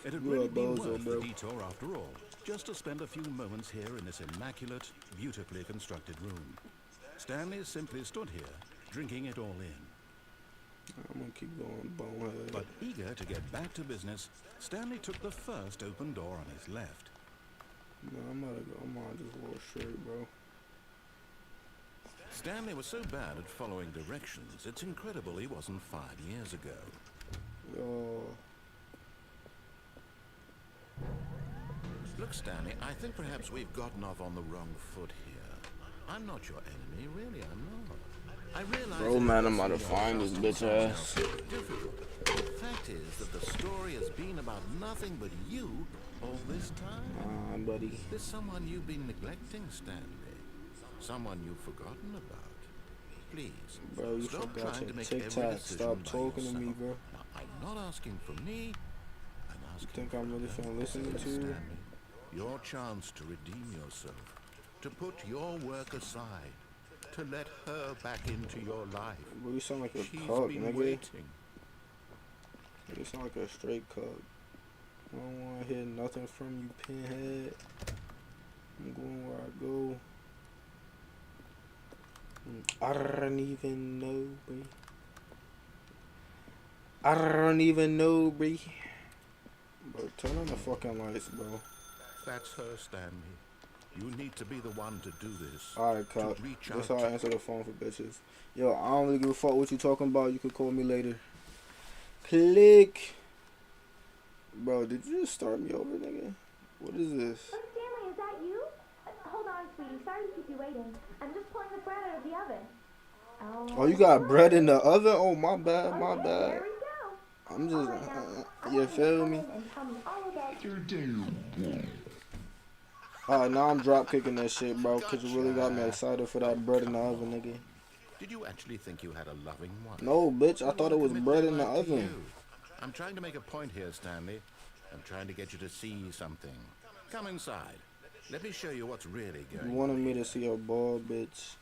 It had really been worth the detour after all. just to spend a few moments here in this immaculate, beautifully constructed room. Stanley simply stood here, drinking it all in. I'm gonna keep going, bonehead. But eager to get back to business, Stanley took the first open door on his left. No, I'm gonna go. I'm on just a little straight, bro. Stanley was so bad at following directions, it's incredible he wasn't 5 years ago. Yo. Look, Stanley, I think perhaps we've gotten off on the wrong foot here. I'm not your enemy, really, I'm not. I realize Bro, man, I'm about to find this bitch ass. Difficult. The fact is that the story has been about nothing but you all this time. Buddy. There's someone you've been neglecting, Stanley. Someone you've forgotten about. Please, bro, you stop forgot trying your to make every TikTok. decision Stop by talking to me, yourself. bro. Now, I'm not asking for me. I'm asking. You think I'm really finna listen to you? Stanley, your chance to redeem yourself, to put your work aside, to let her back into your life. Bro, you sound like a She's cuck, been nigga. waiting. You sound like a straight cuck. I don't want to hear nothing from you, pinhead. I'm going where I go. I don't even know, bro. I don't even know, bro. Bro, turn on the fucking lights, bro. That's her, Stanley. You need to be the one to do this. Alright, cop. That's how I answer the phone for bitches. Yo, I don't really give a fuck what you talking about. You could call me later. Click. Bro, did you just start me over, nigga? What is this? Oh, Stanley, is that you? Hold on, sweetie. Sorry to keep you waiting. I'm just pulling the bread out of the oven. Oh, you got bread in the oven? Oh, my bad, my Okay, bad. here we go. I'm just, Alright, now, you feel me? and tell me all about your day. Alright, now I'm drop kicking that shit, bro, because you really got me excited for that bread in the oven, nigga. Did you actually think you had a loving wife? No, bitch, I thought it was bread in the oven. I'm trying to make a point here, Stanley. I'm trying to get you to see something. Come inside. Let me show you what's really going on. You wanted me to see a bald bitch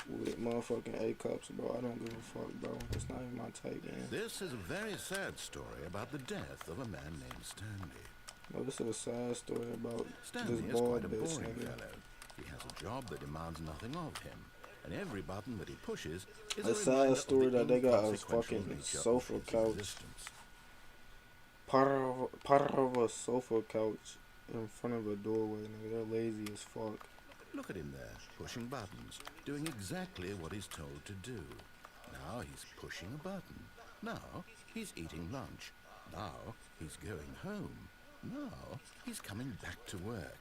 with motherfucking A cups, bro. I don't give a fuck, bro. It's not even my type, man. This is a very sad story about the death of a man named Stanley. Bro, this is a sad story about Stanley this is bald quite a bitch, boring nigga. fellow. He has a job that demands nothing of him, and every button that he pushes is A a sad reminder story of the that they got a inconsequential fucking nature of sofa his couch. existence. Part of a sofa couch in front of a doorway, nigga. They're lazy as fuck. Look at him there, pushing buttons, doing exactly what he's told to do. Now he's pushing a button. Now he's eating lunch. Now he's going home. Now he's coming back to work.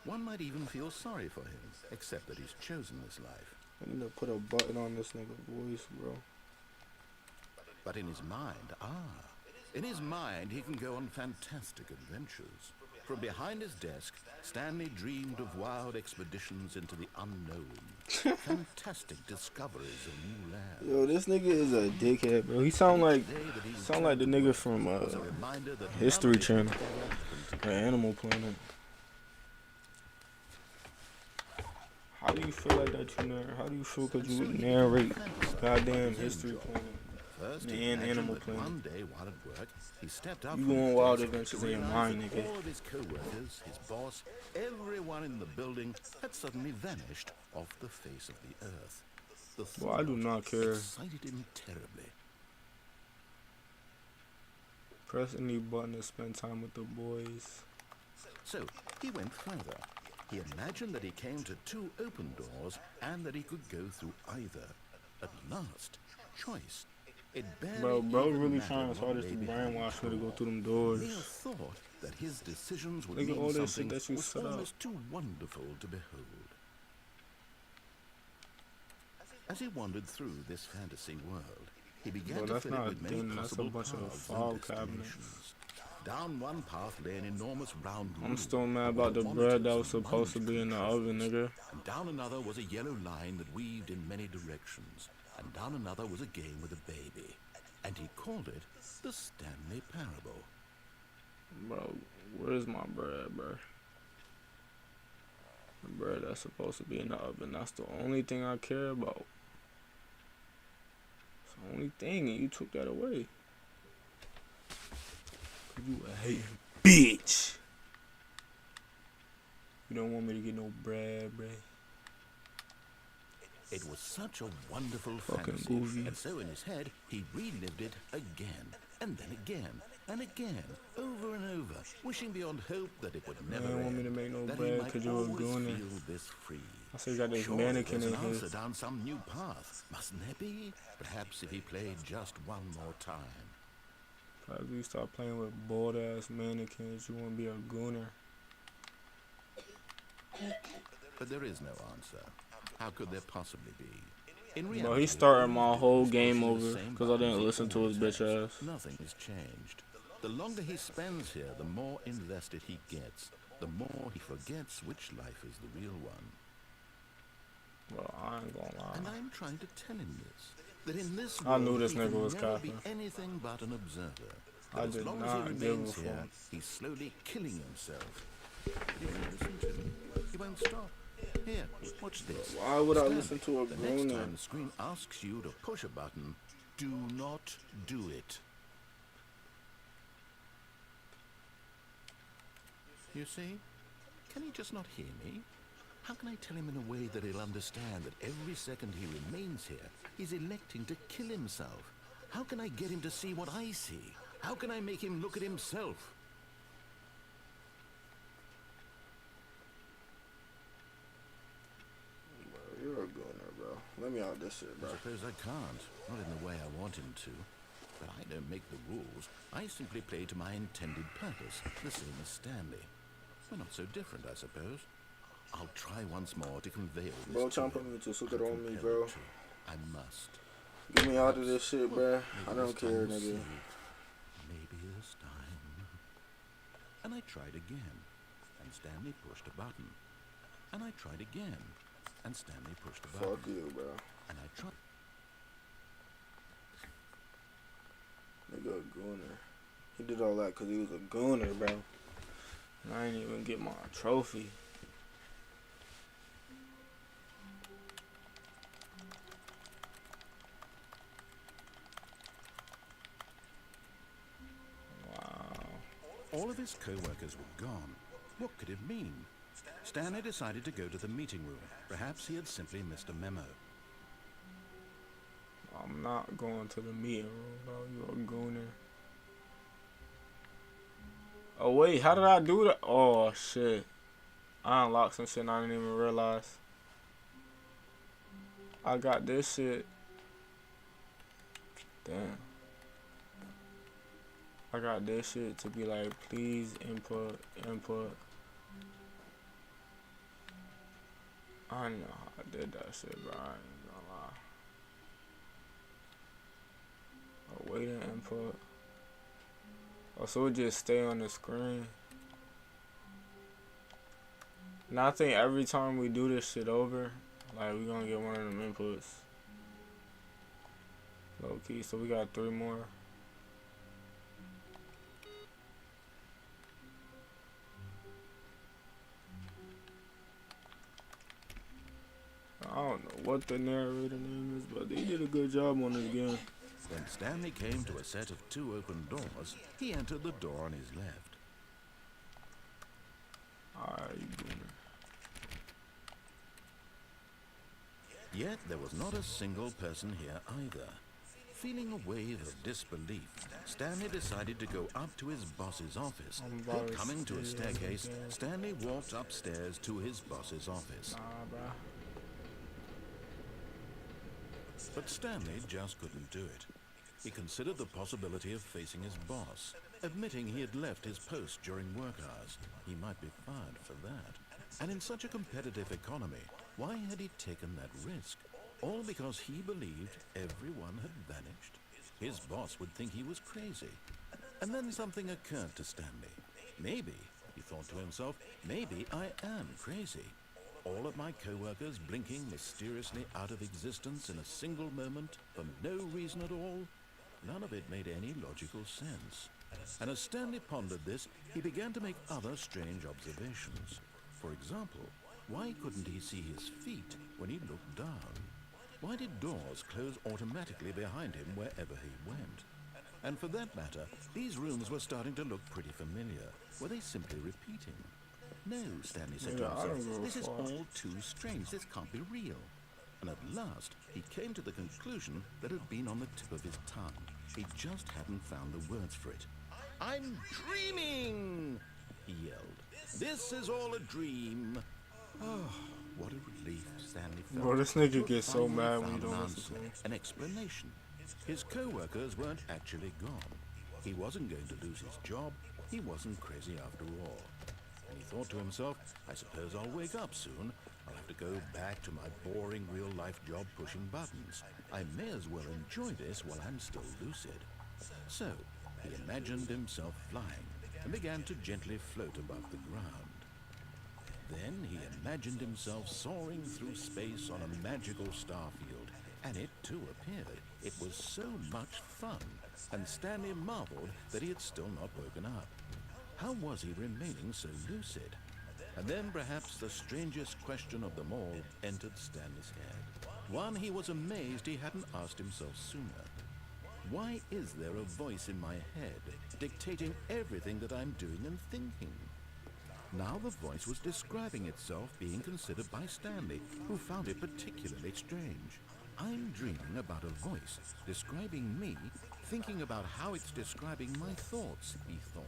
One might even feel sorry for him, except that he's chosen this life. I need to put a button on this nigga voice, bro. But in his mind, in his mind he can go on fantastic adventures. From behind his desk, Stanley dreamed of wild expeditions into the unknown. Fantastic discoveries of new land. Yo, this nigga is a dickhead, bro. He sound like the nigga from History Channel or Animal Planet. How do you feel like that you narrate? How do you feel because you narrate goddamn History Planet and Animal Planet? One day while at work, he stepped up. You going wild adventures in your mind, nigga. All of his co-workers, his boss, everyone in the building had suddenly vanished off the face of the earth. The Well, I do not care. excited him terribly. Press any button to spend time with the boys. So he went further. He imagined that he came to 2 open doors and that he could go through either. At last, choice. It Bro barely really even trying his mattered what hardest to lay behind brainwash the me to go door. through them doors. Neil thought that his decisions would Look at all mean this shit something that you was set up. almost too wonderful to behold. As he wandered through this fantasy world, he began Bro, to that's fill it not a with many den, that's a possible bunch of paths and file cabinets. destinations. Down one path lay an enormous round room. I'm still mad about the bread that was supposed to be in the oven, nigga. And down another was a yellow line that weaved in many directions. And down another was a game with a baby. And he called it the Stanley Parable. Bro, where's my bread, bro? The bread that's supposed to be in the oven. That's the only thing I care about. It's the only thing, and you took that away. You a hating bitch. You don't want me to get no bread, bruh. It was such a wonderful Fucking fantasy, movie. and so in his head, he relived it again, and then again, and again, over and over, wishing beyond hope that it would never Man, end. want me to make no that bread he might 'cause you a always gooner. feel this free. I say you got this Surely mannequin there's in an here. answer down some new path, mustn't there be? Perhaps if he played just one more time. As you start playing with bored ass mannequins, you want to be a gooner. But there is no answer. How could there possibly be? In Bro, reality, he started my all whole he did was game push the over same because I didn't buttons he listen to his always bitch has. ass. Nothing has changed. The longer he spends here, the more invested he gets. The more he forgets which life is the real one. Bro, I ain't gonna lie. And I'm trying to tell him this. That in this I world, knew this he nigga can was never be capping. anything but an observer. I That as did long not as he give a remains here, fuck. he's slowly killing himself. But he won't listen to me. He won't stop. Here, watch this. Why would I Stand. listen to a The next gooner? time the screen asks you to push a button, do not do it. You see? Can he just not hear me? How can I tell him in a way that he'll understand that every second he remains here, he's electing to kill himself? How can I get him to see what I see? How can I make him look at himself? Bro, you're a gooner, bro. Let me out this shit, bro. I suppose I can't. Not in the way I want him to. But I don't make the rules. I simply play to my intended purpose, the same as Stanley. We're not so different, I suppose. I'll try once more to convey all this Bro, to trying to him. put me to suck it I'm on me, compelled bro. to. I must. Get me out of this shit, Well, bro. I maybe don't this time care, we'll nigga. see. Maybe this time. And I tried again, and Stanley pushed a button. And I tried again, and Stanley pushed a button. Fuck you, bro. And I tried. Nigga a gooner. He did all that because he was a gooner, bro. And I ain't even get my trophy. Wow. All of his co-workers were gone. What could it mean? Stanley decided to go to the meeting room. Perhaps he had simply missed a memo. I'm not going to the meeting room, bro. You a gooner. Oh, wait. How did I do that? Oh, shit. I unlocked some shit and I didn't even realize. I got this shit. Damn. I got this shit to be like, please input. I know how I did that shit, bro. I ain't gonna lie. Oh, wait and input. Oh, so it just stay on the screen. Now I think every time we do this shit over, like we gonna get one of them inputs. Low key, so we got 3 more. I don't know what the narrator name is, but they did a good job on this game. When Stanley came to a set of 2 open doors, he entered the door on his left. Alright, you gooner. Yet there was not a single person here either. Feeling a wave of disbelief, Stanley decided to go up to his boss's office. Coming to a staircase, Stanley walked upstairs to his boss's office. But Stanley just couldn't do it. He considered the possibility of facing his boss, admitting he had left his post during work hours. He might be fired for that. And in such a competitive economy, why had he taken that risk? All because he believed everyone had vanished. His boss would think he was crazy. And then something occurred to Stanley. Maybe, he thought to himself, maybe I am crazy. All of my co-workers blinking mysteriously out of existence in a single moment for no reason at all. None of it made any logical sense. And as Stanley pondered this, he began to make other strange observations. For example, why couldn't he see his feet when he looked down? Why did doors close automatically behind him wherever he went? And for that matter, these rooms were starting to look pretty familiar. Were they simply repeating? No, Stanley said Yeah, to I don't himself, go this is far. all too strange. This can't be real. And at last, he came to the conclusion that had been on the tip of his tongue. He just hadn't found the words for it. I'm dreaming, he yelled. This is all a dream. Oh, what a relief Stanley felt. Bro, this nigga to have gets so finally mad when found you don't an listen to answer, him. an explanation. His co-workers weren't actually gone. He wasn't going to lose his job. He wasn't crazy after all. And he thought to himself, I suppose I'll wake up soon. I'll have to go back to my boring real-life job pushing buttons. I may as well enjoy this while I'm still lucid. So, he imagined himself flying and began to gently float above the ground. Then he imagined himself soaring through space on a magical starfield, and it too appeared. It was so much fun, and Stanley marveled that he had still not woken up. How was he remaining so lucid? And then perhaps the strangest question of them all entered Stanley's head. One he was amazed he hadn't asked himself sooner. Why is there a voice in my head dictating everything that I'm doing and thinking? Now the voice was describing itself being considered by Stanley, who found it particularly strange. I'm dreaming about a voice describing me, thinking about how it's describing my thoughts, he thought.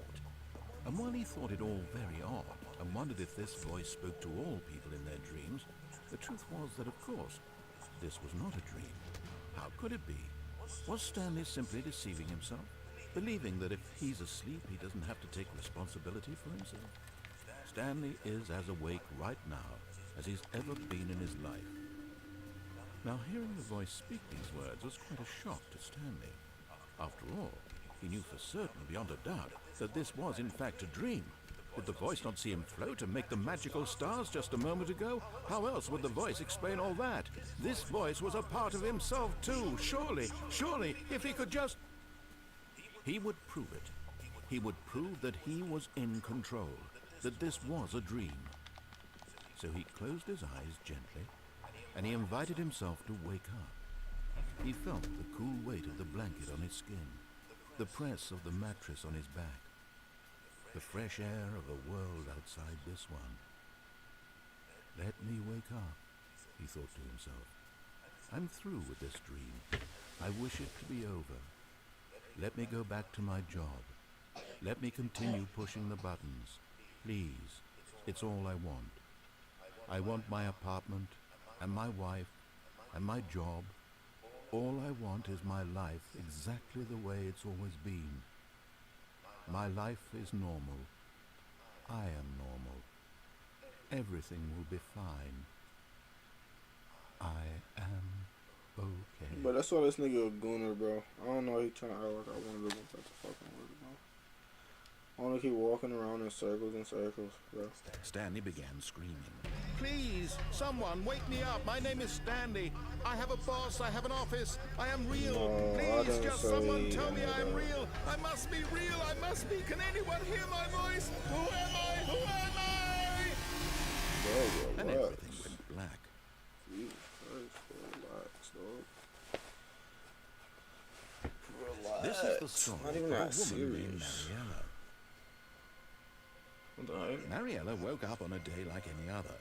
And while he thought it all very odd and wondered if this voice spoke to all people in their dreams, the truth was that, of course, this was not a dream. How could it be? Was Stanley simply deceiving himself, believing that if he's asleep, he doesn't have to take responsibility for himself? Stanley is as awake right now as he's ever been in his life. Now, hearing the voice speak these words was quite a shock to Stanley. After all, he knew for certain, beyond a doubt, that this was in fact a dream. Did the voice not see him float and make the magical stars just a moment ago? How else would the voice explain all that? This voice was a part of himself too. Surely, if he could just... He would prove it. He would prove that he was in control, that this was a dream. So he closed his eyes gently, and he invited himself to wake up. He felt the cool weight of the blanket on his skin, the press of the mattress on his back, the fresh air of a world outside this one. Let me wake up, he thought to himself. I'm through with this dream. I wish it to be over. Let me go back to my job. Let me continue pushing the buttons. Please, it's all I want. I want my apartment, and my wife, and my job. All I want is my life exactly the way it's always been. My life is normal. I am normal. Everything will be fine. I am okay. But that's why this nigga a gooner, bro. I don't know, he trying to act like I wanted to go back to fucking work, bro. I want to keep walking around in circles and circles, bro. Stanley began screaming. Please, someone, wake me up. My name is Stanley. I have a boss. I have an office. I am real. No, Please, just someone tell me I'm real. I must be real. I must be. Can anyone hear my voice? Who am I? Who am I? Bro, And everything went black. Jesus Christ, relax, dog. Relax. This is the story Not even of a that woman named serious. Mariella. Mariella woke up on a day like any other.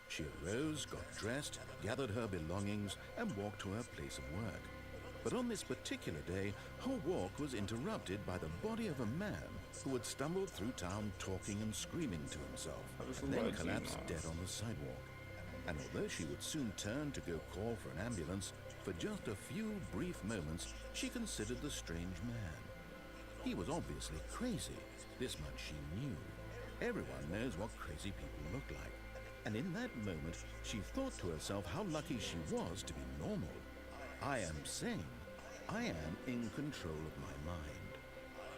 She arose, got dressed, gathered her belongings, and walked to her place of work. But on this particular day, her walk was interrupted by the body of a man who had stumbled through town talking and screaming to himself, and then collapsed dead on the sidewalk. And although she would soon turn to go call for an ambulance, for just a few brief moments, she considered the strange man. He was obviously crazy. This much she knew. Everyone knows what crazy people look like. And in that moment, she thought to herself how lucky she was to be normal. I am sane. I am in control of my mind.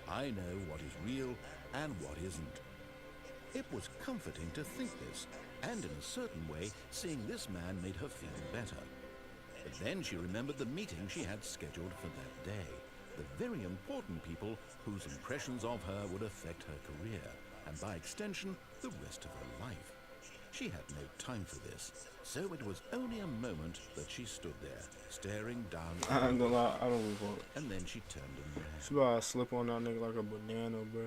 I know what is real and what isn't. It was comforting to think this, and in a certain way, seeing this man made her feel better. But then she remembered the meeting she had scheduled for that day, the very important people whose impressions of her would affect her career, and by extension, the rest of her life. She had no time for this, so it was only a moment that she stood there, staring down. I ain't gonna lie, I don't give a fuck. And then she turned and ran. She about to slip on that nigga like a banana, bro.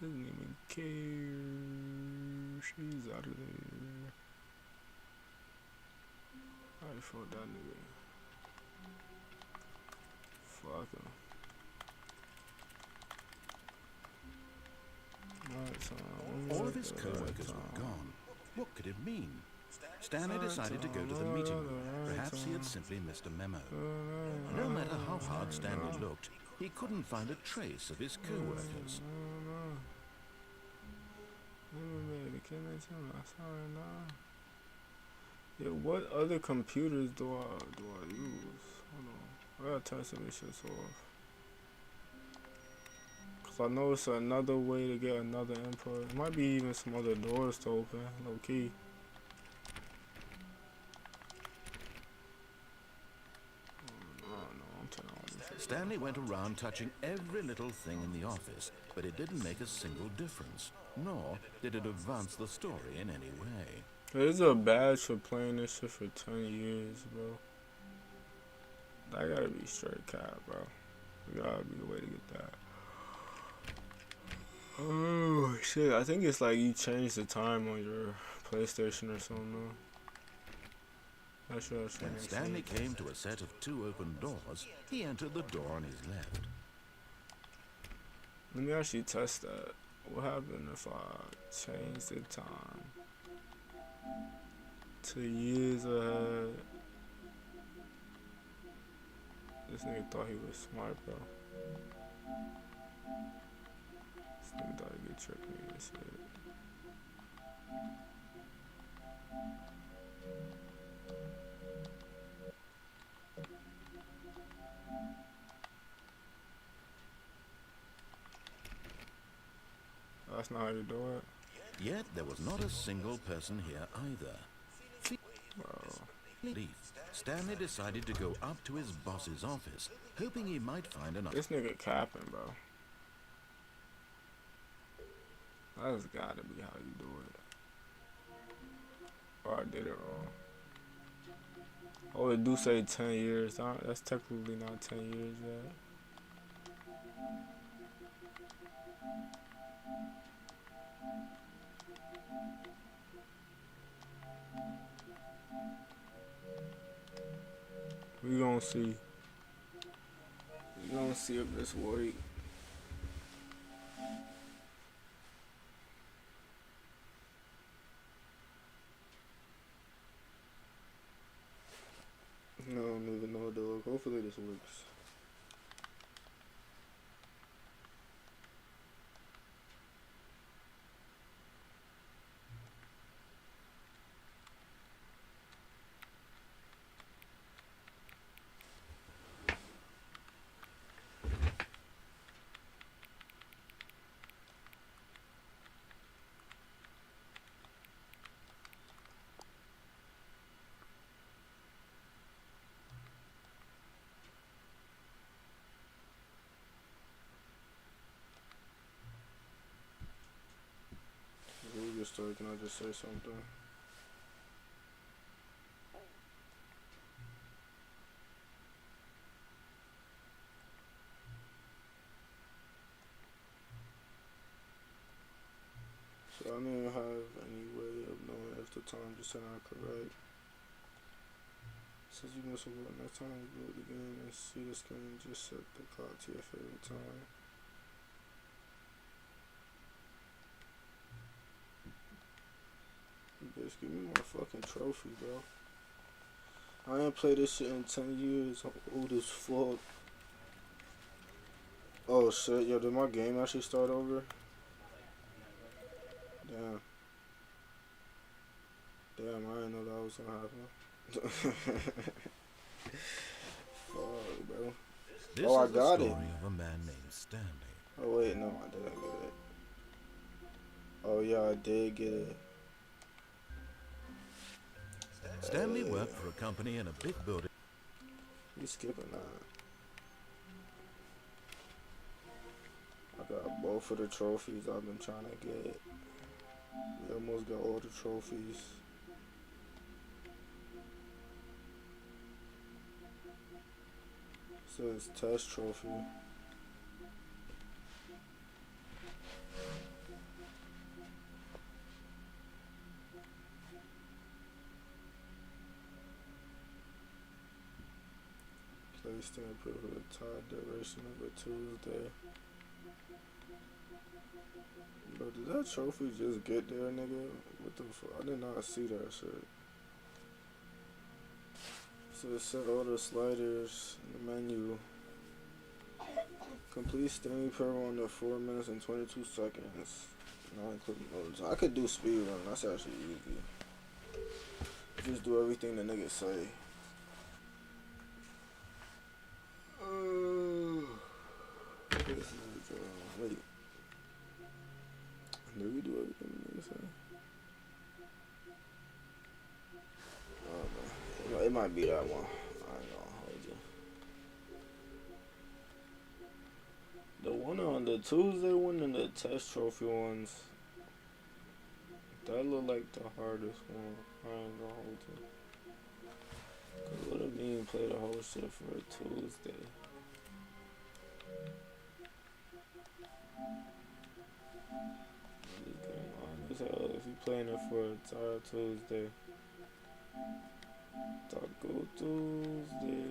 Doesn't even care. She's out of there. I fought that nigga. Fuck him. All of his co-workers were gone. What could it mean? Stanley decided to go to the meeting room. Perhaps he had simply missed a memo. No matter how hard Stanley looked, he couldn't find a trace of his co-workers. Yeah, what other computers do I use? Hold on. I gotta turn some of this shit off. Cause I know it's another way to get another input. It might be even some other doors to open, low key. Stanley went around touching every little thing in the office, but it didn't make a single difference, nor did it advance the story in any way. There's a badge for playing this shit for 10 years, bro. That gotta be straight cap, bro. Gotta be the way to get that. Oh shit, I think it's like you change the time on your PlayStation or something. When Stanley came to a set of 2 open doors, he entered the door on his left. Let me actually test that. What happened if I change the time to years ahead? This nigga thought he was smart, bro. This nigga thought he could trick me and shit. That's not how you do it. Yet there was not a single person here either. Stanley decided to go up to his boss's office, hoping he might find another. This nigga capping, bro. That's gotta be how you do it. Or I did it wrong. Oh, it do say 10 years. That's technically not 10 years yet. We gonna see. We gonna see if this work. No, I don't even know, dog. Hopefully this works. We just start, can I just say something? So I don't even have any way of knowing if the time just turned out correct. Since you must have worked next time you do it again and see the screen, just set the clock to your favorite time. Bitch, give me my fucking trophy, bro. I ain't played this shit in 10 years. I'm old as fuck. Oh shit, yo, did my game actually start over? Damn. Damn, I didn't know that was gonna happen. Fuck, bro. This oh, I is the got story it. of a man named Stanley. Oh wait, no, I didn't get it. Oh yeah, I did get it. Stanley worked for a company in a big building. You skipping that? I got both of the trophies I've been trying to get. We almost got all the trophies. It says test trophy. stand put for the top duration of a Tuesday. Bro, did that trophy just get there, nigga? What the fuck? I did not see that shit. So set all the sliders in the menu. Complete standing per under 4 minutes and 22 seconds. Not including notes. I could do speed run. That's actually easy. Just do everything the niggas say. This is, wait. Did we do everything the niggas say? Oh, man. It might be that one. I ain't gonna hold you. The one on the Tuesday one and the test trophy ones. That look like the hardest one. I ain't gonna hold you. Cause what I mean, play the whole shit for a Tuesday. Just getting honest hell if you playing it for a entire Tuesday. Taco Tuesday.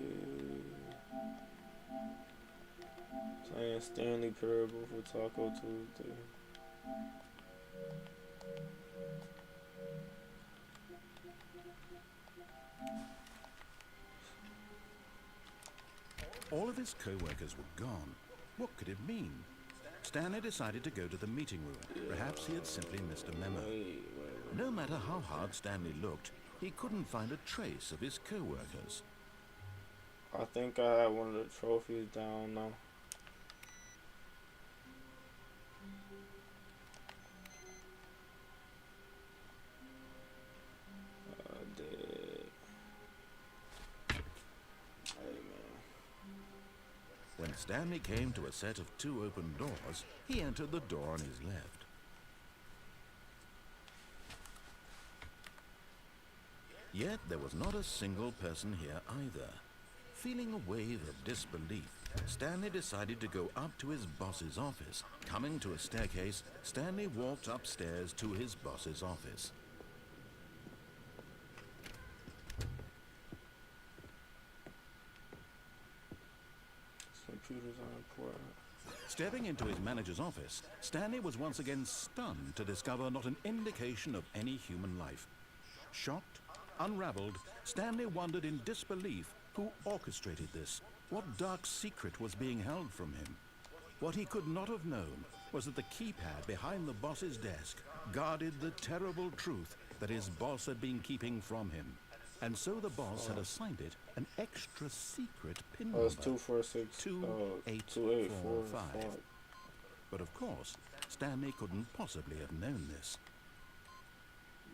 Playing Stanley Parable for Taco Tuesday. All of his co-workers were gone. What could it mean? Stanley decided to go to the meeting room. Perhaps he had simply missed a memo. No matter how hard Stanley looked, he couldn't find a trace of his co-workers. I think I had one of the trophies down now. I did. Hey, man. When Stanley came to a set of 2 open doors, he entered the door on his left. Yet there was not a single person here either. Feeling a wave of disbelief, Stanley decided to go up to his boss's office. Coming to a staircase, Stanley walked upstairs to his boss's office. Computers are important. Stepping into his manager's office, Stanley was once again stunned to discover not an indication of any human life. Shocked, unraveled, Stanley wondered in disbelief who orchestrated this. What dark secret was being held from him? What he could not have known was that the keypad behind the boss's desk guarded the terrible truth that his boss had been keeping from him. And so the boss had assigned it an extra secret pin number. It's 246 28445. But of course, Stanley couldn't possibly have known this.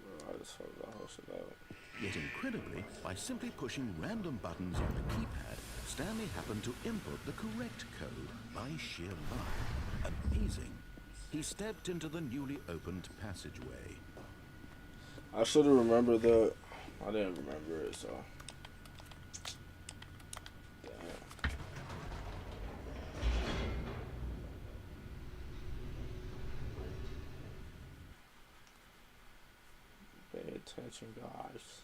Bro, I just fucked that whole shit out. Yet incredibly, by simply pushing random buttons on the keypad, Stanley happened to input the correct code by sheer luck. Amazing. He stepped into the newly opened passageway. I should have remembered that. I didn't remember it, so. Damn. Pay attention, guys.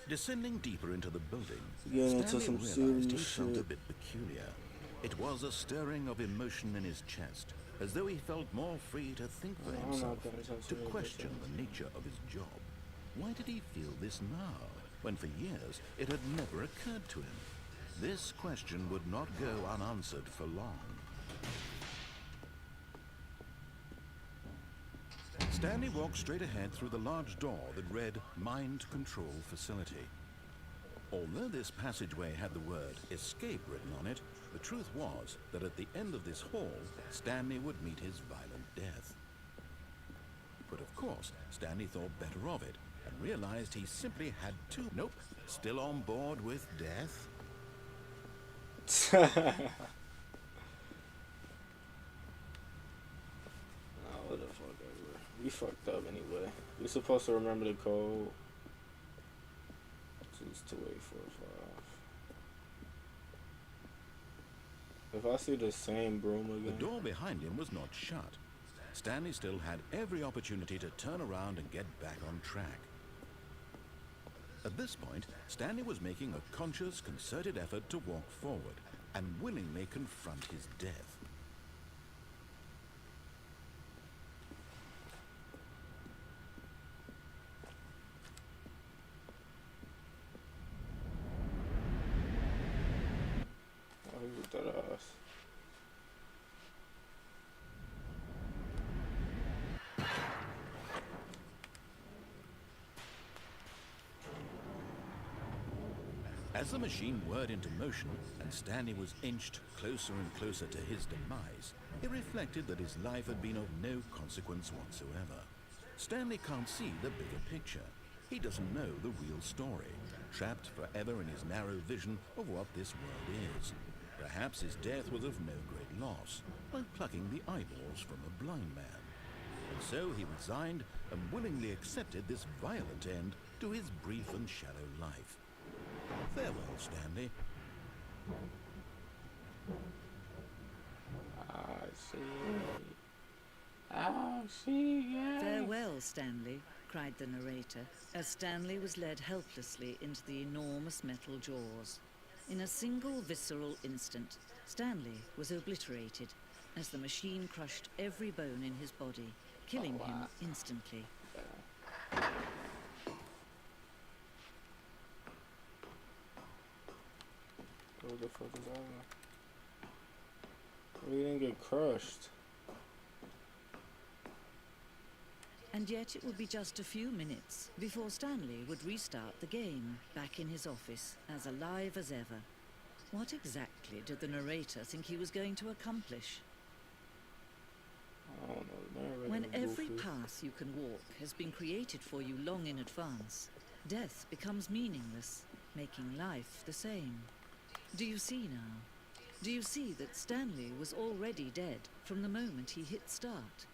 Descending deeper into the building, Getting into Stanley some realized he serious felt a shit. bit peculiar. It was a stirring of emotion in his chest, as though he felt more free to think for I'm not himself, paying attention to to question anything. the nature of his job. Why did he feel this now, when for years it had never occurred to him? This question would not go unanswered for long. Stanley walked straight ahead through the large door that read Mind Control Facility. Although this passageway had the word escape written on it, the truth was that at the end of this hall, Stanley would meet his violent death. But of course, Stanley thought better of it and realized he simply had to. Nope, still on board with death. What the fuck ever. We fucked up anyway. We're supposed to remember the code. It's 2845. If I see the same broom again. The door behind him was not shut. Stanley still had every opportunity to turn around and get back on track. At this point, Stanley was making a conscious, concerted effort to walk forward and willingly confront his death. Oh, he was dead ass. As the machine whirred into motion and Stanley was inched closer and closer to his demise, he reflected that his life had been of no consequence whatsoever. Stanley can't see the bigger picture. He doesn't know the real story, trapped forever in his narrow vision of what this world is. Perhaps his death was of no great loss, like plucking the eyeballs from a blind man. And so he resigned and willingly accepted this violent end to his brief and shallow life. Farewell, Stanley. Farewell, Stanley, cried the narrator, as Stanley was led helplessly into the enormous metal jaws. In a single visceral instant, Stanley was obliterated as the machine crushed every bone in his body, killing him instantly. What the fuck is that? We didn't get crushed. And yet it would be just a few minutes before Stanley would restart the game, back in his office, as alive as ever. What exactly did the narrator think he was going to accomplish? I don't know. When every path you can walk has been created for you long in advance, death becomes meaningless, making life the same. Do you see now? Do you see that Stanley was already dead from the moment he hit start?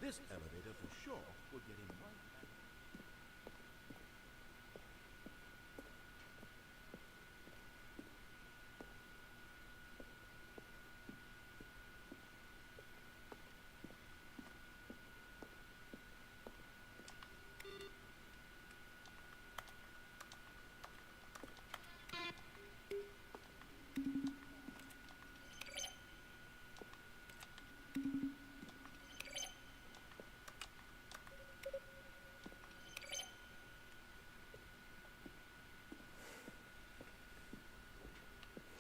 This elevator for sure would get him right back.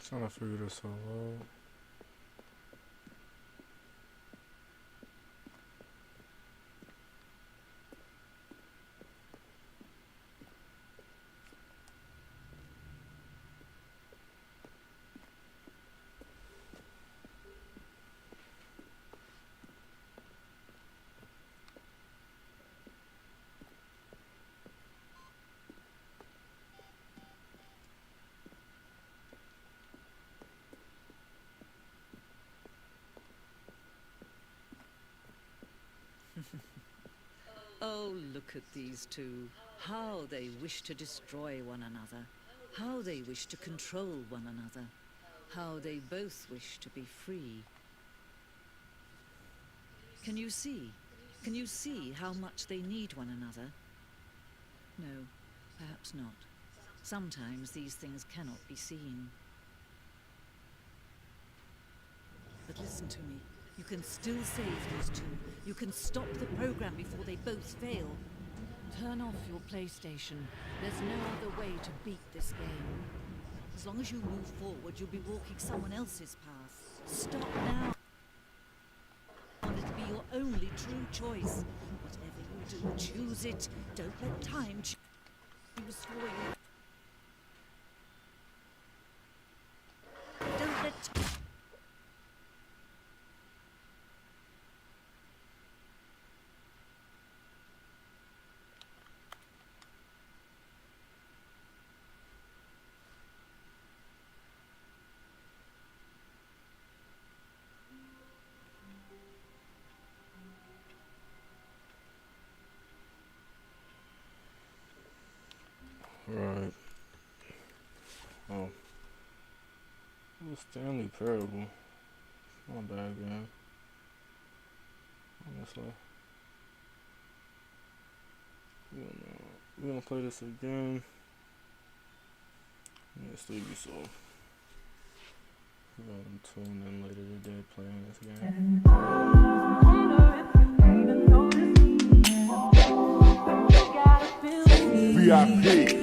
Trying to figure this all out. Oh, look at these two. How they wish to destroy one another. How they wish to control one another. How they both wish to be free. Can you see? Can you see how much they need one another? No, perhaps not. Sometimes these things cannot be seen. But listen to me. You can still save these two. You can stop the program before they both fail. Turn off your PlayStation. There's no other way to beat this game. As long as you move forward, you'll be walking someone else's path. Stop now. Want it to be your only true choice. Whatever you do, choose it. Don't let time choose for you. Don't let Right. Oh. It was Stanley Parable. Not bad game. Honestly. We're gonna play this again. Yeah, still be so. We got them tuned in later today playing this game. VIP.